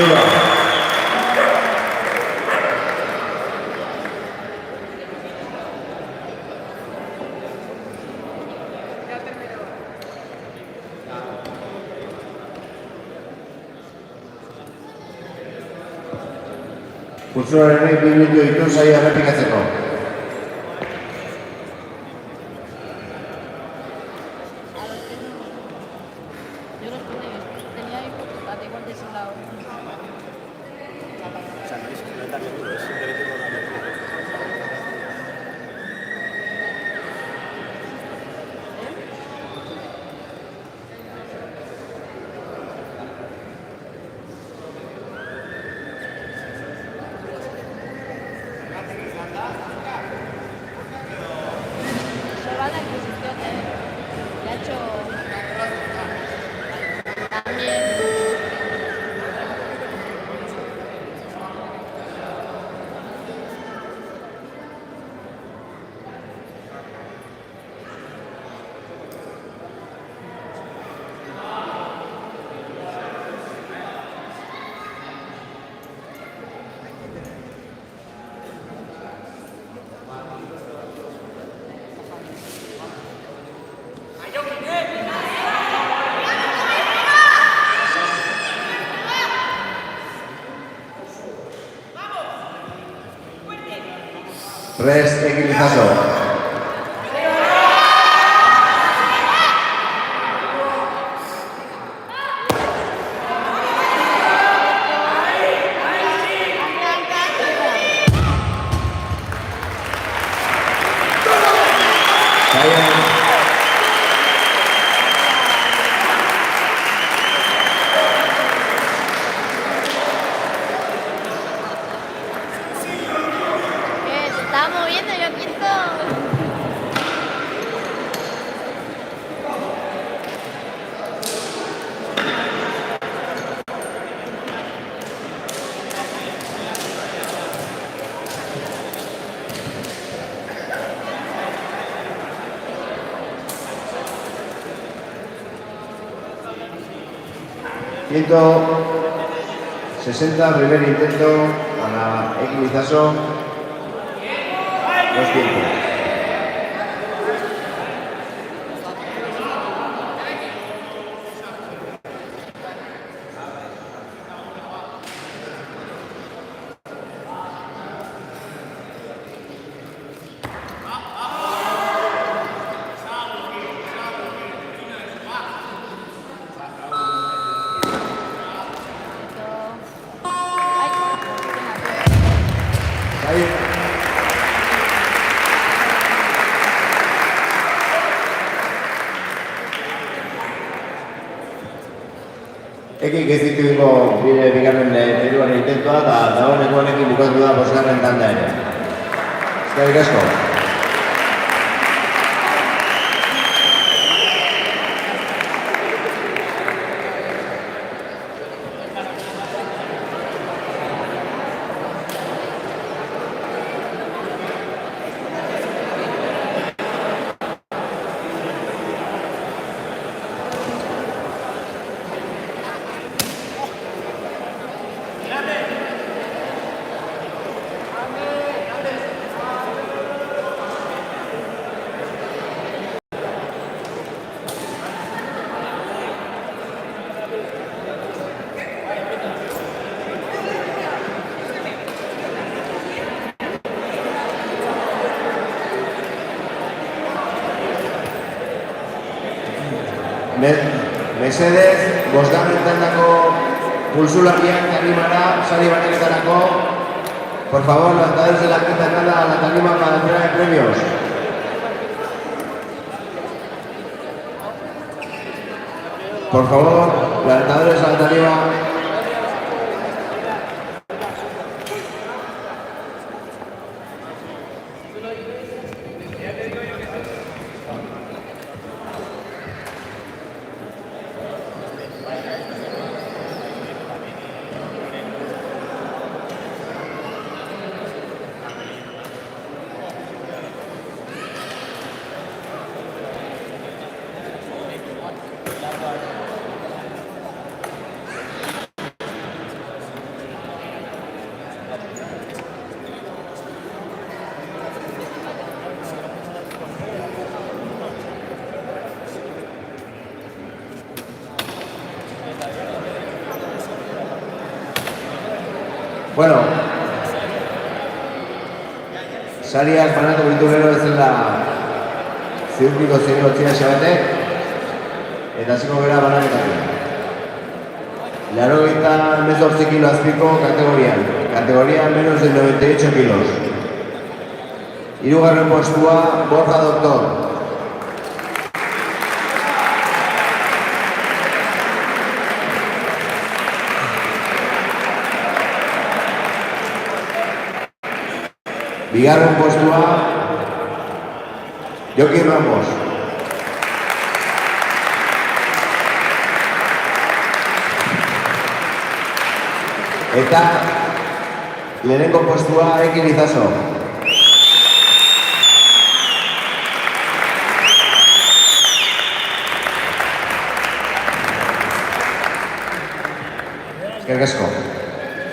Speaker 1: nuda. Kurtzuaren 2 minutu ditu saia errepikatzeko.
Speaker 6: Yo los tenía ahí porque igual de ese lado.
Speaker 7: O sea, no es tan duro, es simplemente una apertura.
Speaker 1: Prest egin izazo.
Speaker 6: Se estaba moviendo, yo aquí estoy.
Speaker 1: Quinto, 60, primer intento a la equilizazo. 2 tiempos.
Speaker 6: Ay,
Speaker 1: Ahí. Ekin gezituko bide bigarren hirugarren intentoa eta dagoeneko honekin bukatu da bosgarren tanda ere. Eskerrik asko. Mesedez, bosgarren tandako pulsulariak animara, sari baneketarako. Por favor, lanzadores de la quinta tanda a la tarima para la entrega de premios. Por favor, lanzadores a la tarima. Bueno, sariak banatu ditu gero ez dela zirkuito zein txina xabatek, eta hasiko gara banaketatik. 98 kilo azpiko kategorian menos de 98 kilos. Hirugarren postua, Borja Doctor. Bigarren postua, Joaquín Ramos. Eta lehenengo postua, Ekin Izazo. Eskerrik asko.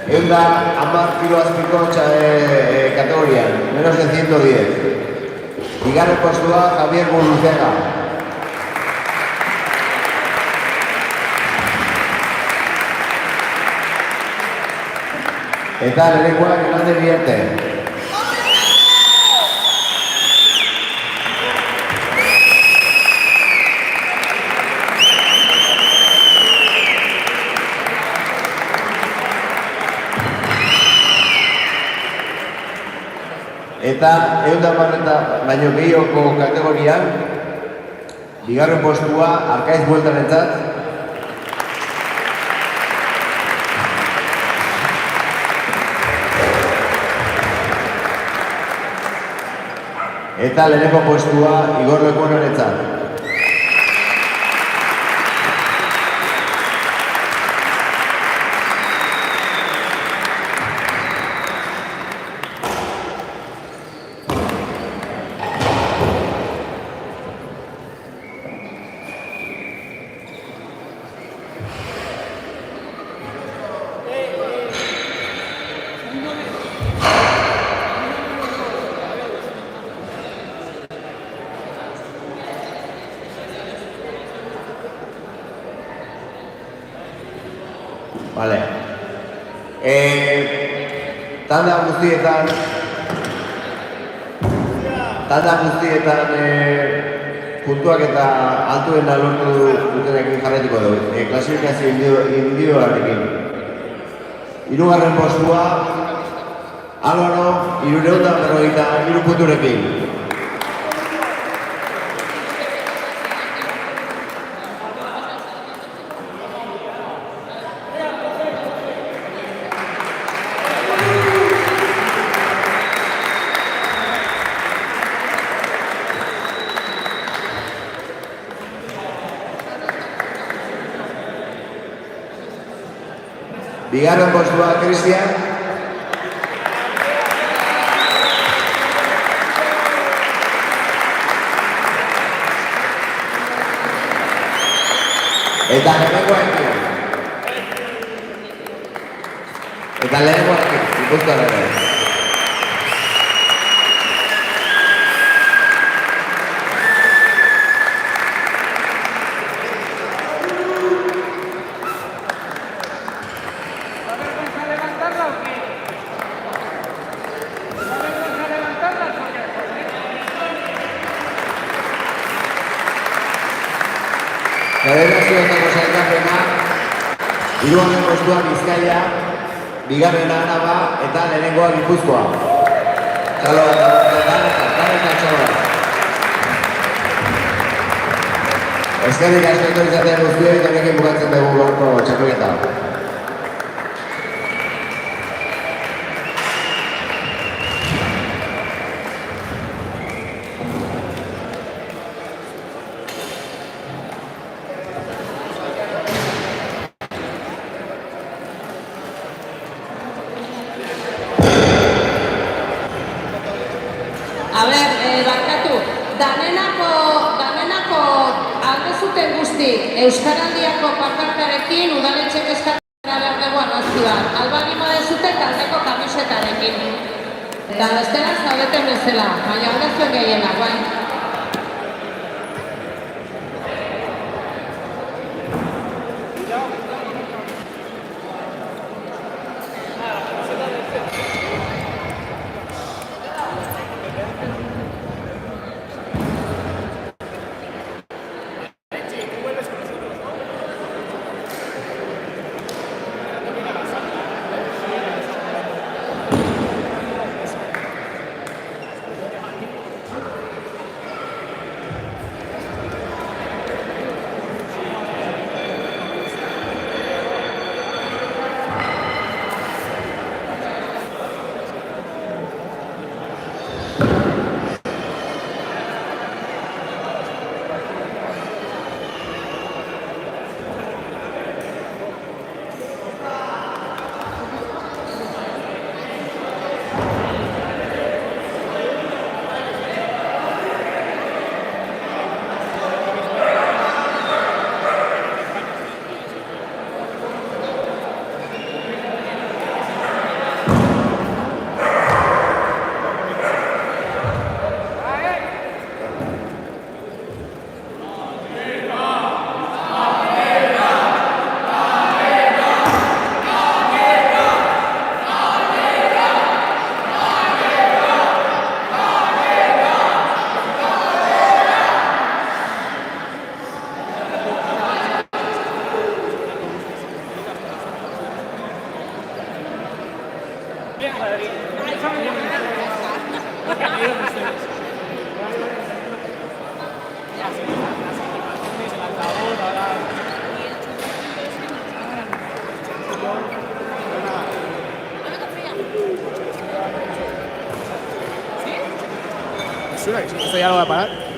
Speaker 1: Ehun da 10 kilo azpiko kategorian, menos de 110. Bigarren postua, Javier Burrucega. Eta lehenengoak Hernández Vierte. Eta 110 baino gehiagoko kategorian, bigarren postua Arkaiz Bueltarentzat. Eta lehenengo postua Igor Lekuonorentzat. Vale. Tanda guztietan puntuak eta altuena lortu dutenekin jarraituko dugu. Klasifikazio individualarekin. Hirugarren postua Álvaro 353 punturekin. Bigarren postua Cristian. Eta lehenengoekin. Gipuzkoarrekin. Federazioetako sailkapena, hirugarren postua Bizkaia, bigarrena Araba eta lehenengoa Gipuzkoa. Txalo eta txalo. Eskerrik asko izatea guztioi eta honekin bukatzen dugu gaurko txapelketa.
Speaker 8: A ber, barkatu, danenako alde zuten guzti Euskaraldiako pankartarekin udaletxek eskatzen behar dugu argazki bat. Albanimo dezute taldeko kamisetarekin. Eta bestela zaudeten bezala, baina alde zuen gehienak, bai.
Speaker 9: basura, esto ya lo voy a parar.